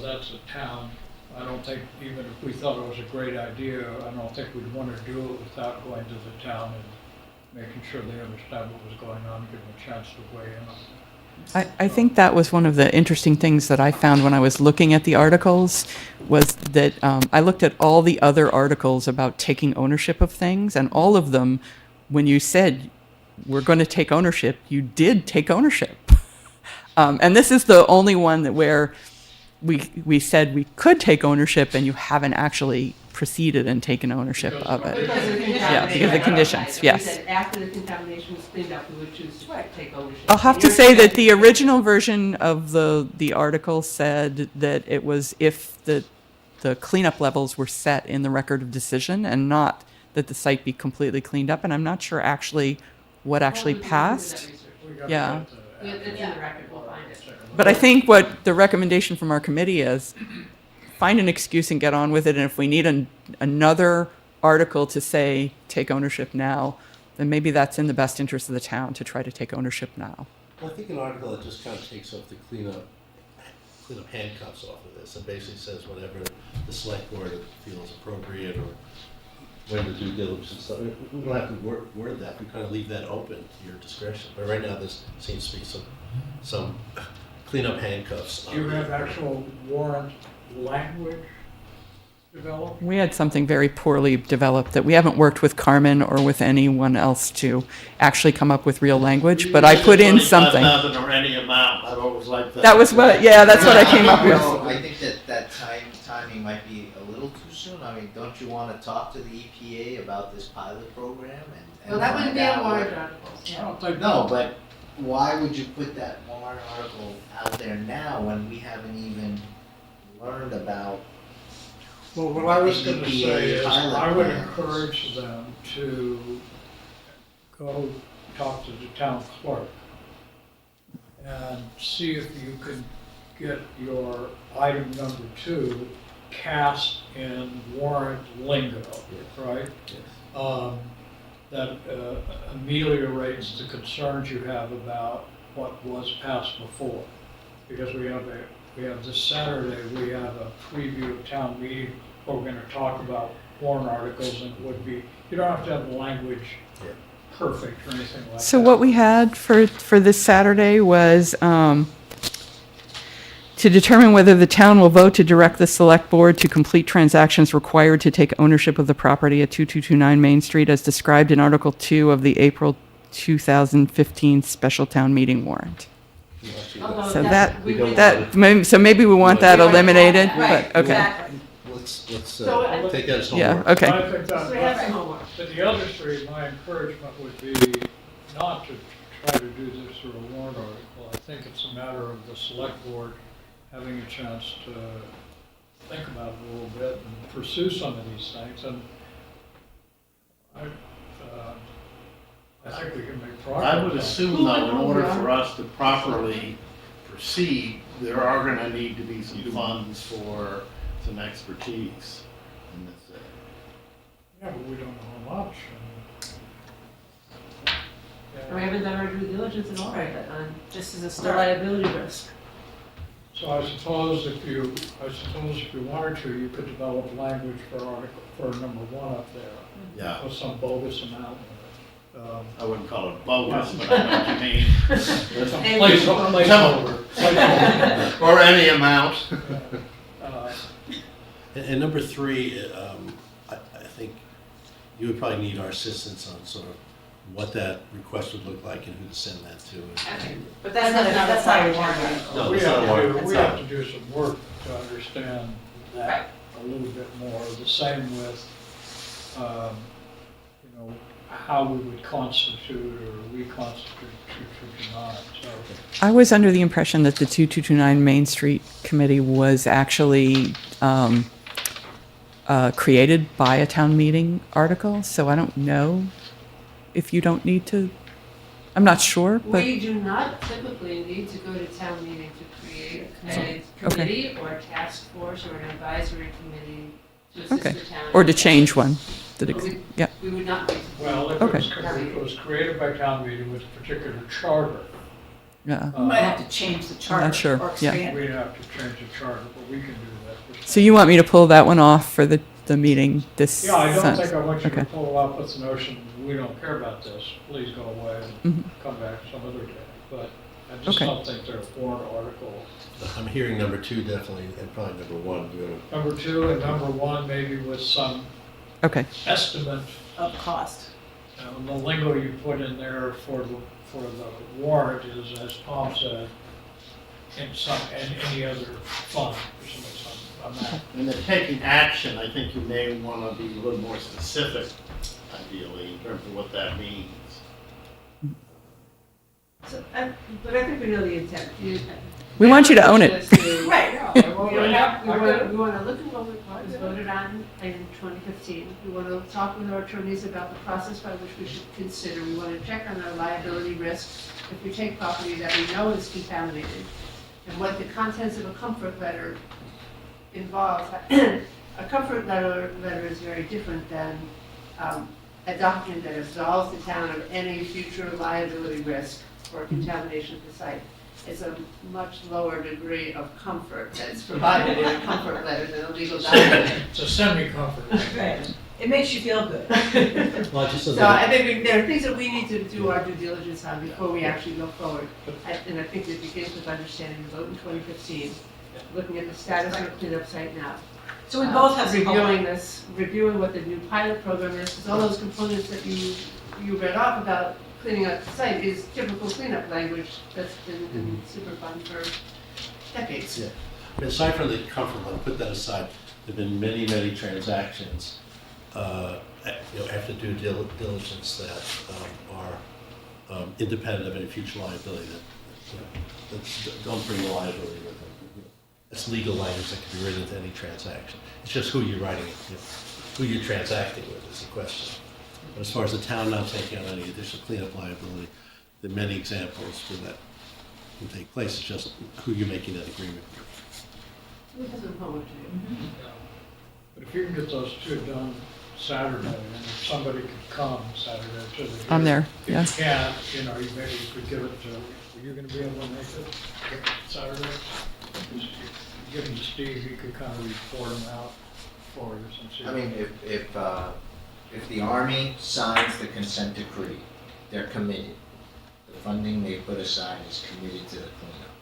that's a town. I don't think, even if we thought it was a great idea, I don't think we'd want to do it without going to the town and making sure they understand what was going on, give them a chance to weigh in on it. I think that was one of the interesting things that I found when I was looking at the articles, was that I looked at all the other articles about taking ownership of things, and all of them, when you said we're going to take ownership, you did take ownership. And this is the only one that where we said we could take ownership, and you haven't actually proceeded and taken ownership of it. Because of the Yeah, because of the contamination. conditions, Right, right. We yes. said after the contamination was cleaned up, we would choose to take ownership. I'll have And to you're say that saying- the original version of the article said that it was if the cleanup levels were set in the record of decision, and not that the site be completely cleaned up. And I'm not sure actually what actually Well, we can do that passed. research. We gotta Yeah. get the- It's in the record, we'll find it. But I think what the recommendation from our committee is, find an excuse and get on with it. And if we need another article to say, take ownership now, then maybe that's in the best interest of the town to try to take ownership now. Well, I think an article that just kind of takes off the cleanup handcuffs off of this. It basically says whatever the select board feels appropriate, or when to do diligence and stuff. We don't have to word that. We kind of leave that open to your discretion. But right now, this seems to be some cleanup handcuffs. Do you have actual warrant language developed? We had something very poorly developed that we haven't worked with Carmen or with anyone else to actually come up with real language, but I put in something. 25,000 or any amount, I've always liked that. That was what, yeah, that's what I came up with. Well, I think that timing might be a little too soon. I mean, don't you want to talk to the EPA about this pilot program and Well, that wouldn't find be a out warrant what- article. I don't think. No, but why would you put that warrant article out there now when we haven't even learned about? Well, what I was gonna EPA say is, pilot I would plans. encourage them to go talk to the town clerk and see if you can get your item number 2 cast in warrant lingo, right? That ameliorates the concerns you have about what was passed before. Because we have this Saturday, we have a preview of town meeting where we're gonna talk about warrant articles, and it would be, you don't have to have the language perfect or anything like that. So what we had for this Saturday was to determine whether the town will vote to direct the select board to complete transactions required to take ownership of the property at 2229 Main Street as described in Article 2 of the April 2015 special town meeting warrant. Although So that's- that, we did- maybe we want that eliminated, Right, but, okay. exactly. Let's So, take that as Yeah, homework. okay. I think So we have some that, homework. but the other three, my encouragement would be not to try to do this through a warrant article. I think it's a matter of the select board having a chance to think about it a little bit and pursue some of these things, and I think we can make progress. I would assume though, in order for us to properly proceed, there are gonna need to be some funds for some expertise in this area. Yeah, but we don't know how much. We haven't done our due diligence at all, right, on Just as a the start. liability risk. So I suppose if you wanted to, you could develop language for number 1 up there. Yeah. With some bogus amount in it. I wouldn't call it bogus, but I know what you mean. Some placeholder. Or any amount. Uh, And number 3, I think you would probably need our assistance on sort of what that request would look like and who to send that to. But that's not a warrant article. No, We it's not a have warrant. to, we have to do some work to understand that a little bit more. The same with, how we would constitute or reconstitute 2229. So I was under the impression that the 2229 Main Street Committee was actually created by a town meeting article, so I don't know if you don't need to, I'm not sure, but, We do not typically need to go to town meeting to create a Okay. committee or a task force or an advisory committee to assist okay. the town. Or to change one. that ex- We- Yeah, We would not need to. well, if Okay. it was created by town meeting with a particular charter, yeah. You might have to change the charter sure, or yeah. expand it. we'd have to change the charter, but we can do that. So you want me to pull that one off for the meeting this? Yeah, I don't Sun- think I want you to Okay. follow up with the notion, we don't care about this, please go away and Mhm. come back some other day. But I just Okay. don't think they're a warrant article. I'm hearing number 2 definitely, and probably number 1. Number 2 and number 1, maybe with some Okay, estimate, Of cost. the lingo you put in there for the warrant is, as Tom said, in any other fund, or some amount. When they're taking action, I think you may want to be a little more specific, ideally, in terms of what that means. So, but I think we know the intent. we want you to own it. Right. We want to look at what was voted on in 2015. We want to talk with our attorneys about the process by which we should consider. We want to check on our liability risks if we take property that we know is contaminated, and what the contents of a comfort letter involves. A comfort letter is very different than a document that absolves the town of any future liability risk for contamination of the site. It's a much lower degree of comfort that's provided in a comfort letter than a legal document. It's a semi-comfort. Right. It makes you feel good. Well, I just So I think there are things that we need to do our due diligence on before we actually go forward. And I think it begins with understanding the vote in 2015, looking at the status of the cleanup site now. So we both have some Reviewing this, reviewing what the new pilot program is, because all those components that you read off about cleaning up the site is typical cleanup language that's been in Superfund for decades. Yeah. I mean, aside from the comfort level, put that aside, there've been many, many transactions, after due diligence that are independent of any future liability that don't bring the liability with them. It's legal language that can be written into any transaction. It's just who you're writing it, who you're transacting with is the question. But as far as the town not taking on any additional cleanup liability, there are many examples where that can take place. It's just who you're making that agreement with. We have some homework to do. But if you can get those 2 done Saturday, and if somebody could come Saturday to the. I'm there, yeah. If you can't, you maybe could give it to, are you gonna be able to make it Saturday? Just give them to Steve, he could kind of report them out for you and see. I mean, if the Army signs the consent decree, they're committed. The funding they put aside is committed to the cleanup.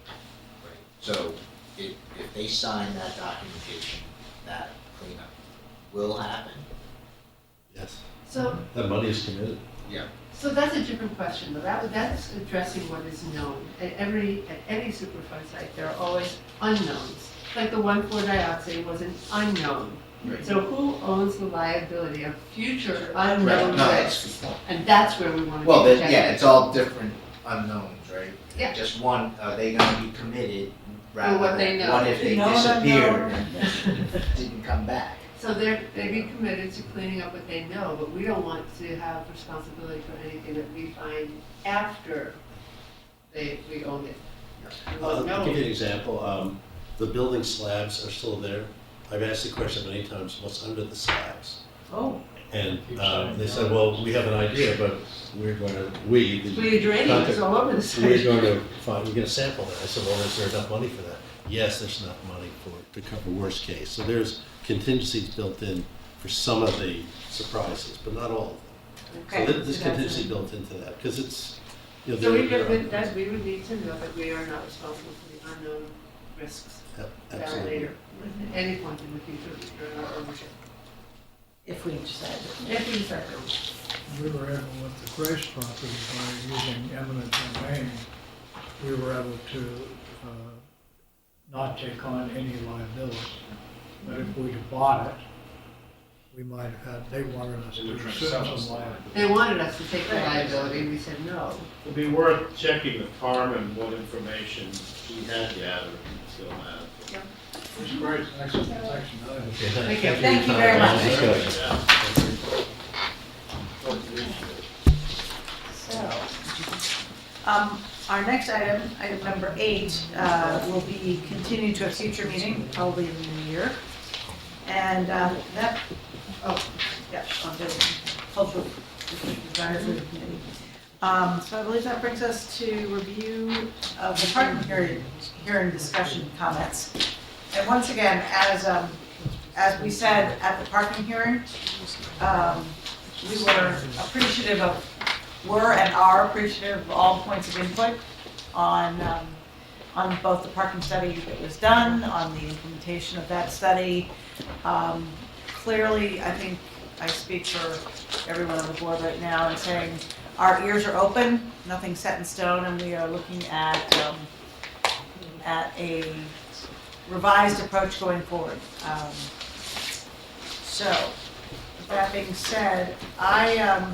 Right? So if they sign that documentation, that cleanup will happen. Yes. So, That money is committed. Yeah. so that's a different question, though. That's addressing what is known. At any Superfund site, there are always unknowns. Like the 1,4-dioxane was an unknown. Right. So who owns the liability of future Right. unknown No, risks? that's the point. And that's where we want to Well, be yeah, protected. it's all different unknowns, right? Yeah. Just one, are they gonna be committed rather what they than know. what if they No, no, disappeared no. and didn't come back? So they be committed to cleaning up what they know, but we don't want to have responsibility for anything that we find after we own it. We I'll won't know. give you an example. The building slabs are still there. I've asked the question many times, what's under the slabs? Oh, And they said, well, we have an idea, but we're going to, We geraniums all over the we're site. going to find, we're going to sample that. I said, well, is there enough money for that? Yes, there's enough money to cover worst case. So there's contingencies built in for some of the surprises, but not all of them. Okay. So there's contingency built into that, because it's, you know, So we they're- would, that we would need to know that we are not responsible for the unknown risks Yep, that are absolutely. later, at any point in the future, during our ownership. If we decide. If we decide to. We were able, with the Grace property, by using eminent domain, we were able to not take on any liability. But if we'd have bought it, we might have had, they wanted us to assume some liability. They wanted us to take the liability, and we said no. It'd be worth checking with Carmen what information he had gathered and still has. It's great, excellent, excellent. Okay, Thank you very much. Discussion. So, our next item, item number 8, will be continued to a future meeting, probably in the new year. And that, oh, yeah, on the cultural advisory committee. So I believe that brings us to review of the parking hearing discussion comments. And once again, as we said at the parking hearing, we were appreciative of, and are appreciative of all points of input on both the parking study that was done, on the implementation of that study. Clearly, I think I speak for everyone on the board right now in saying our ears are open, nothing's set in stone, and we are looking at a revised approach going forward. So, with that being said, I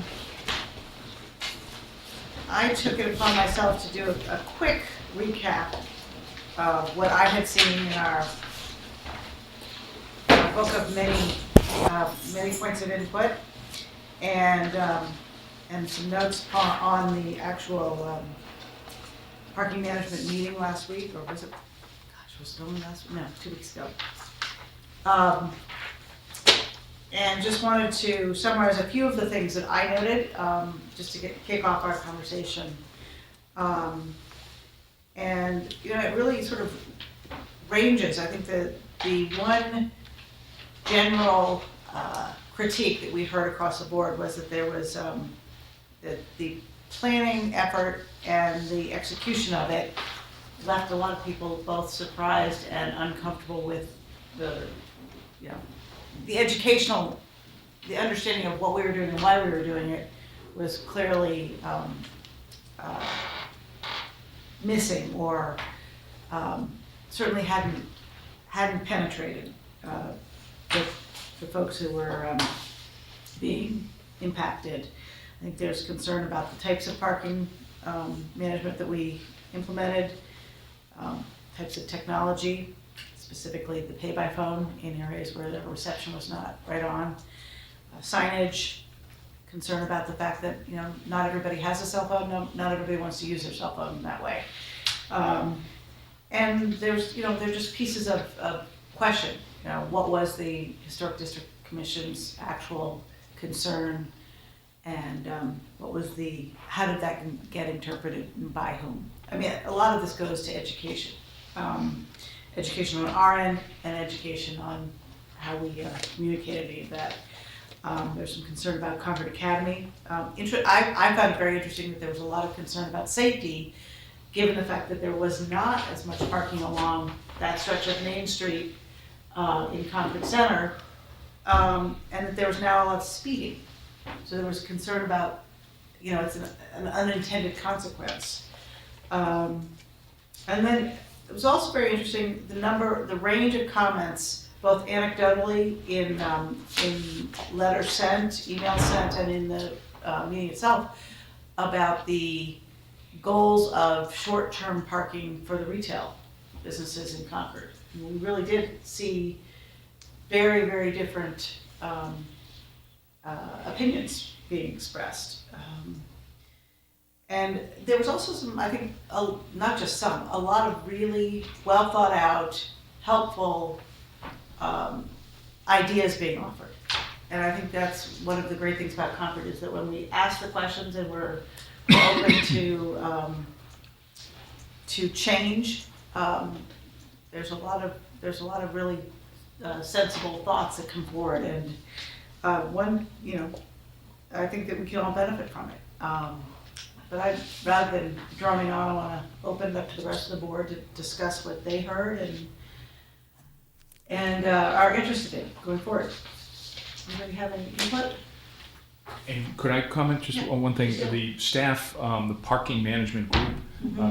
took it upon myself to do a quick recap of what I had seen in our book of many points of input, and some notes on the actual parking management meeting last week, or was it, gosh, was it only last week? No, 2 weeks ago. And just wanted to summarize a few of the things that I noted, just to kick off our conversation. And, you know, it really sort of ranges. I think that the one general critique that we heard across the board was that there was that the planning effort and the execution of it left a lot of people both surprised and uncomfortable with the, you know, the understanding of what we were doing and why we were doing it was clearly missing, or certainly hadn't penetrated the folks who were being impacted. I think there's concern about the types of parking management that we implemented, types of technology, specifically the pay-by-phone in areas where the reception was not right on, signage, concern about the fact that, you know, not everybody has a cell phone, not everybody wants to use their cell phone that way. And there's, you know, they're just pieces of question. You know, what was the Historic District Commission's actual concern, and how did that get interpreted and by whom? I mean, a lot of this goes to education. Education on our end and education on how we communicate any of that. There's some concern about Concord Academy. I found it very interesting that there was a lot of concern about safety, given the fact that there was not as much parking along that stretch of Main Street in Concord Center, and that there was now a lot of speeding. So there was concern about, you know, it's an unintended consequence. And then it was also very interesting, the range of comments, both anecdotally in letters sent, email sent, and in the meeting itself, about the goals of short-term parking for the retail businesses in Concord. And we really did see very, very different opinions being expressed. And there was also some, I think, not just some, a lot of really well thought out, helpful ideas being offered. I think that's one of the great things about Concord is that when we ask the questions and we're open to change, there's a lot of really sensible thoughts that come forward, and I think that we can all benefit from it. But rather than drumming on, I want to open it up to the rest of the board to discuss what they heard and are interested in going forward. Anybody have any input? And could I comment just on one thing? The staff, the parking management group,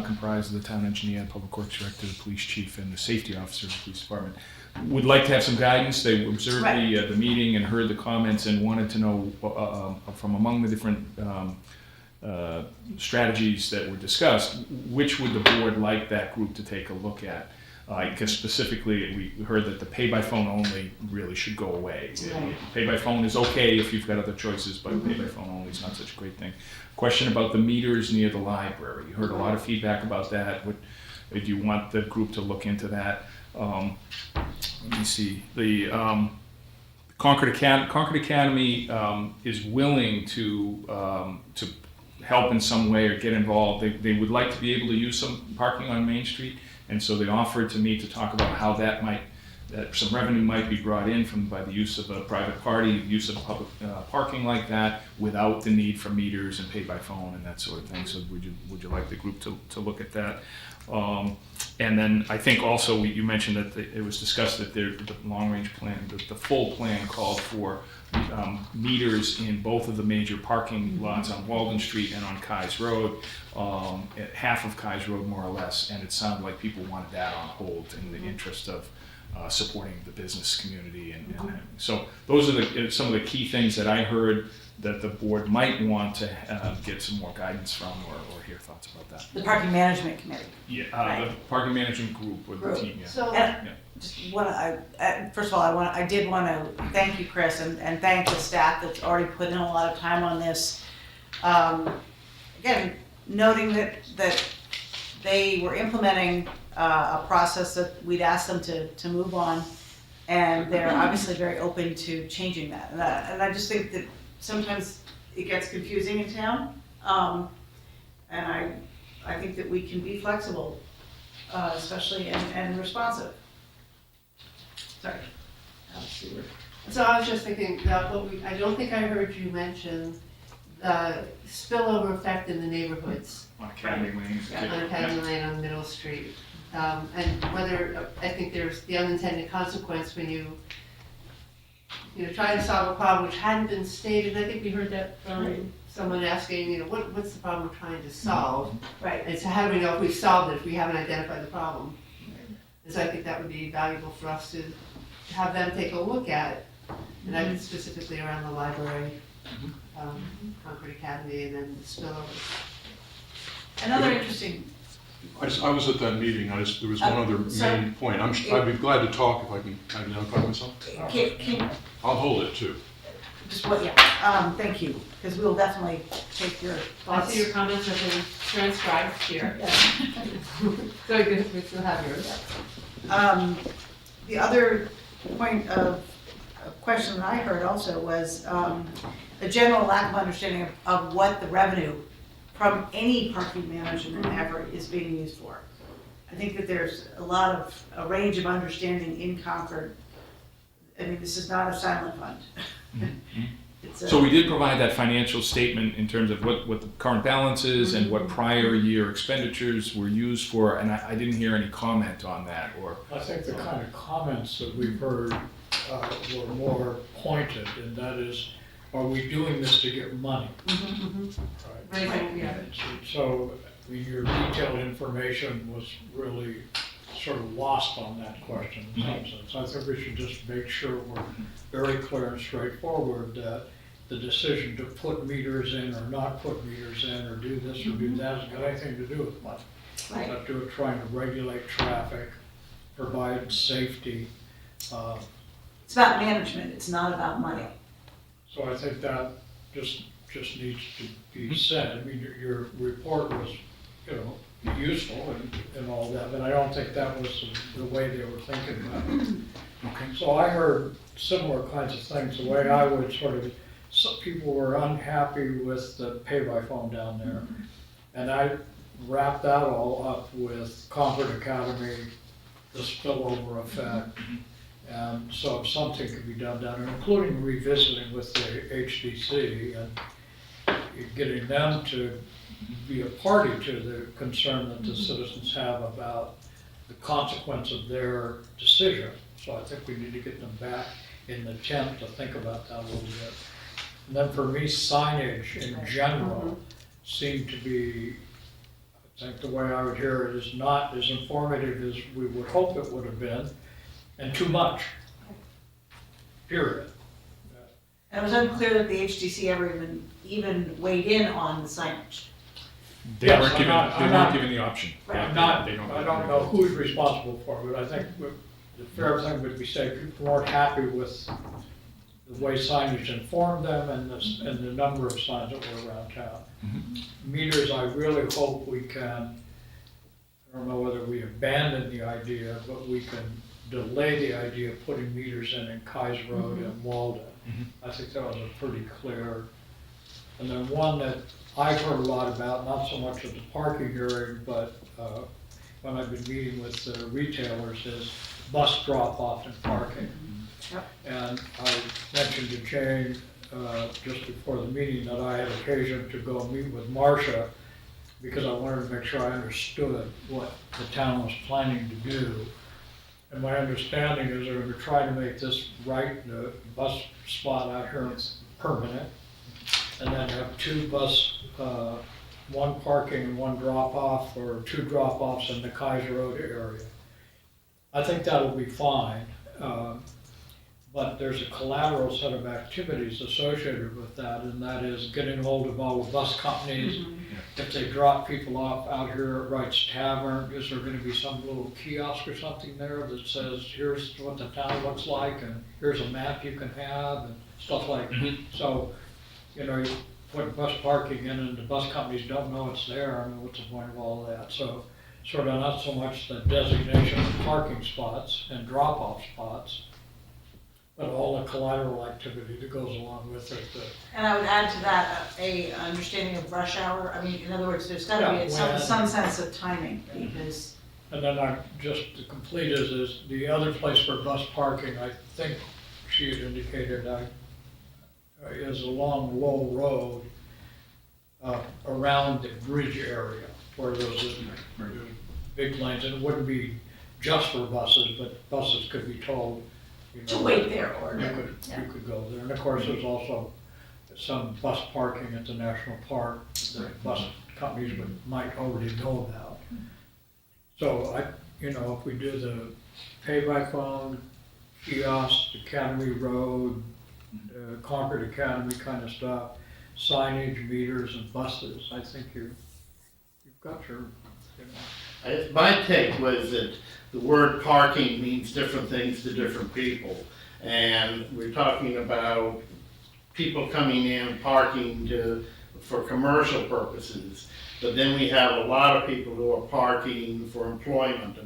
comprised of the town engineer, public works director, the police chief, and the safety officer of the police department, would like to have some guidance. They observed the meeting and heard the comments and wanted to know from among the different strategies that were discussed, which would the board like that group to take a look at? Because specifically, we heard that the pay-by-phone only really should go away. Right. Pay-by-phone is okay if you've got other choices, but pay-by-phone only is not such a great thing. Question about the meters near the library. You heard a lot of feedback about that. Do you want the group to look into that? Let me see. The Concord Academy is willing to help in some way or get involved. They would like to be able to use some parking on Main Street. And so they offered to me to talk about how that some revenue might be brought in by the use of a private party, use of public parking like that, without the need for meters and pay by phone and that sort of thing. So would you like the group to look at that? And then I think also you mentioned that it was discussed that the long range plan, the full plan called for meters in both of the major parking lots on Walden Street and on Kai's Road, half of Kai's Road more or less, and it sounded like people wanted that on hold in the interest of supporting the business community. And so those are some of the key things that I heard that the board might want to get some more guidance from or hear thoughts about that. The parking management committee. Yeah, Right. The parking management group with the team, yeah. So, Just first of all, I did want to thank you, Chris, and thank the staff that's already put in a lot of time on this. Again, noting that they were implementing a process that we'd asked them to move on, and they're obviously very open to changing that. And I just think that sometimes it gets confusing in town, and I think that we can be flexible, especially and responsive. Sorry. so I was just thinking about I don't think I heard you mention the spillover effect in the neighborhoods. On Academy Lane. On Academy Lane on Middle Street. And whether, I think there's the unintended consequence when you try to solve a problem which hadn't been stated. I think we heard that from someone asking, what's the problem we're trying to solve? Right. And so how do we know if we've solved it if we haven't identified the problem? And so I think that would be valuable for us to have them take a look at, and I specifically around the library, Concord Academy, and then the spillover. Another interesting. I was at that meeting. There was one other main point. I'd be glad to talk if I can identify myself. I'll hold it too. Just what? Yeah. Thank you, because we'll definitely take your I thoughts. see your comments have been transcribed here. So good, we still have yours. The other point of question that I heard also was a general lack of understanding of what the revenue from any parking management effort is being used for. I think that there's a range of understanding in Concord. I mean, this is not a silent fund. So we did provide that financial statement in terms of what the current balance is and what prior year expenditures were used for, and I didn't hear any comment on that. I think the kind of comments that we've heard were more pointed, and that is, are we doing this to get money? Right. Yeah. So your detailed information was really sort of lost on that question in some sense. I think we should just make sure we're very clear and straightforward that the decision to put meters in or not put meters in or do this or do that hasn't got anything to do with money. Right. It's to trying to regulate traffic, provide safety. It's about management. It's not about money. So I think that just needs to be said. I mean, your report was, useful and all that, but I don't think that was the way they were thinking about it. Okay. So I heard similar kinds of things, the way I would sort of, some people were unhappy with the pay-by-phone down there. And I wrapped that all up with Concord Academy, the spillover effect. And so if something could be done down there, including revisiting with the HDC and getting them to be a party to the concern that the citizens have about the consequence of their decision. So I think we need to get them back in the tent to think about that a little bit. And then for me, signage in general seemed to be, I think the way I would hear it is not as informative as we would hope it would have been, and too much. Period. And it was unclear that the HDC ever even weighed in on the signage. They Yes, weren't I'm given, not- they I'm weren't not- given the option. I'm not, I don't know who's responsible for it, but I think the fair thing would be say people weren't happy with the way signage informed them and the number of signs that were around town. Meters, I really hope we can, I don't know whether we abandon the idea, but we can delay the idea of putting meters in Kais Road and Walden. I think that was a pretty clear. And then one that I've heard a lot about, not so much at the parking hearing, but when I've been meeting with the retailers, is bus drop-off and parking. Yep. And I mentioned to Jane just before the meeting that I had occasion to go meet with Marcia because I wanted to make sure I understood what the town was planning to do. And my understanding is they're going to try to make this right, the bus spot out here is permanent, and then have two bus, one parking and one drop-off, or two drop-offs in the Kaiser Road area. I think that'll be fine, but there's a collateral set of activities associated with that, and that is getting hold of all the bus companies. If they drop people off out here at Wright's Tavern, is there gonna be some little kiosk or something there that says, here's what the town looks like, and here's a map you can have, and stuff like that. So, you know, you put bus parking in and the bus companies don't know it's there, I mean, what's the point of all of that? So, sort of not so much the designation of parking spots and drop-off spots, but all the collateral activity that goes along with it. And I would add to that a understanding of rush hour. I mean, in other words, there's gotta Yeah, be when- some sense of timing, because And then I, just to complete is the other place for bus parking, I think she had indicated, is along Lowell Road, around the bridge area, where there's big lanes, and it wouldn't be just for buses, but buses could be told, you know. to wait there or. You could go there, and of course, there's also some bus parking at the national park that bus companies might already know about. So if we do the pay-by-phone, kiosk, Academy Road, Concord Academy kind of stuff, signage, meters, and buses, I think you've got your, My take was that the word parking means different things to different people. And we're talking about people coming in, parking for commercial purposes. But then we have a lot of people who are parking for employment.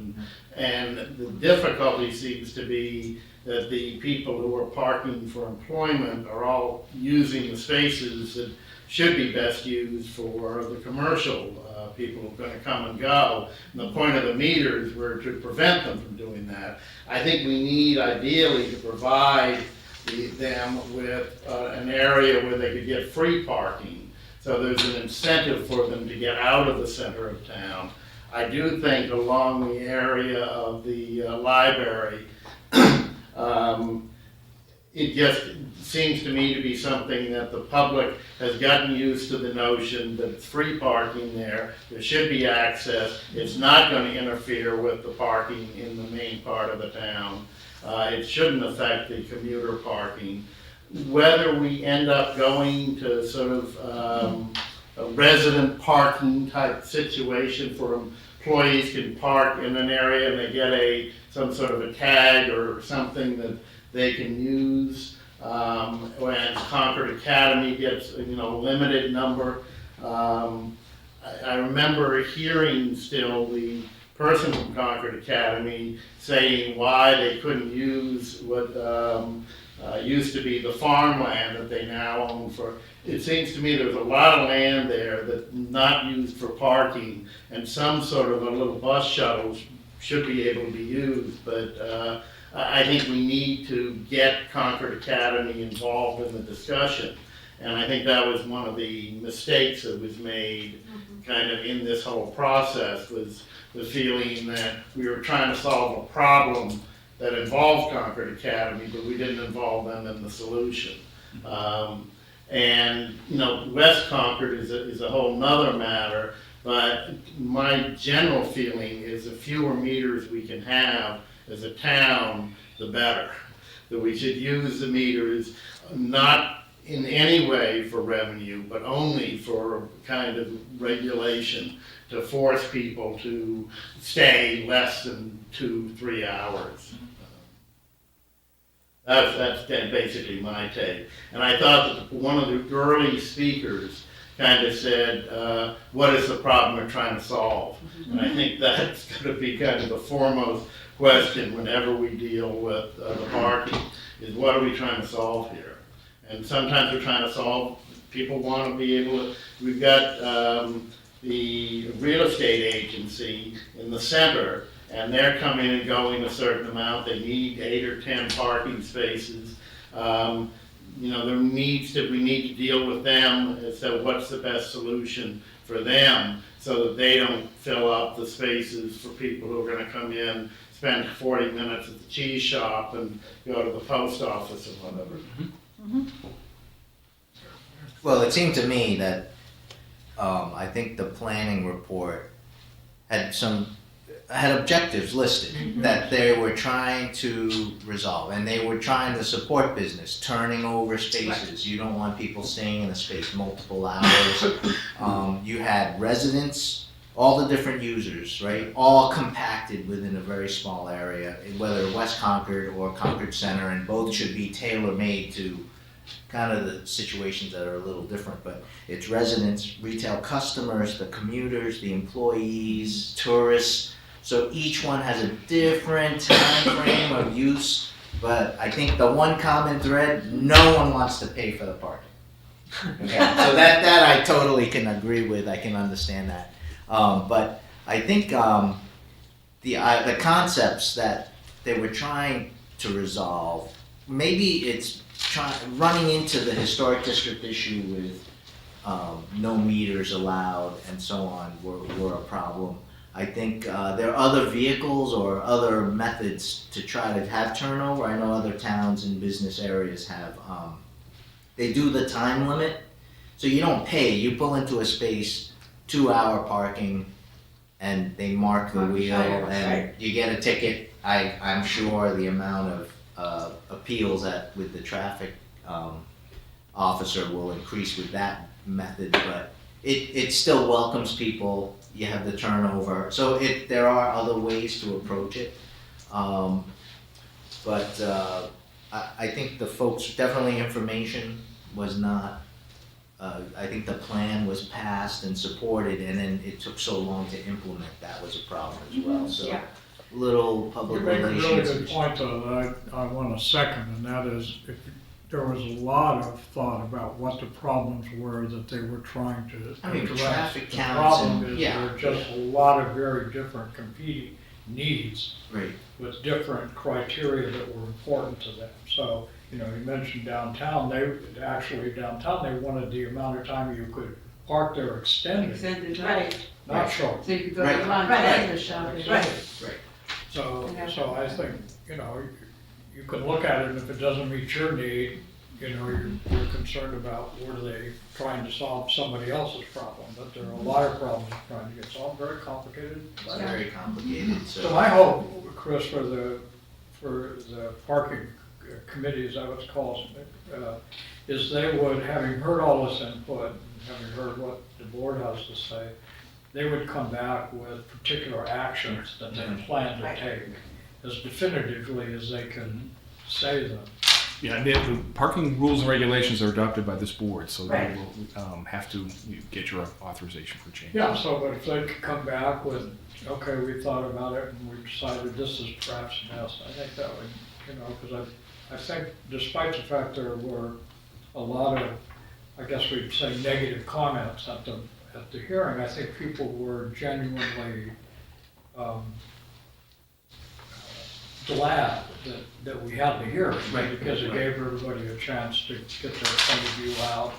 And the difficulty seems to be that the people who are parking for employment are all using the spaces that should be best used for the commercial people who are going to come and go. And the point of the meters were to prevent them from doing that. I think we need ideally to provide them with an area where they could get free parking. So there's an incentive for them to get out of the center of town. I do think along the area of the library, it just seems to me to be something that the public has gotten used to, the notion that it's free parking there should be access, it's not going to interfere with the parking in the main part of the town. It shouldn't affect the commuter parking. Whether we end up going to sort of a resident parking type situation for employees can park in an area and they get some sort of a tag or something that they can use. When Concord Academy gets a limited number. I remember hearing still the person from Concord Academy saying why they couldn't use what used to be the farmland that they now own for. It seems to me there's a lot of land there that's not used for parking, and some sort of a little bus shuttles should be able to be used, but I think we need to get Concord Academy involved in the discussion. And I think that was one of the mistakes that was made kind of in this whole process, was the feeling that we were trying to solve a problem that involved Concord Academy, but we didn't involve them in the solution. And, you know, West Concord is a whole nother matter, but my general feeling is the fewer meters we can have as a town, the better. That we should use the meters not in any way for revenue, but only for kind of regulation to force people to stay less than 2-3 hours. That's basically my take. And I thought that one of the early speakers kind of said, what is the problem we're trying to solve? And I think that's going to be kind of the foremost question whenever we deal with the parking, is what are we trying to solve here? And sometimes we're trying to solve, people want to be able to, we've got the real estate agency in the center, and they're coming and going a certain amount. They need 8 or 10 parking spaces. You know, we need to deal with them as to what's the best solution for them, so that they don't fill up the spaces for people who are going to come in, spend 40 minutes at the cheese shop and go to the post office and whatever. Well, it seemed to me that I think the planning report had objectives listed that they were trying to resolve, and they were trying to support business, turning over spaces. You don't want people staying in a space multiple hours. You had residents, all the different users, right, all compacted within a very small area, whether West Concord or Concord Center, and both should be tailor-made to kind of the situations that are a little different, but it's residents, retail customers, the commuters, the employees, tourists. So each one has a different time frame of use, but I think the one common thread, no one wants to pay for the parking. Okay, so that I totally can agree with, I can understand that. But I think the concepts that they were trying to resolve, maybe it's running into the historic district issue with no meters allowed and so on were a problem. I think there are other vehicles or other methods to try to have turnover. I know other towns and business areas have, they do the time limit. So you don't pay, you pull into a space, 2-hour parking, and they mark the wheel and you get a ticket. I'm sure the amount of appeals with the traffic officer will increase with that method, but it still welcomes people. You have the turnover, so there are other ways to approach it. But I think the folks, definitely information was not, I think the plan was passed and supported, and then it took so long to implement, that was a problem as well, so. Little public relations. You make a really good point though, that I want to second, and that is, there was a lot of thought about what the problems were that they were trying to address. Traffic The counts problem and, is yeah. there are just a lot of very different competing needs Right. with different criteria that were important to them. So, you know, you mentioned downtown, downtown, they wanted the amount of time you could park there extended, not short. So you could go Right. to lunch and the shopping. Right. So I think, you know, you can look at it, and if it doesn't meet your need, you know, you're concerned about where they trying to solve somebody else's problem. But there are a lot of problems trying to get solved, very complicated. Very complicated, So my hope, Chris, for the parking committee, is that what it's called, is they would, having heard all this input, having heard what the board has to say, they would come back with particular actions that they plan to take as definitively as they can say them. Yeah, the parking rules and regulations are adopted by this board, so Right. they will have to get your authorization for change. Yeah, so, but if they could come back with, okay, we thought about it and we decided this is perhaps best, I think that would, because I think despite the fact there were a lot of, I guess we'd say, negative comments at the hearing, I think people were genuinely glad that we had the hearing, because it gave everybody a chance to get their point of view out.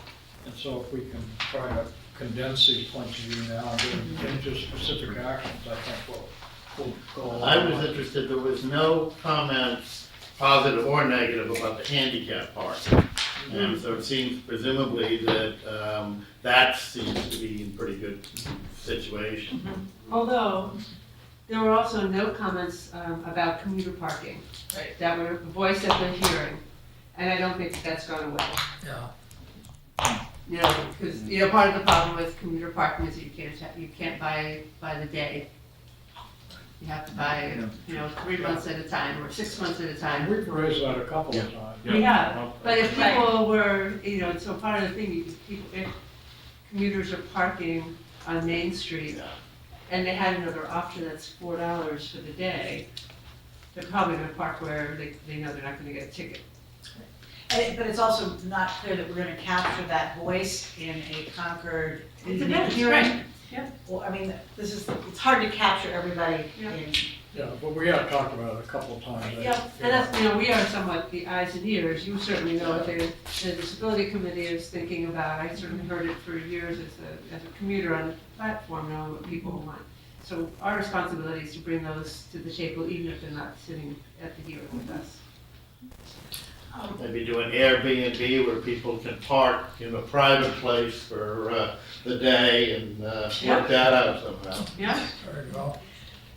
And so if we can try to condense these points of view now and get into specific actions, I think we'll go along. I was interested, there was no comments, positive or negative, about the handicap part. And so it seems presumably that that seems to be in pretty good situation. Although, there were also no comments about commuter parking that were voiced at the hearing, and I don't think that's gone away. Yeah. Because, part of the problem with commuter parking is that you can't buy by the day. You have to buy, 3 months at a time, or 6 months at a time. We've raised that a couple of times. We have, but if people were, so part of the thing, if commuters are parking on Main Street, and they had another option that's $4 for the day, they're probably gonna park where they know they're not gonna get a ticket. But it's also not clear that we're gonna capture that voice in a Concord. It depends, you're right. Well, I mean, it's hard to capture everybody in. Yeah, but we have talked about it a couple of times. Yeah, and that's, we are somewhat the eyes and ears. You certainly know what the disability committee is thinking about. I certainly heard it for years as a commuter on the platform, knowing what people want. So our responsibility is to bring those to the table, even if they're not sitting at the hearing with us. Maybe do an Airbnb where people can park in a private place for the day and work that out somehow. Yeah? There you go.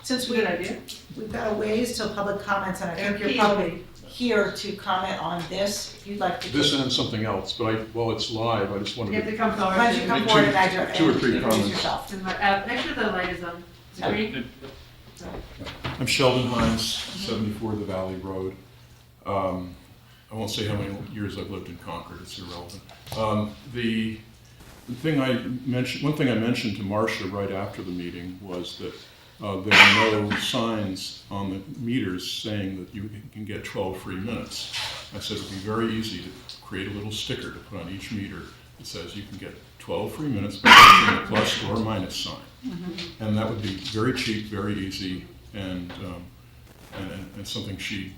Since Good idea. we've got a ways till public comments, and I think you're probably here to comment on this, if you'd like to. This and something else, but while it's live, I just wanted You have to. to come forward. Why don't you come forward and Two or three introduce comments. yourself? Make sure the light is on. Is it green? I'm Sheldon Hines, 74 The Valley Road. I won't say how many years I've lived in Concord, it's irrelevant. The thing I mentioned, one thing I mentioned to Marcia right after the meeting was that there are no signs on the meters saying that you can get 12 free minutes. I said it would be very easy to create a little sticker to put on each meter that says you can get 12 free minutes by pushing a plus or minus sign. And that would be very cheap, very easy, and something she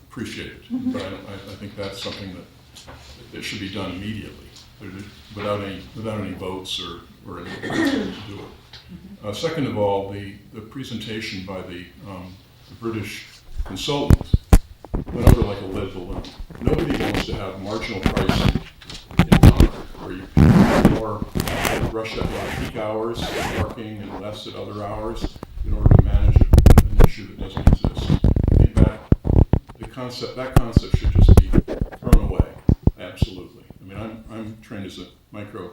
appreciated. But I think that's something that should be done immediately, without any votes or anything to do it. Second of all, the presentation by the British consultant went over like a lead balloon. Nobody wants to have marginal pricing in Concord, where you pay more at rush at peak hours, parking, and less at other hours in order to manage an issue that doesn't exist. I think that concept should just be thrown away. Absolutely. I mean, I'm trained as a micro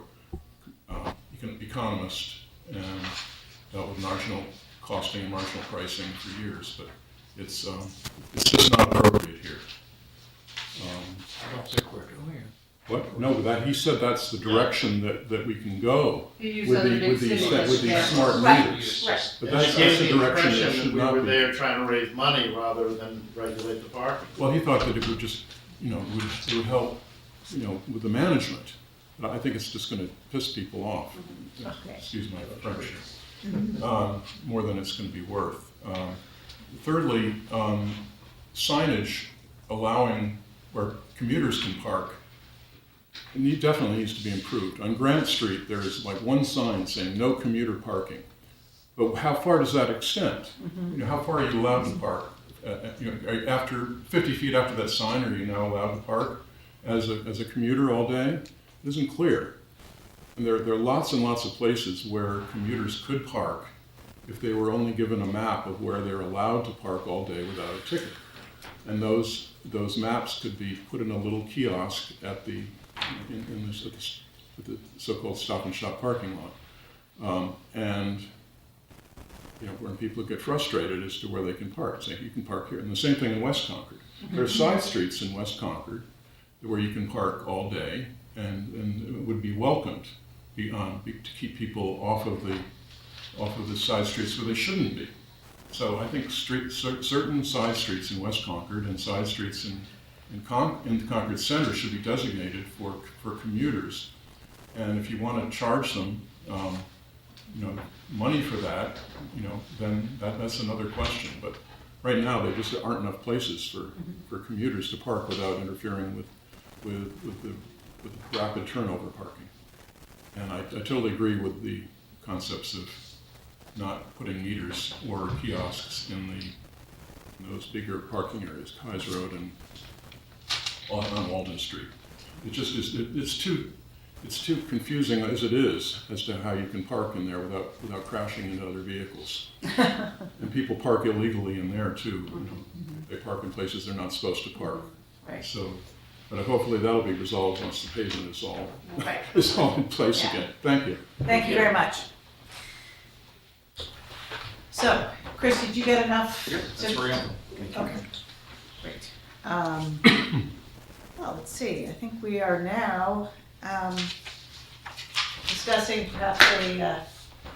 economist and dealt with marginal costing and marginal pricing for years, but it's just not appropriate here. I don't think we're doing it. What? No, but he said that's the direction that we can go with these smart meters. Right. But And that's it gave the the direction impression that that should we not were be. there trying to raise money rather than regulate the parking. Well, he thought that it would just, it would help, with the management. But I think it's just going to piss people off. Okay. Excuse my French. More than it's going to be worth. Thirdly, signage allowing where commuters can park definitely needs to be improved. On Grant Street, there is like one sign saying no commuter parking. But how far does that extend? How far are you allowed to park? After 50 feet after that sign, are you now allowed to park as a commuter all day? It isn't clear. And there are lots and lots of places where commuters could park if they were only given a map of where they're allowed to park all day without a ticket. And those maps could be put in a little kiosk at the so-called Stop and Shop parking lot. When people get frustrated as to where they can park, saying you can park here. And the same thing in West Concord. There are side streets in West Concord where you can park all day, and it would be welcomed to keep people off of the side streets where they shouldn't be. So I think certain side streets in West Concord and side streets in the Concord Center should be designated for commuters. And if you want to charge them, money for that, then that's another question. But right now, there just aren't enough places for commuters to park without interfering with the rapid turnover parking. And I totally agree with the concepts of not putting meters or kiosks in those bigger parking areas, Kais Road and on Walden Street. It just is, it's too confusing as it is as to how you can park in there without crashing into other vehicles. And people park illegally in there too. They park in places they're not supposed to park. Right. So, but hopefully that'll be resolved once the pavement is all Right. is all in place again. Thank you. Thank you very much. So, Chris, did you get enough? That's very helpful. Okay, great. Well, let's see, I think we are now discussing perhaps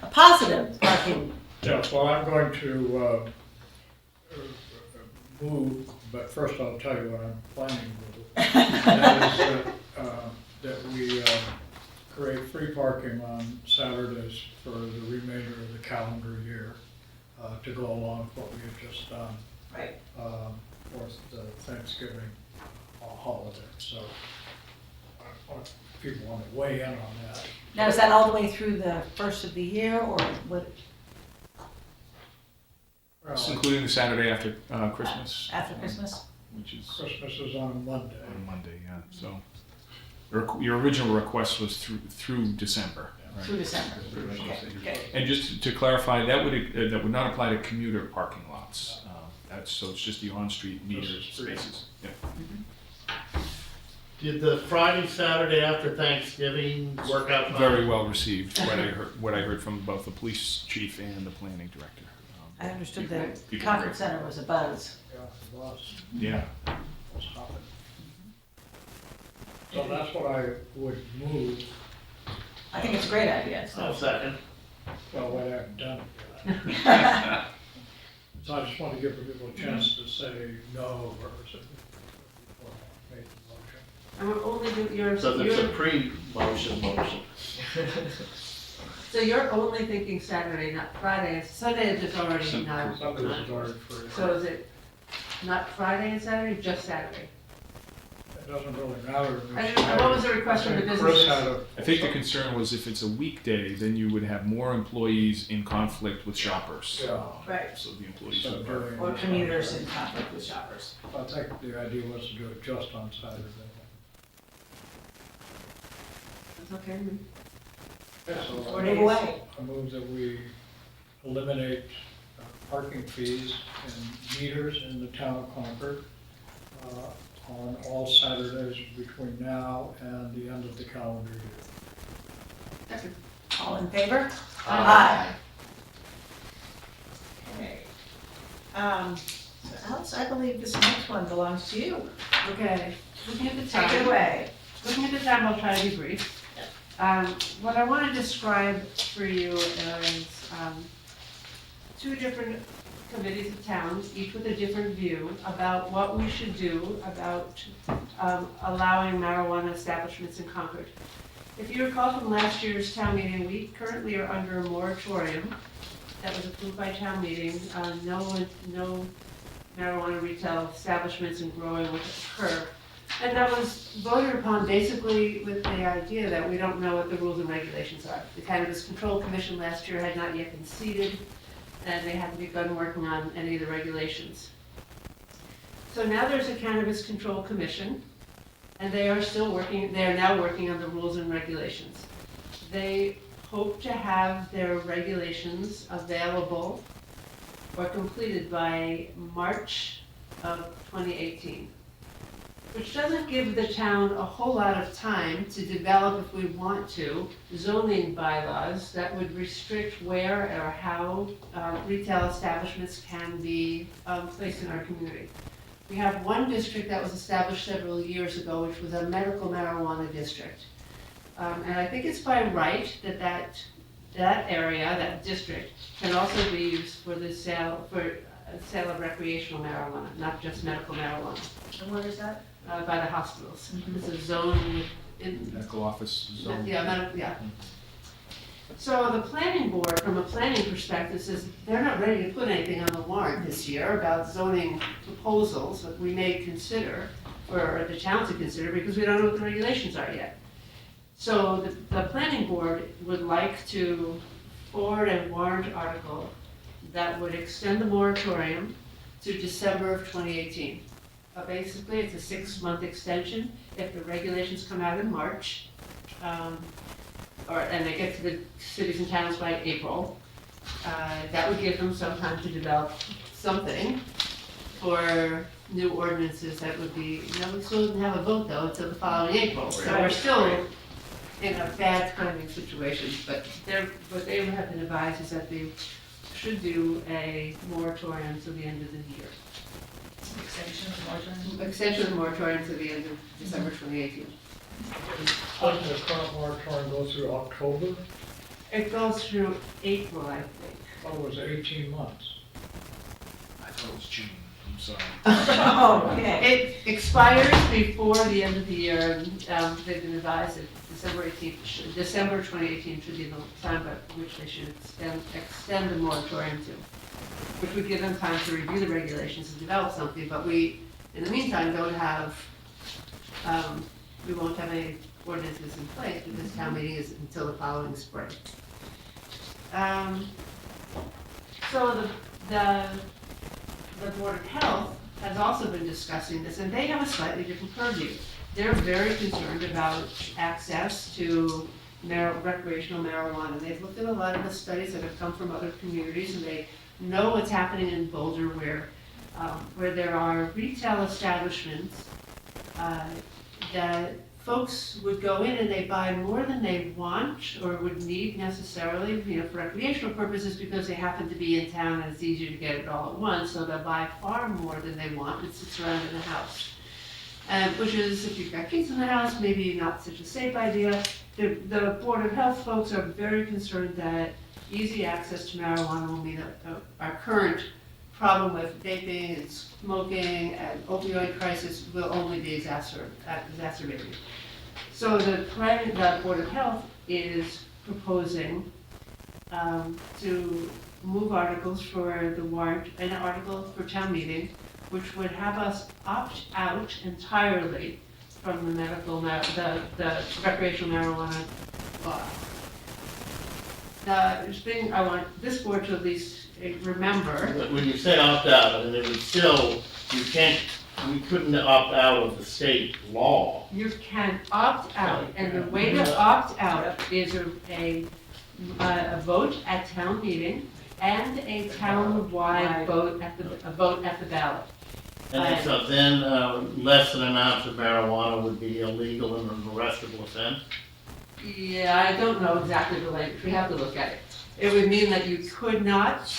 a positive parking. Yes, well, I'm going to move, but first I'll tell you what I'm planning to do. That is that we create free parking on Saturdays for the remainder of the calendar year to go along with what we have just done. Right. For the Thanksgiving holiday. So if people want to weigh in on that. Now, is that all the way through the first of the year, or what? It's including the Saturday after Christmas. After Christmas? Which is Christmas is on Monday. on Monday, yeah. So your original request was through December. Right? Through December. Okay, good. And just to clarify, that would not apply to commuter parking lots. So it's just the on-street meter spaces. Yeah. Did the Friday, Saturday after Thanksgiving work out fine? Very well received. What I heard from both the police chief and the planning director. I understood that People Concord agree. Center was a buzz. Yeah, it was. Yeah. It was hopping. So that's what I would move. I think it's a great idea, I'll so. second. Well, what I haven't done it yet. So I just want to give people a chance to say no or before I make the motion. And we're only doing your, So there's a pre-motion motion. so you're only thinking Saturday, not Friday. Sunday is already not. Something is already free. So is it not Friday and Saturday, just Saturday? It doesn't really matter. to me. I don't know, what was the request from the Chris businesses? had a. I think the concern was if it's a weekday, then you would have more employees in conflict with shoppers. Yeah. Right. So the employees So would doing- Or commuters in conflict with shoppers. I think the idea was to do it just on Saturday. That's okay with me. So Or move away. I move that we eliminate parking fees and meters in the town of Concord on all Saturdays between now and the end of the calendar year. All in favor? Aye. Okay. So Alice, I believe this next one belongs to you. Okay, looking at the Take it time, away. looking at the time, I'll try to be brief. What I want to describe for you is two different committees of towns, each with a different view about what we should do about allowing marijuana establishments in Concord. If you recall from last year's town meeting, we currently are under a moratorium that was approved by town meeting. No marijuana retail establishments and growing would occur. And that was voted upon basically with the idea that we don't know what the rules and regulations are. The Cannabis Control Commission last year had not yet been seated, and they hadn't begun working on any of the regulations. So now there's a Cannabis Control Commission, and they are now working on the rules and regulations. They hope to have their regulations available or completed by March of 2018. Which doesn't give the town a whole lot of time to develop, if we want to, zoning bylaws that would restrict where or how retail establishments can be placed in our community. We have one district that was established several years ago, which was a medical marijuana district. And I think it's by right that that area, that district, can also be used for the sale of recreational marijuana, not just medical marijuana, And where is that? by the hospitals. It's a zone in, Medical office zone. yeah. So the planning board, from a planning perspective, says they're not ready to put anything on the warrant this year about zoning proposals that we may consider, or the town to consider, because we don't know what the regulations are yet. So the planning board would like to forward a warrant article that would extend the moratorium to December of 2018. Basically, it's a 6-month extension. If the regulations come out in March, and they get to the cities and towns by April, that would give them some time to develop something for new ordinances that would be, we still didn't have a vote though until the following April. So we're still in a bad timing situation, but what they have been advised is that they should do a moratorium to the end of the year. Extension of the moratorium? Extension of the moratorium to the end of December 2018. Doesn't the current moratorium go through October? It goes through April, I think. Thought it was 18 months. I thought it was June, I'm sorry. Oh, okay. It expires before the end of the year, and they've been advised that December 2018 should be the time by which they should extend the moratorium to, which would give them time to review the regulations and develop something, but we, in the meantime, don't have, we won't have any ordinances in place because town meeting is until the following spring. So the Board of Health has also been discussing this, and they have a slightly different purview. They're very concerned about access to recreational marijuana. They've looked at a lot of the studies that have come from other communities, and they know what's happening in Boulder where there are retail establishments that folks would go in and they buy more than they want or would need necessarily, for recreational purposes because they happen to be in town and it's easier to get it all at once, so they'll buy far more than they want. It sits around in the house. Which is, if you've got kids in the house, maybe not such a safe idea. The Board of Health folks are very concerned that easy access to marijuana will mean that our current problem with vaping and smoking and opioid crisis will only be exacerbated. So the Board of Health is proposing to move articles for the warrant, an article for town meeting, which would have us opt out entirely from the the recreational marijuana law. The thing I want this board to at least remember. But when you say opt out, and it would still, we couldn't opt out of the state law. You can opt out, and the way to opt out is a vote at town meeting and a town-wide vote at the ballot. And so then less than an ounce of marijuana would be illegal and an arrestable offense? Yeah, I don't know exactly the language, we have to look at it. It would mean that you could not,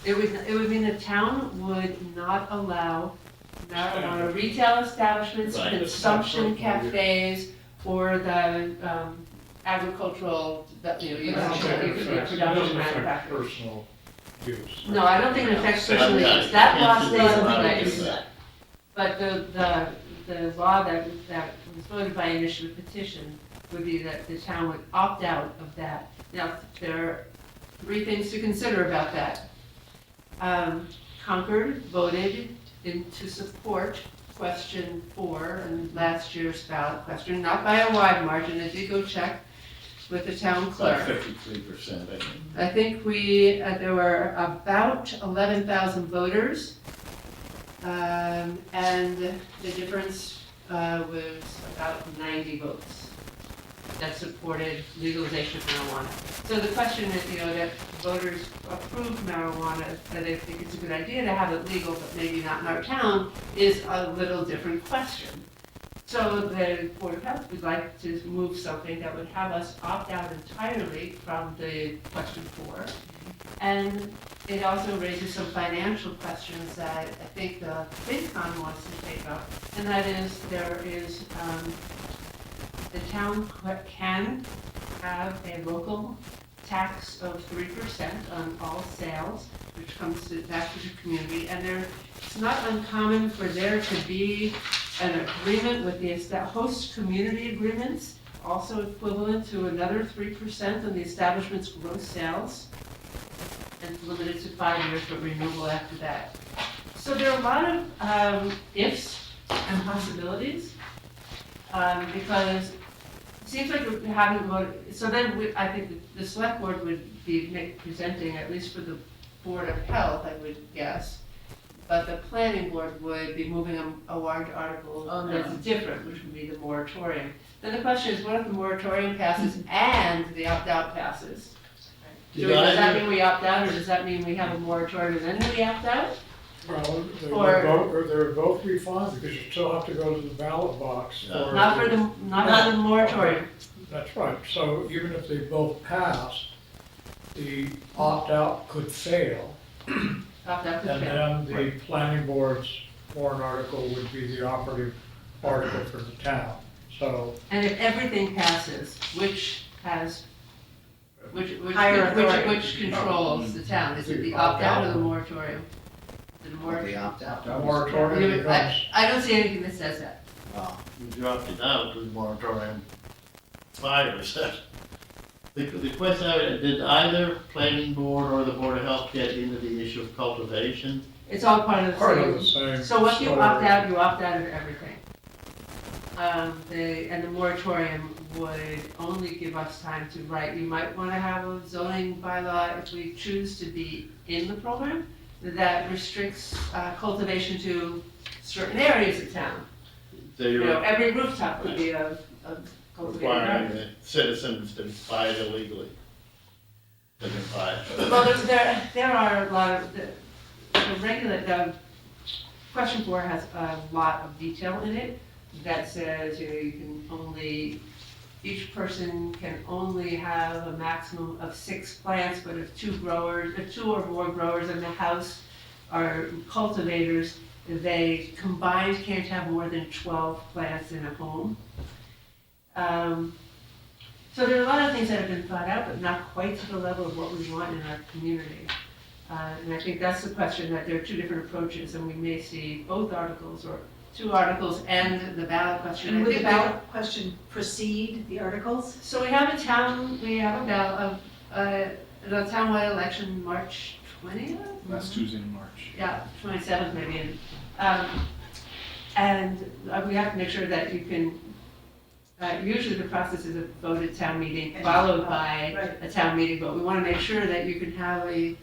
it would mean the town would not allow marijuana retail establishments, Right. consumption cafes, or the agricultural, production manufacturers. Personal use. No, I don't think it affects personal Okay. use, that law Can't stays do in that. place. But the law that was voted by initiative petition would be that the town would opt out of that. Now, there are 3 things to consider about that. Concord voted to support question 4 in last year's ballot question, not by a wide margin. I did go check with the town Like clerk. 53%, I think. I think there were about 11,000 voters, and the difference was about 90 votes that supported legalization of marijuana. So the question is, that voters approve marijuana, that they think it's a good idea to have it legal, but maybe not in our town, is a little different question. So the Board of Health would like to move something that would have us opt out entirely from the question 4 And it also raises some financial questions that I think the FinCon wants to take up. And that is, the town can have a local tax of 3% on all sales, which comes back to the community. And it's not uncommon for there to be an agreement with the host community agreements, also equivalent to another 3% on the establishment's gross sales, and limited to 5 years, but renewable after that. So there are a lot of ifs and possibilities, because it seems like we haven't voted. So then I think the select board would be presenting, at least for the Board of Health, I would guess. But the planning board would be moving a warrant article that's different, which would be the moratorium. Then the question is, what if the moratorium passes and the opt-out passes? Does that mean we opt out, or does that mean we have a moratorium and then we opt out? Well, they would both be fine, because you still have to go to the ballot box. Not for the moratorium. That's right. So even if they both pass, the opt-out could fail. Opt-out could And fail. then the planning board's warrant article would be the operative article for the town. So, And if everything passes, which controls the town? Is it the opt-out or the moratorium? The opt-out. the moratorium becomes, I don't see anything that says that. Well, You dropped it out, the moratorium expires. The question, did either planning board or the Board of Health get into the issue of cultivation? It's all part of the same. So if you opt out of everything. And the moratorium would only give us time to write. You might want to have a zoning bylaw if we choose to be in the program that restricts cultivation to certain areas of town. So you're Every rooftop could be a cultivated requiring garden. the citizens to buy it illegally. They can buy it. Well, there are a lot of, the question 4 has a lot of detail in it that says, you can only, each person can only have a maximum of 6 plants, but if 2 or more growers in the house are cultivators, they combined can't have more than 12 plants in a home. So there are a lot of things that have been thought out, but not quite to the level of what we want in our community. And I think that's the question, that there are 2 different approaches, and we may see both articles, or 2 articles and the ballot question. And would the ballot question precede the articles? So we have a ballot, a townwide election March 20th? Last Tuesday in March. Yeah, 27th maybe. And we have to make sure that you can, usually the process is a vote at town meeting followed by a town meeting vote. We want to make sure that you can have a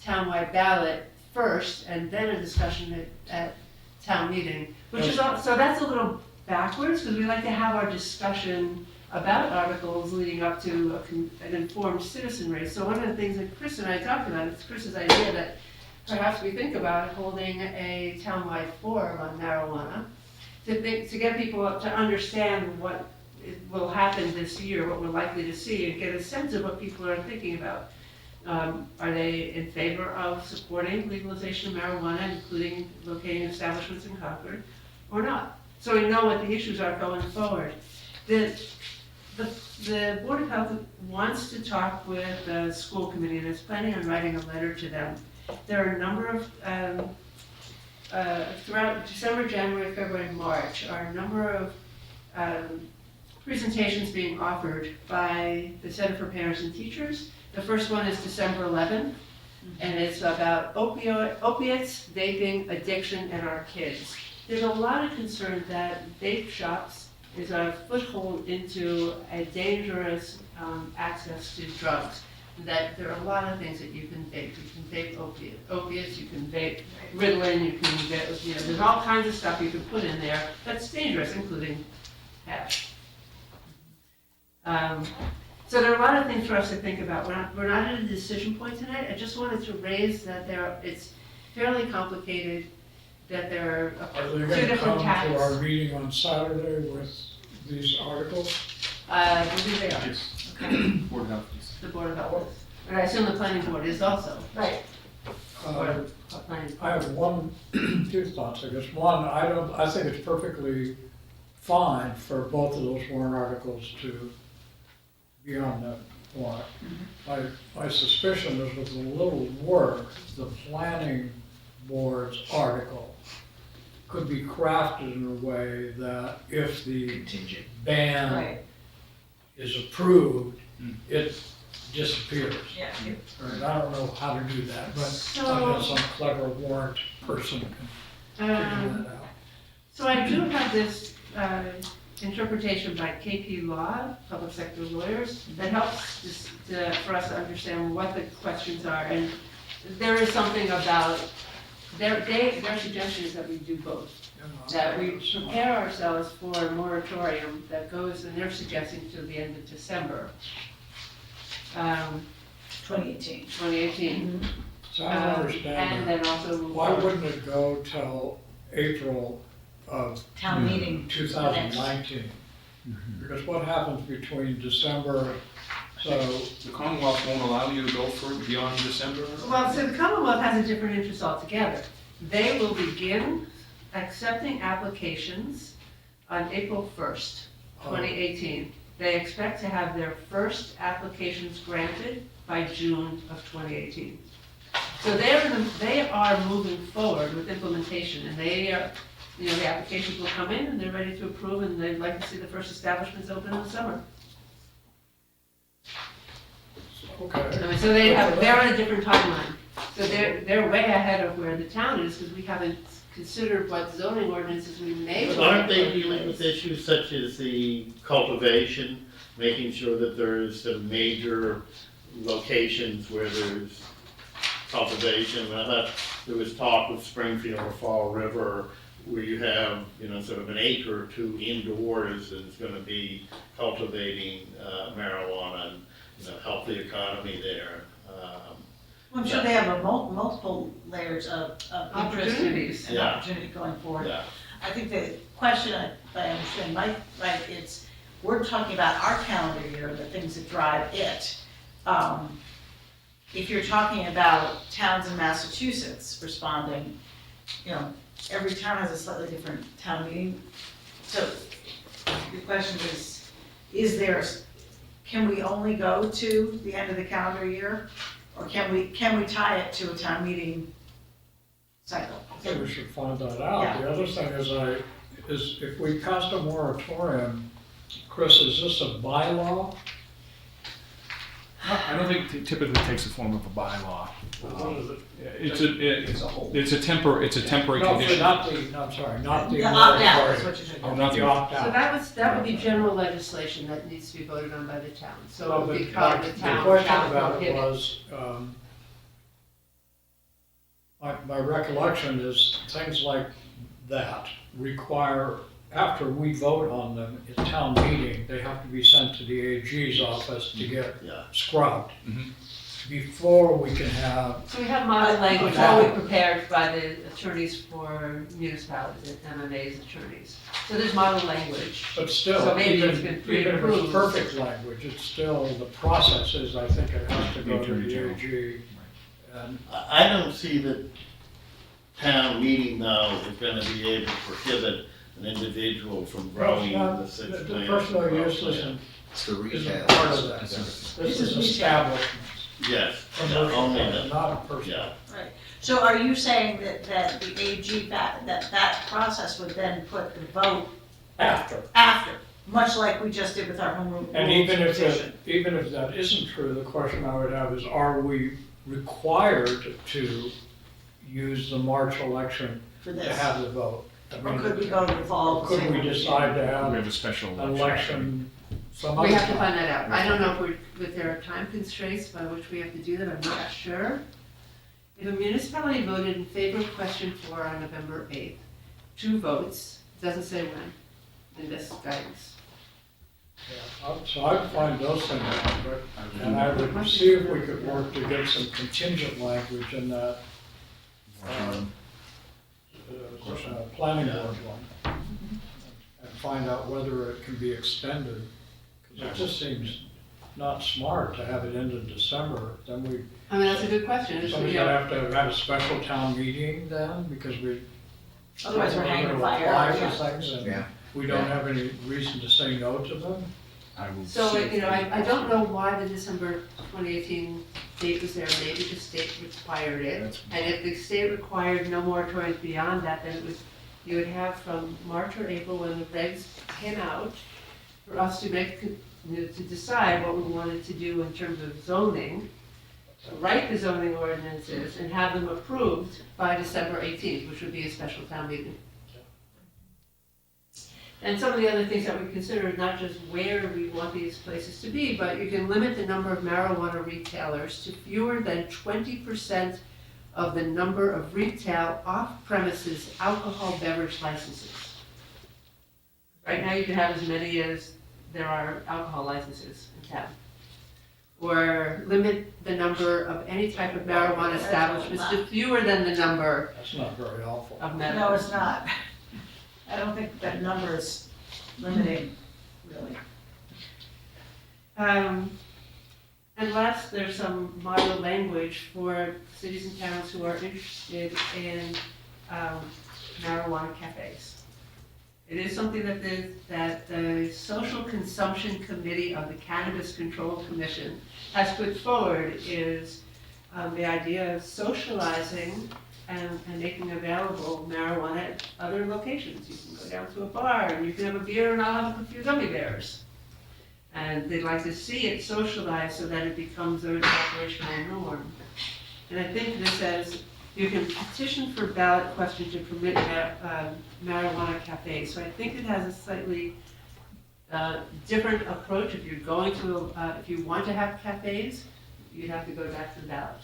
townwide ballot first and then a discussion at town meeting, which is so that's a little backwards, because we like to have our discussion about articles leading up to an informed citizenry. So one of the things that Chris and I talked about, it's Chris's idea that perhaps we think about holding a townwide forum on marijuana to get people up to understand what will happen this year, what we're likely to see, and get a sense of what people are thinking about. Are they in favor of supporting legalization of marijuana, including locating establishments in Concord, or not? So we know what the issues are going forward. The Board of Health wants to talk with the school committee and is planning on writing a letter to them. There are a number of, throughout December, January, February, March, are a number of presentations being offered by the Center for Parents and Teachers. The first one is December 11th, and it's about opiates, vaping, addiction, and our kids. There's a lot of concern that vape shops is a foothold into a dangerous access to drugs. That there are a lot of things that you can vape. You can vape opiates, you can vape Ritalin, you can vape, there's all kinds of stuff you can put in there that's dangerous, including hash. So there are a lot of things for us to think about. We're not at a decision point tonight. I just wanted to raise that it's fairly complicated, that there are are 2 they going to different come taxes. to our meeting on Saturday with these articles? I believe they are. Yes. Okay. Board of Health. The Board of Health. But I assume the planning board is also, Right. or planning. I have two thoughts, I guess. One, I think it's perfectly fine for both of those warrant articles to be on the warrant. My suspicion is with a little work, the planning board's article could be crafted in a way that if the Contingent. ban Right. is approved, it disappears. Yeah. Right, I don't know how to do that, but So- I guess some clever warrant person can figure that out. So I do have this interpretation by KP Law, public sector lawyers, that helps for us to understand what the questions are. And there is something about, their suggestion is that we do both. That we prepare ourselves for a moratorium that goes, and they're suggesting to the end of December. 2018. 2018. So I don't And understand then that. also. Why wouldn't it go till April of Town meeting. 2019? Because what happens between December, so, The Commonwealth won't allow you to go for beyond December? Well, so the Commonwealth has a different interest altogether. They will begin accepting applications on April 1st, 2018. They expect to have their first applications granted by June of 2018. So they are moving forward with implementation, and they are, the applications will come in and they're ready to approve, and they'd like to see the first establishments open in the summer. okay. I mean, so they're on a different timeline. So they're way ahead of where the town is, because we haven't considered what zoning ordinances we may. But aren't they dealing with issues such as the cultivation, making sure that there's some major locations where there's cultivation? I thought there was talk with Springfield or Fall River where you have, sort of an acre or two indoors that's gonna be cultivating marijuana and, help the economy there. I'm sure they have a multiple layers of interest Opportunities. and Yeah. opportunity going forward. Yeah. I think the question, if I understand Mike right, it's, we're talking about our calendar year, the things that drive it. If you're talking about towns in Massachusetts responding, every town has a slightly different town meeting. So the question can we only go to the end of the calendar year? Or can we tie it to a town meeting cycle? I think we should find that out. Yeah. The other thing is if we passed a moratorium, Chris, is this a bylaw? I don't think it typically takes the form of a bylaw. What is it? It's a temporary No, condition. not the The opt-out is moratorium. what you're saying. Oh, not The the, So opt-out. that would be general legislation that needs to be voted on by the town. So it would be The called the town question shall about it prohibit. was, my recollection is things like that require, after we vote on them at town meeting, they have to be sent to the AG's office to get Yeah. scrubbed. Mhm. Before we can have, So we have model language already prepared by the attorneys for municipalities and MMA's attorneys. So there's model language. but still, So maybe even it's even been if it's pre-approved. perfect language, it's still, the process is, I think it has to go to Attorney the General. AG. And I don't see that town meeting now is gonna be able to prohibit an individual from growing the six the plants. personal use isn't It's the isn't retail. part of that. This is establishments, Yes, commercial, only not that, personal. yeah. Right, so are you saying that the AG, that process would then put the vote After. much like we just did with our home rule And even if petition? even if that isn't true, the question I would have is, are we required to use the March election For to this, have the vote? I or mean, could we go to the fall? Could we decide to we have have a special an election. election some other We have to time? find that out. I don't know if there are time constraints by which we have to do that, I'm not sure. If a municipality voted in favor of question 4 on November 8th, 2 votes, doesn't say when in this guidance. Yeah, So I'd find those things out, and I would see if we could work to get some contingent language in that planning board one. And find out whether it can be extended, because it just seems not smart to have it end in December, then we, I mean, that's a good question. It's, somebody's you know, gonna have to have a special town meeting then, because we. Otherwise we're hanging gonna fire. apply Yeah. for things and Yeah. we don't have any reason to say no to them. I will So, see if you know, they- I don't know why the December 2018 date was there, maybe the state required it. That's- And if the state required no moratoriums beyond that, then it was, you would have from March or April when the regs came out, for us to make, you know, to decide what we wanted to do in terms of zoning, write the zoning ordinances and have them approved by December 18th, which would be a special town meeting. And some of the other things that we consider is not just where we want these places to be, but you can limit the number of marijuana retailers to fewer than 20% of the number of retail off-premises alcohol beverage licenses. Right now, you can have as many as there are alcohol licenses in town. Or limit the number of any type of marijuana establishments to fewer than the number That's not very helpful. of medical. No, it's not. I don't think that number is limiting, really. And last, there's some model language for cities and towns who are interested in marijuana cafes. It is something that the Social Consumption Committee of the Cannabis Control Commission has put forward, is the idea of socializing and making available marijuana at other locations. You can go down to a bar and you can have a beer and I'll have a few gummy bears. And they'd like to see it socialized so that it becomes an operational norm. And I think this says you can petition for ballot question to permit marijuana cafes. So I think it has a slightly different approach. If you're going to, if you want to have cafes, you'd have to go back to the ballot.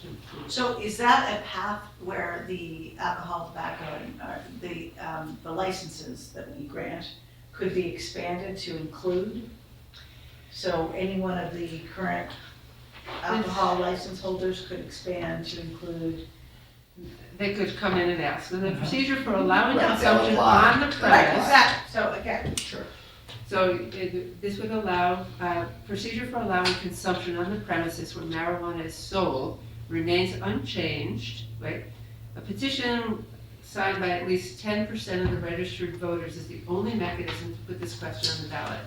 So is that a path where the alcohol, tobacco, and the licenses that we grant could be expanded to include? So any one of the current alcohol license holders could expand to include? They could come in and ask. So the procedure for allowing Right, consumption they'll apply. on the Right, premise. exactly. So again, Sure. So this would allow, procedure for allowing consumption on the premises where marijuana is sold remains unchanged, right? A petition signed by at least 10% of the registered voters is the only mechanism to put this question on the ballot.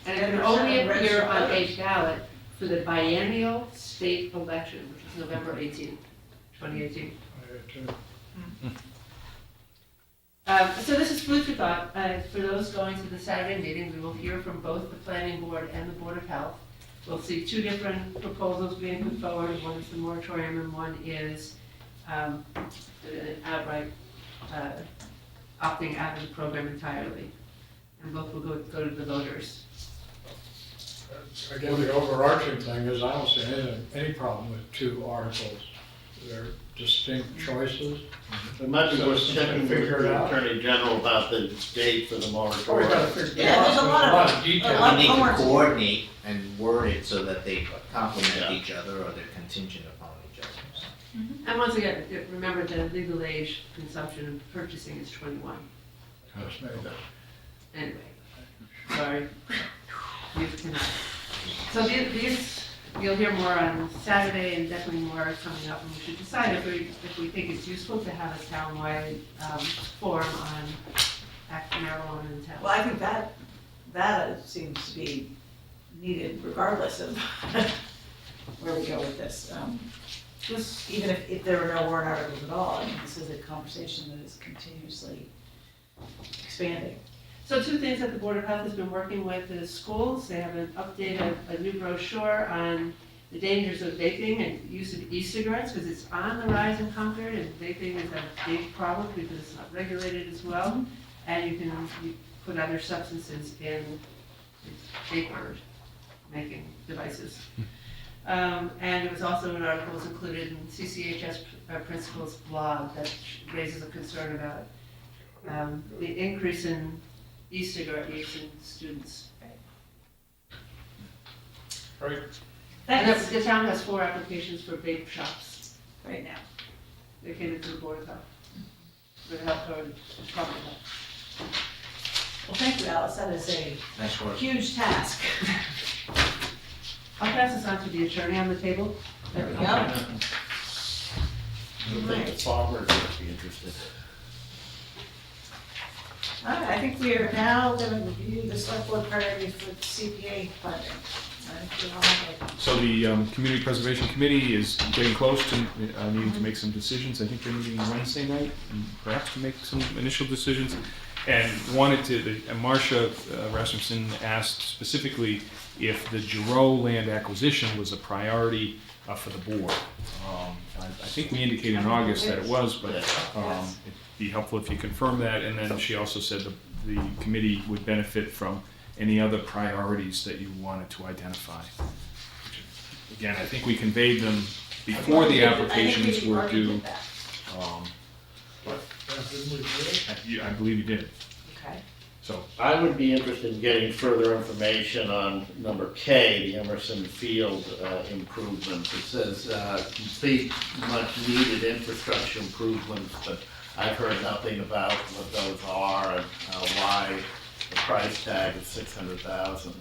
And it can only appear on a ballot for the biennial state election, which is November 18, 2018. So this is food for thought. For those going to the Saturday meeting, we will hear from both the planning board and the Board of Health. We'll see two different proposals being put forward. One is the moratorium and one is outright opting out of the program entirely. And both will go to the voters. Again, the overarching thing is I don't see any problem with two articles. They're distinct choices. It might be So worth it's checking with figure it the out. Attorney General about the date for the Oh, we gotta moratorium. figure it Yeah, out. there's a lot of- detail. a lot We need homework to to do. coordinate and word it so that they complement Yeah. each other or they're contingent upon each other. So. And once again, remember the legal age consumption and purchasing is 21. Just made that. Anyway, sorry. You cannot. So these, you'll hear more on Saturday and definitely more coming up, and we should decide if we think it's useful to have a townwide forum on marijuana in town. well, I think that seems to be needed regardless of where we go with this. Just even if there were no warrant articles at all, I mean, this is a conversation that is continuously expanding. So two things that the Board of Health has been working with is schools. They have updated a new brochure on the dangers of vaping and use of e-cigarettes, because it's on the rise in Concord, and vaping is a big problem because it's not regulated as well. And you put other substances in vapor making devices. And there was also an article was included in CCHS Principal's blog that raises a concern about the increase in e-cigarette use in students. Right. And the town has 4 applications for vape shops Right now. They came into the Board of Health. The health code, probably health. Well, thank you, Alice, that is a Nice work. huge task. I'll pass this on to the attorney on the table. There we go. I think the farmers would be interested. All right, I think we are now going to review the select board priorities for CPA funding. I think we all have it. So the Community Preservation Committee is getting close to needing to make some decisions. I think they're meeting Wednesday night, and perhaps to make some initial decisions. And wanted to, Marcia Rasmussen asked specifically if the Giroux land acquisition was a priority for the board. I think we indicated in August that it was, but it'd be helpful if you confirm that. And then she also said the committee would benefit from any other priorities that you wanted to identify. Again, I think we conveyed them before the applications were due. I believe you did. Okay. So I would be interested in getting further information on number K, the Emerson Field improvements. It says complete much needed infrastructure improvements, but I've heard nothing about what those are and why the price tag is $600,000.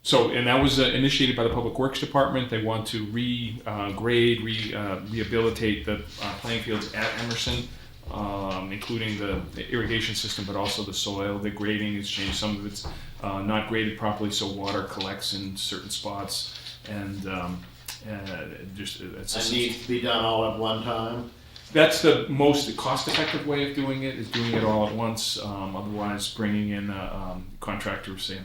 So, and that was initiated by the Public Works Department. They want to rehabilitate the playing fields at Emerson, including the irrigation system, but also the soil. The grading has changed. Some of it's not graded properly, so water collects in certain spots, and just it's. It needs to be done all at one time. That's the most cost-effective way of doing it, is doing it all at once. Otherwise, bringing in a contractor, say, in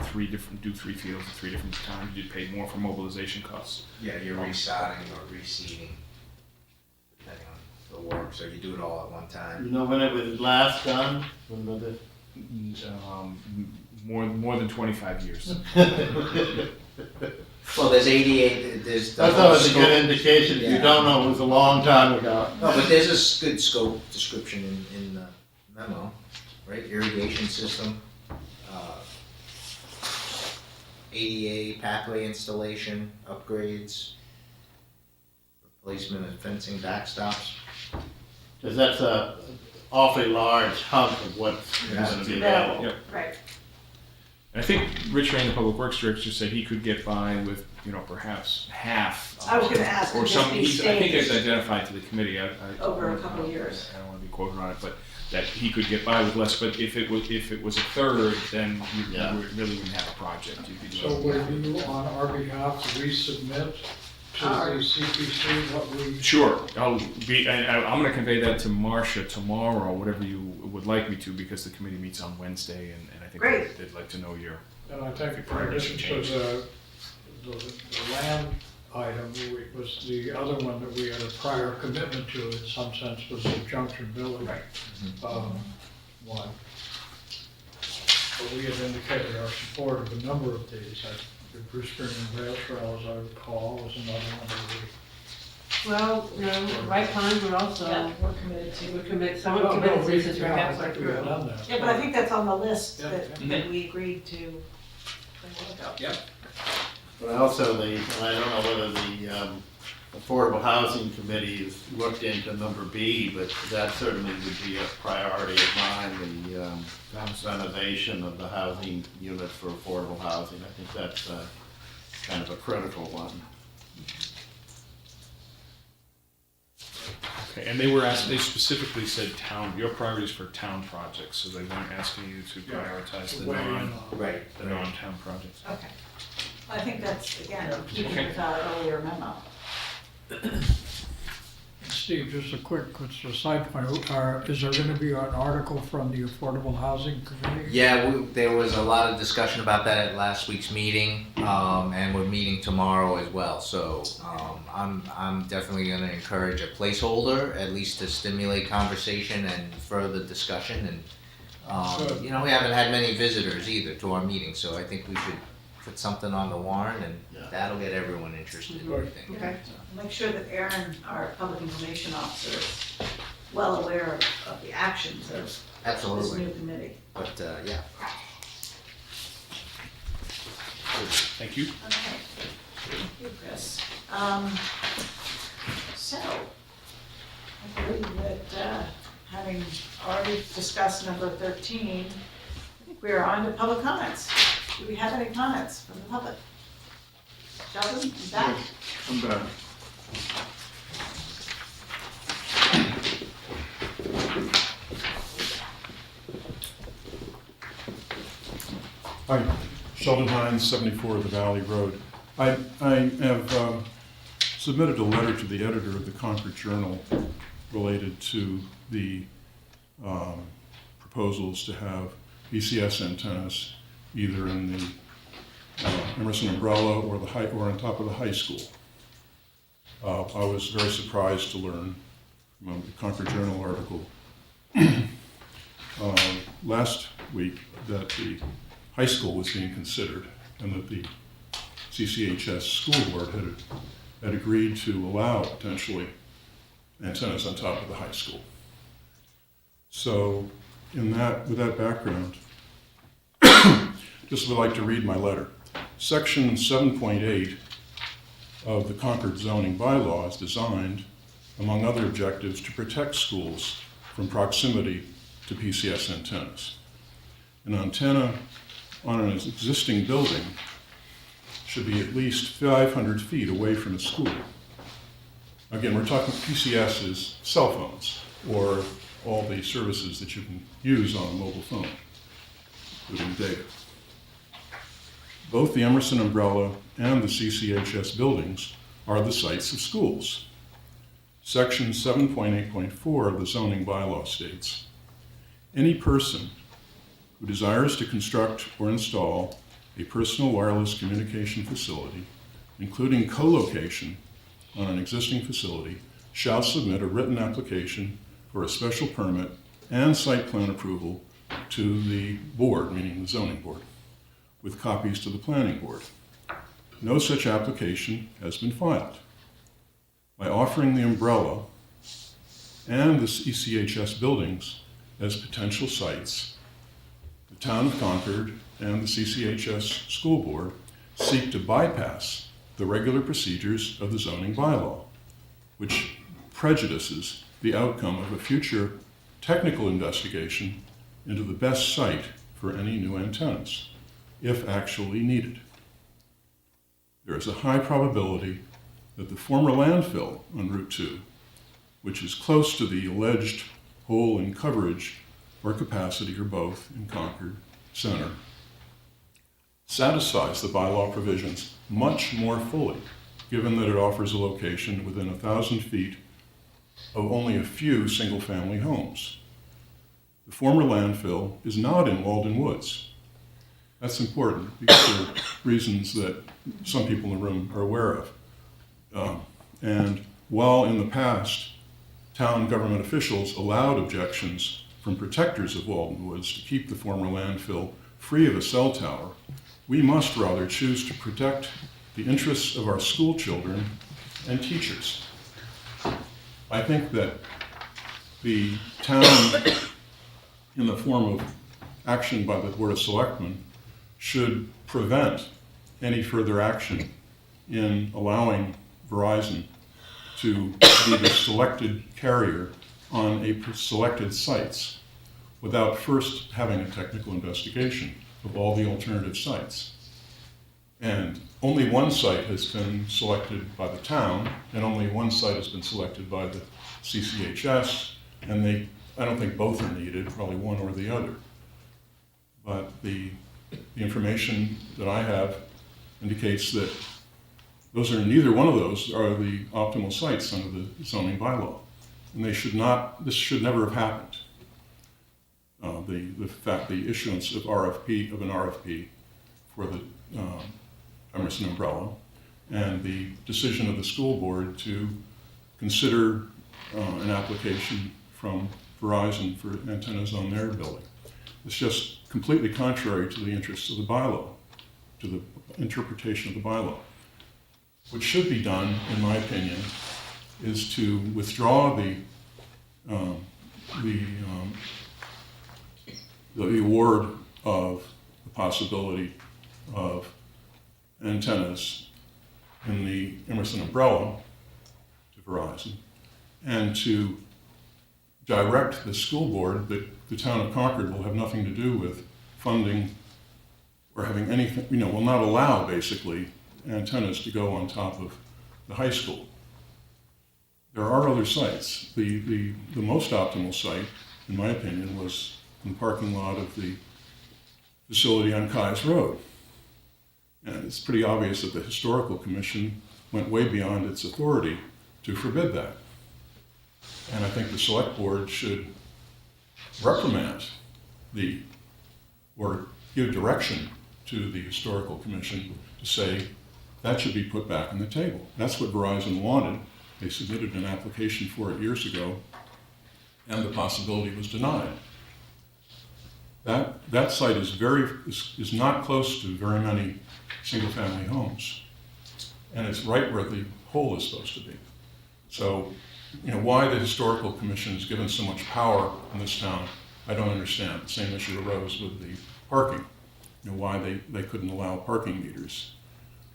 do 3 fields at 3 different times, you'd pay more for mobilization costs. Yeah, you're resodding or reseeding, depending on the work, so you do it all at one time. You know when it was last done? When was it? More than 25 years. Well, there's 88, there's. I thought it was a good indication. If you Yeah. don't know, it was a long time ago. No, but there's a good scope description in the memo, right? Irrigation system, ADA pathway installation, upgrades, replacement of fencing backstops. Because that's a awfully large hunk of what's going to be available. Yep. Right. And I think Rich Rain, the Public Works Director, said he could get by with, perhaps half. I was gonna ask, Or could some, this be I think it's staged identified to the committee. over a couple of years? I don't want to be quoted on it, but that he could get by with less. But if it was a third, then you really wouldn't have a project. You'd be So doing. would you, on our behalf, resubmit to the CPC what we? Sure. I'm going to convey that to Marcia tomorrow, whatever you would like me to, because the committee meets on Wednesday, and I think Great. they'd like to know your. And I think in priorities addition should to the land item, was the other one that we had a prior commitment to, in some sense, was the Junction Village. One. But we had indicated our support of a number of these. The Bruce Green Rail Trail, as I recall, was another one that Well, White Pines were also, Yeah, we're committed to. we're committed, we. someone committed to this, we're I halfway think we had through. done that. Yeah, but I think that's on the list Yeah. that we agreed to. a while ago. Yep. But also and I don't know whether the Affordable Housing Committee has looked into number B, but that certainly would be a priority of mine, the renovation of the housing units for affordable housing. I think that's kind of a critical one. Okay, and they specifically said your priorities for town projects, so they weren't asking you to prioritize the non-town projects. Okay. I think that's, again, keeping with our earlier memo. Steve, just a quick side point, is there gonna be an article from the Affordable Housing Committee? Yeah, there was a lot of discussion about that at last week's meeting, and we're meeting tomorrow as well. So I'm definitely going to encourage a placeholder, at least to stimulate conversation and further discussion. And we haven't had many visitors either to our meeting, so I think we should put something on the warrant, and that'll get everyone interested. I think. Okay. Make sure that Aaron, our public information officer, is well aware of the actions of this Absolutely. new committee. But yeah. Thank you. Okay. Thank you, Chris. So, I believe that having already discussed number 13, I think We are on to public comments. Do we have any comments from the public? Sheldon, you back? I'm back. Hi, Sheldon Hines, 74 the Valley Road. I have submitted a letter to the editor of the Concord Journal related to the proposals to have BCS antennas either in the Emerson umbrella or on top of the high school. I was very surprised to learn from a Concord Journal article last week that the high school was being considered and that the CCHS school board had agreed to allow potentially antennas on top of the high school. So with that background, just would like to read my letter. Section 7.8 of the Concord zoning bylaw is designed, among other objectives, to protect schools from proximity to PCS antennas. An antenna on an existing building should be at least 500 feet away from a school. Again, we're talking PCS is cell phones or all the services that you can use on a mobile phone, including data. Both the Emerson umbrella and the CCHS buildings are the sites of schools. Section 7.8.4 of the zoning bylaw states, any person who desires to construct or install a personal wireless communication facility, including co-location on an existing facility, shall submit a written application for a special permit and site plan approval to the board, meaning the zoning board, with copies to the planning board. No such application has been filed. By offering the umbrella and the ECHS buildings as potential sites, the town of Concord and the CCHS school board seek to bypass the regular procedures of the zoning bylaw, which prejudices the outcome of a future technical investigation into the best site for any new antennas, if actually needed. There is a high probability that the former landfill on Route 2, which is close to the alleged hole in coverage or capacity or both in Concord Center, satisfies the bylaw provisions much more fully, given that it offers a location within 1,000 feet of only a few single-family homes. The former landfill is not in Walden Woods. That's important because there are reasons that some people in the room are aware of. And while in the past, town government officials allowed objections from protectors of Walden Woods to keep the former landfill free of a cell tower, we must rather choose to protect the interests of our school children and teachers. I think that the town, in the form of action by the Board of Selectmen, should prevent any further action in allowing Verizon to be the selected carrier on selected sites without first having a technical investigation of all the alternative sites. And only one site has been selected by the town, and only one site has been selected by the CCHS, and I don't think both are needed, probably one or the other. But the information that I have indicates that neither one of those are the optimal sites under the zoning bylaw. And this should never have happened. The issuance of an RFP for the Emerson umbrella and the decision of the school board to consider an application from Verizon for antennas on their building. It's just completely contrary to the interests of the bylaw, to the interpretation of the bylaw. What should be done, in my opinion, is to withdraw the award of the possibility of antennas in the Emerson umbrella to Verizon, and to direct the school board that the town of Concord will have nothing to do with funding or having anything, will not allow basically antennas to go on top of the high school. There are other sites. The most optimal site, in my opinion, was in the parking lot of the facility on Kai's Road. And it's pretty obvious that the Historical Commission went way beyond its authority to forbid that. And I think the Select Board should reprimand or give direction to the Historical Commission to say that should be put back on the table. That's what Verizon wanted. They submitted an application for it years ago, and the possibility was denied. That site is not close to very many single-family homes, and it's right where the hole is supposed to be. So, why the Historical Commission is given so much power in this town, I don't understand. The same issue arose with the parking. Why they couldn't allow parking meters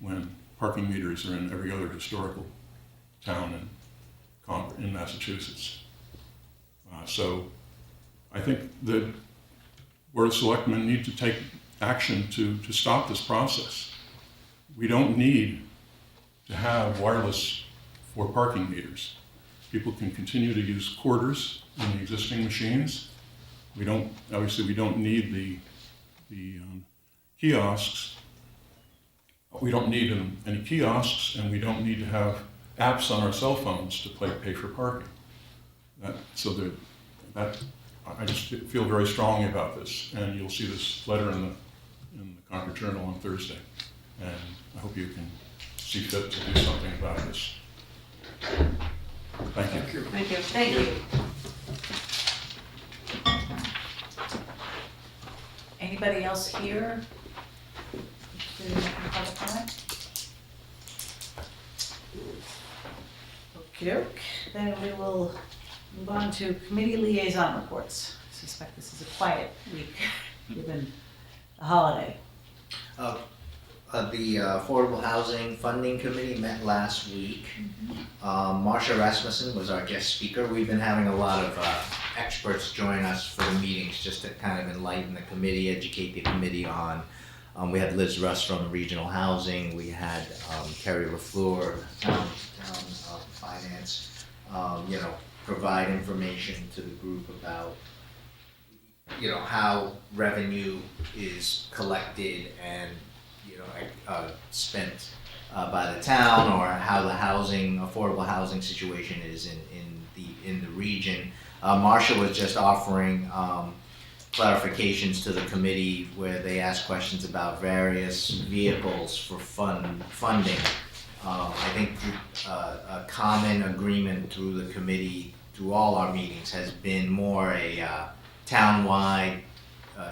when parking meters are in every other historical town in Concord, in Massachusetts. So I think the Board of Selectmen need to take action to stop this process. We don't need to have wireless for parking meters. People can continue to use quarters in the existing machines. Obviously we don't need the kiosks. We don't need any kiosks, and we don't need to have apps on our cell phones to pay for parking. I just feel very strongly about this, and you'll see this letter in the Concord Journal on Thursday, and I hope you can see fit to do something about this. Thank you. Thank you. Thank you. Anybody else here? Interested in making public comment? Okey-doke, then we will move on to committee liaison reports. I suspect this is a quiet week, given the holiday. The Affordable Housing Funding Committee met last week. Marsha Rasmussen was our guest speaker. We've been having a lot of experts join us for the meetings just to kind of enlighten the committee, educate the committee on. We had Liz Russ from Regional Housing. We had Kerry LaFleur, Town Finance, provide information to the group about how revenue is collected and spent by the town, or how the affordable housing situation is in the region. Marsha was just offering clarifications to the committee where they asked questions about various vehicles for funding. I think a common agreement through the committee, through all our meetings, has been more a town-wide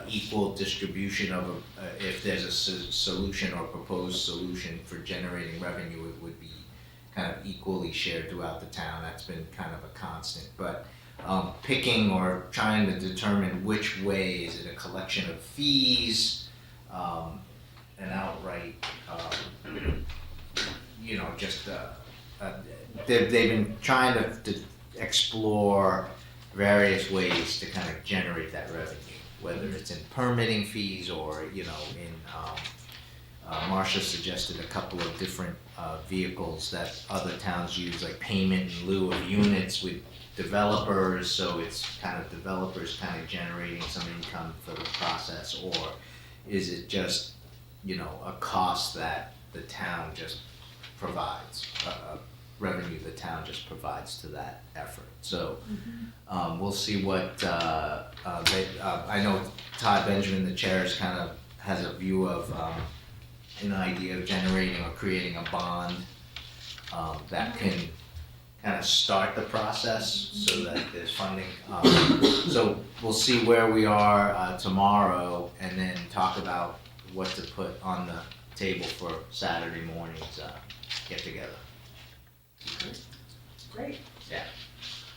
equal distribution of if there's a solution or proposed solution for generating revenue, it would be kind of equally shared throughout the town. That's been kind of a constant. But picking or trying to determine which way, is it a collection of fees, an outright, they've been trying to explore various ways to kind of generate that revenue, whether it's in permitting fees or, Marsha suggested a couple of different vehicles that other towns use, like payment in lieu of units with developers, so it's kind of developers kind of generating some income for the process, or is it just, a cost that the town just provides, revenue the town just provides to that effort. So we'll see what, I know Todd Benjamin, the chair, has a view of an idea of generating or creating a bond that can kind of start the process so that there's funding. So we'll see where we are tomorrow, and then talk about what to put on the table for Saturday morning's get together. Great. Yeah.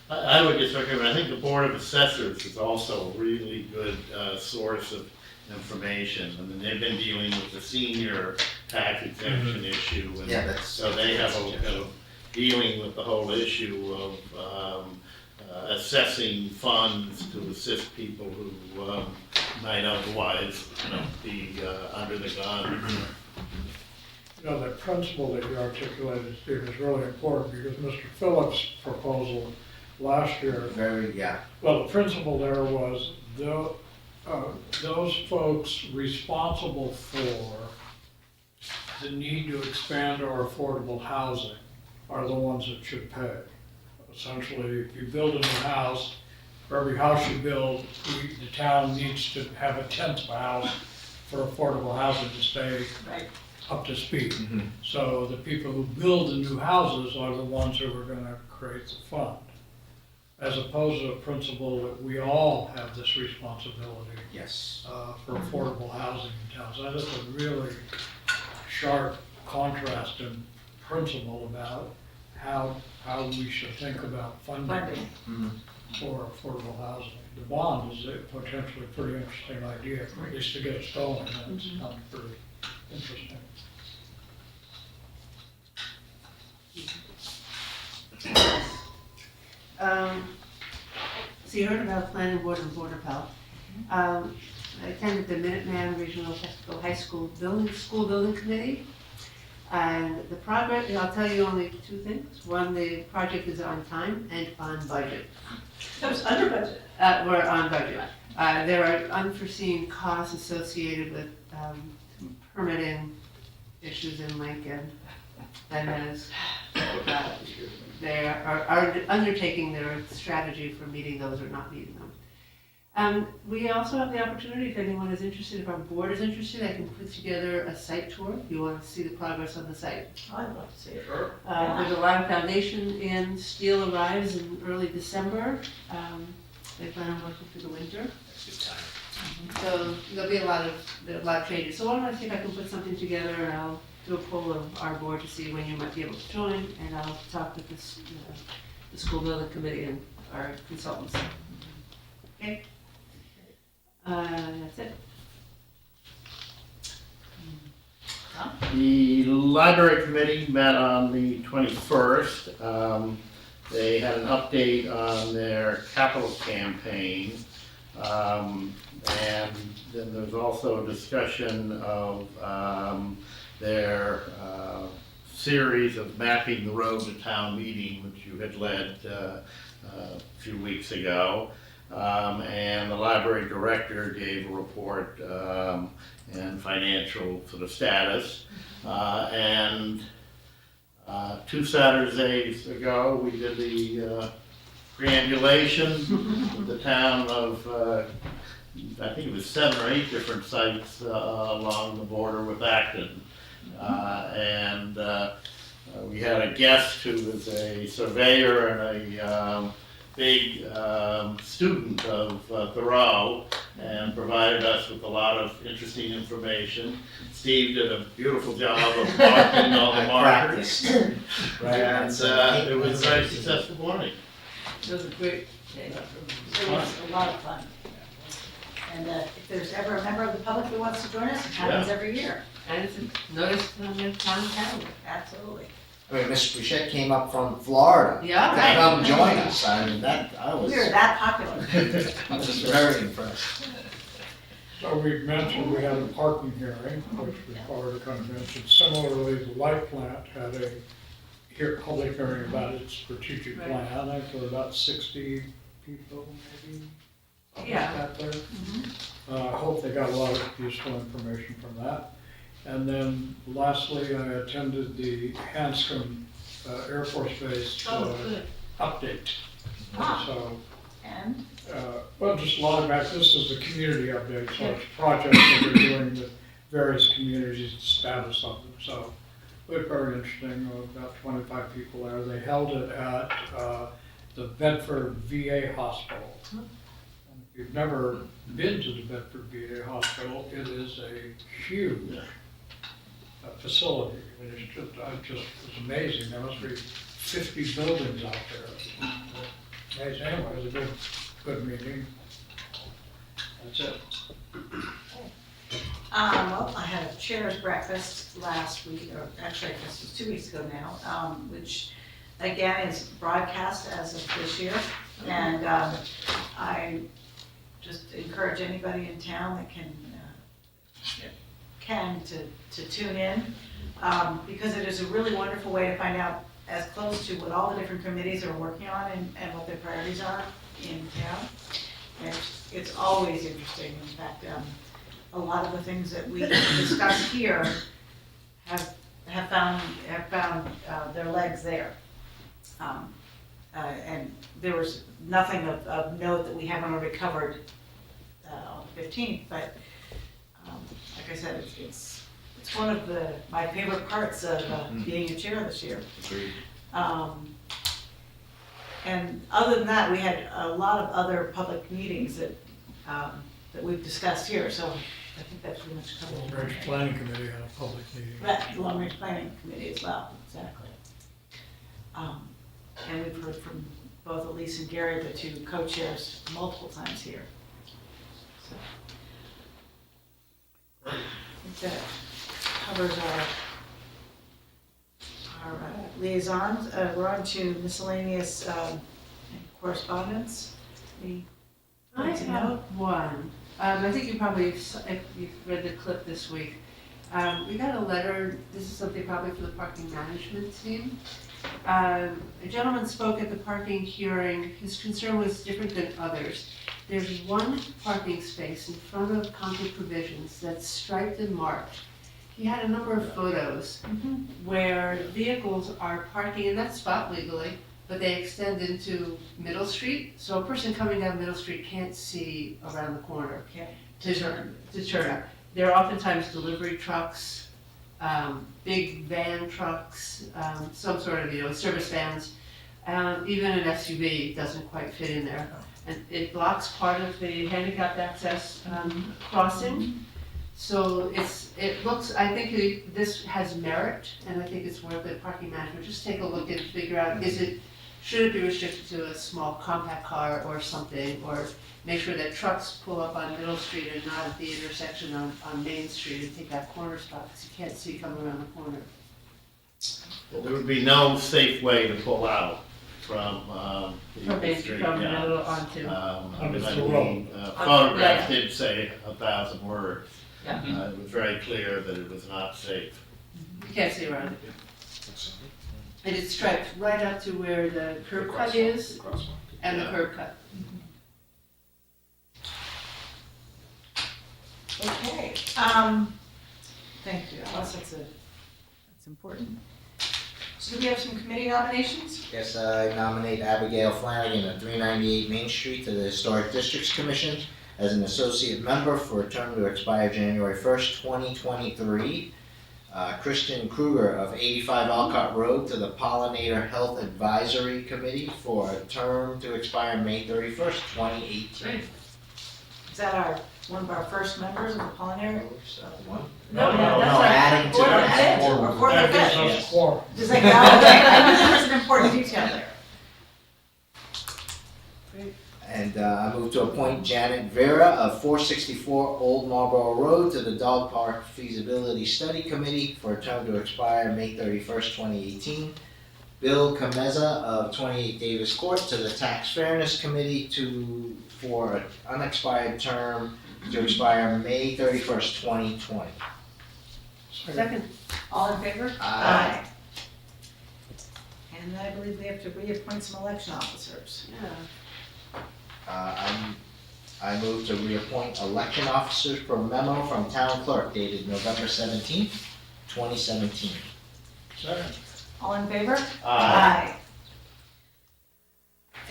I would just recommend, I think the Board of Assessors is also a really good source of information. I mean, they've been dealing with the senior tax exemption issue, and so they have a dealing with the whole issue of assessing funds to assist people who might otherwise, be under the gun. You know, the principle that you articulated, Steve, is really important because Mr. Phillips' proposal last year, well, the principle there was those folks responsible for the need to expand our affordable housing are the ones that should pay. Essentially, if you build a new house, for every house you build, the town needs to have a 10th of a house for affordable housing to stay up to speed. So the people who build the new houses are the ones who are gonna create the fund. As opposed to the principle that we all have this responsibility. Yes. For affordable housing in town. So that is a really sharp contrast in principle about how we should think about funding for affordable housing. The bond is a potentially pretty interesting idea, at least to get it going, and it's not pretty interesting. So you heard about planning board and board of health. I attended the Minuteman Regional Technical High School Building Committee. And the progress, I'll tell you only two things. One, the project is on time and on budget. That was under budget. We're on budget. There are unforeseen costs associated with permitting issues in Lincoln. And they are undertaking their strategy for meeting those or not meeting them. We also have the opportunity, if anyone is interested, if our board is interested, I can put together a site tour if you want to see the progress on the site. I'd love to see it. There's a Lime Foundation in Steel arrives in early December. They plan on working through the winter. That's a good time. So there'll be a lot of changes. So why don't I see if I can put something together, and I'll do a poll of our board to see when you might be able to join, and I'll talk with the school building committee and our consultants. Okay? That's it. The library committee met on the 21st. They had an update on their capital campaign. And then there's also a discussion of their series of mapping the road to town meeting, which you had led a few weeks ago. And the library director gave a report and financial sort of status. And 2 Saturdays ago, we did the triangulation with the town of, I think it was 7 or 8 different sites along the border with Acton. And we had a guest who was a surveyor and a big student of Thoreau, and provided us with a lot of interesting information. Steve did a beautiful job of marking all the markers. And it was a very successful morning. It was a great day. It was a lot of fun. And if there's ever a member of the public who wants to join us, it happens every year. And it's noticed on the town calendar. Absolutely. I mean, Mr. Bouchette came up from Florida Yeah. to come join us. I mean, We're that popular. I was very impressed. So we mentioned we had a parking hearing, which we've already kind of mentioned. Similarly, the light plant had a public hearing about its strategic plan. I think there were about 60 people, maybe. Out there. I hope they got a lot of useful information from that. And then lastly, I attended the Hanscom Air Force Base update. So, And? well, just log back, this is a community update, so it's projects that they're doing with various communities, the status of them. So it was very interesting, about 25 people there. They held it at the Bedford VA Hospital. And if you've never been to the Bedford VA Hospital, it is a huge facility. I mean, it's it's amazing. There must be 50 buildings out there. Amazing. Anyway, it was a good meeting. That's it. Well, I had a chair's breakfast last week, or actually I guess it was 2 weeks ago now, which again is broadcast as of this year. And I just encourage anybody in town that can to tune in, because it is a really wonderful way to find out as close to what all the different committees are working on and what their priorities are in town. And it's always interesting. In fact, a lot of the things that we discuss here have found their legs there. And there was nothing of note that we haven't already covered on the 15th, but like I said, it's one of my favorite parts of being a chair this year. Agreed. And other than that, we had a lot of other public meetings that we've discussed here, so I think that's pretty much covered. Long Range Planning Committee had a public meeting. Right, the Long Range Planning Committee as well, exactly. And we've heard from both Elise and Gary, the two co-chairs, multiple times here. So I think that covers our liaisons. We're on to miscellaneous correspondence. Any I points of have note? one. I think you probably, if you've read the clip this week. We got a letter, this is something probably for the parking management team. A gentleman spoke at the parking hearing. His concern was different than others. There's one parking space in front of Concord Provisions that's striped and marked. He had a number of photos where vehicles are parking in that spot legally, but they extend into Middle Street. So a person coming down Middle Street can't see around the corner to turn. There are oftentimes delivery trucks, big van trucks, some sort of, service vans. Even an SUV doesn't quite fit in there. And it blocks part of the handicapped access crossing. So it looks, I think this has merit, and I think it's worth it, parking management, just take a look and figure out, should it be restricted to a small compact car or something, or make sure that trucks pull up on Middle Street and not at the intersection on Main Street and take that corner spot, because you can't see coming around the corner. Well, there would be no safe way to pull out from the street. From the middle onto. Photographs did say 1,000 words. Yeah. It was very clear that it was not safe. You can't see around it. And it's striped right up to where the curb cut is and the curb cut. Okay. Thank you. That's important. So do we have some committee nominations? Yes, I nominate Abigail Flanagan of 398 Main Street to the Historic Districts Commission as an associate member for a term to expire January 1st, 2023. Christian Kruger of 85 Alcott Road to the Pollinator Health Advisory Committee for a term to expire May 31st, 2018. Is that one of our first members of the Pollinator? No, adding to Or for the fifth. Yes. Just like that, okay. I think there's an important detail there. And I move to appoint Janet Vera of 464 Old Marlborough Road to the Dog Park Feasibility Study Committee for a term to expire May 31st, 2018. Bill Kameza of 28 Davis Court to the Tax Fairness Committee for an unexpired term to expire May 31st, 2020. Second. All in favor? Aye. And I believe we have to reappoint some election officers. Yeah. I move to reappoint election officers per memo from town clerk dated November 17th, 2017. Second. All in favor? Aye.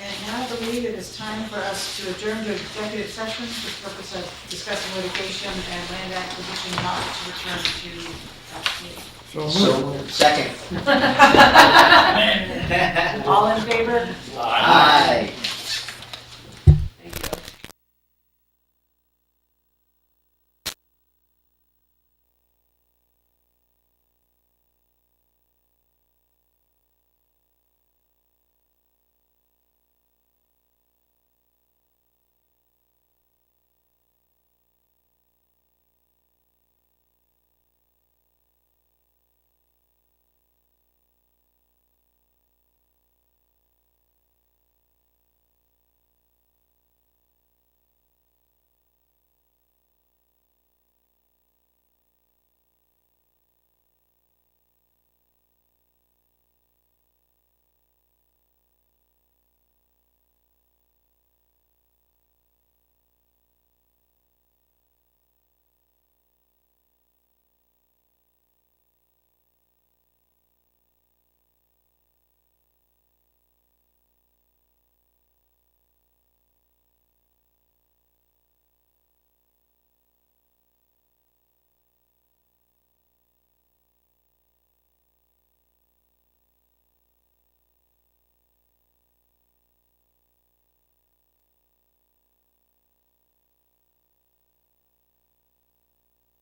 And now I believe it is time for us to adjourn to executive session for the purpose of discussing litigation and land acquisition, not to return to meeting. So, second. All in favor? Aye.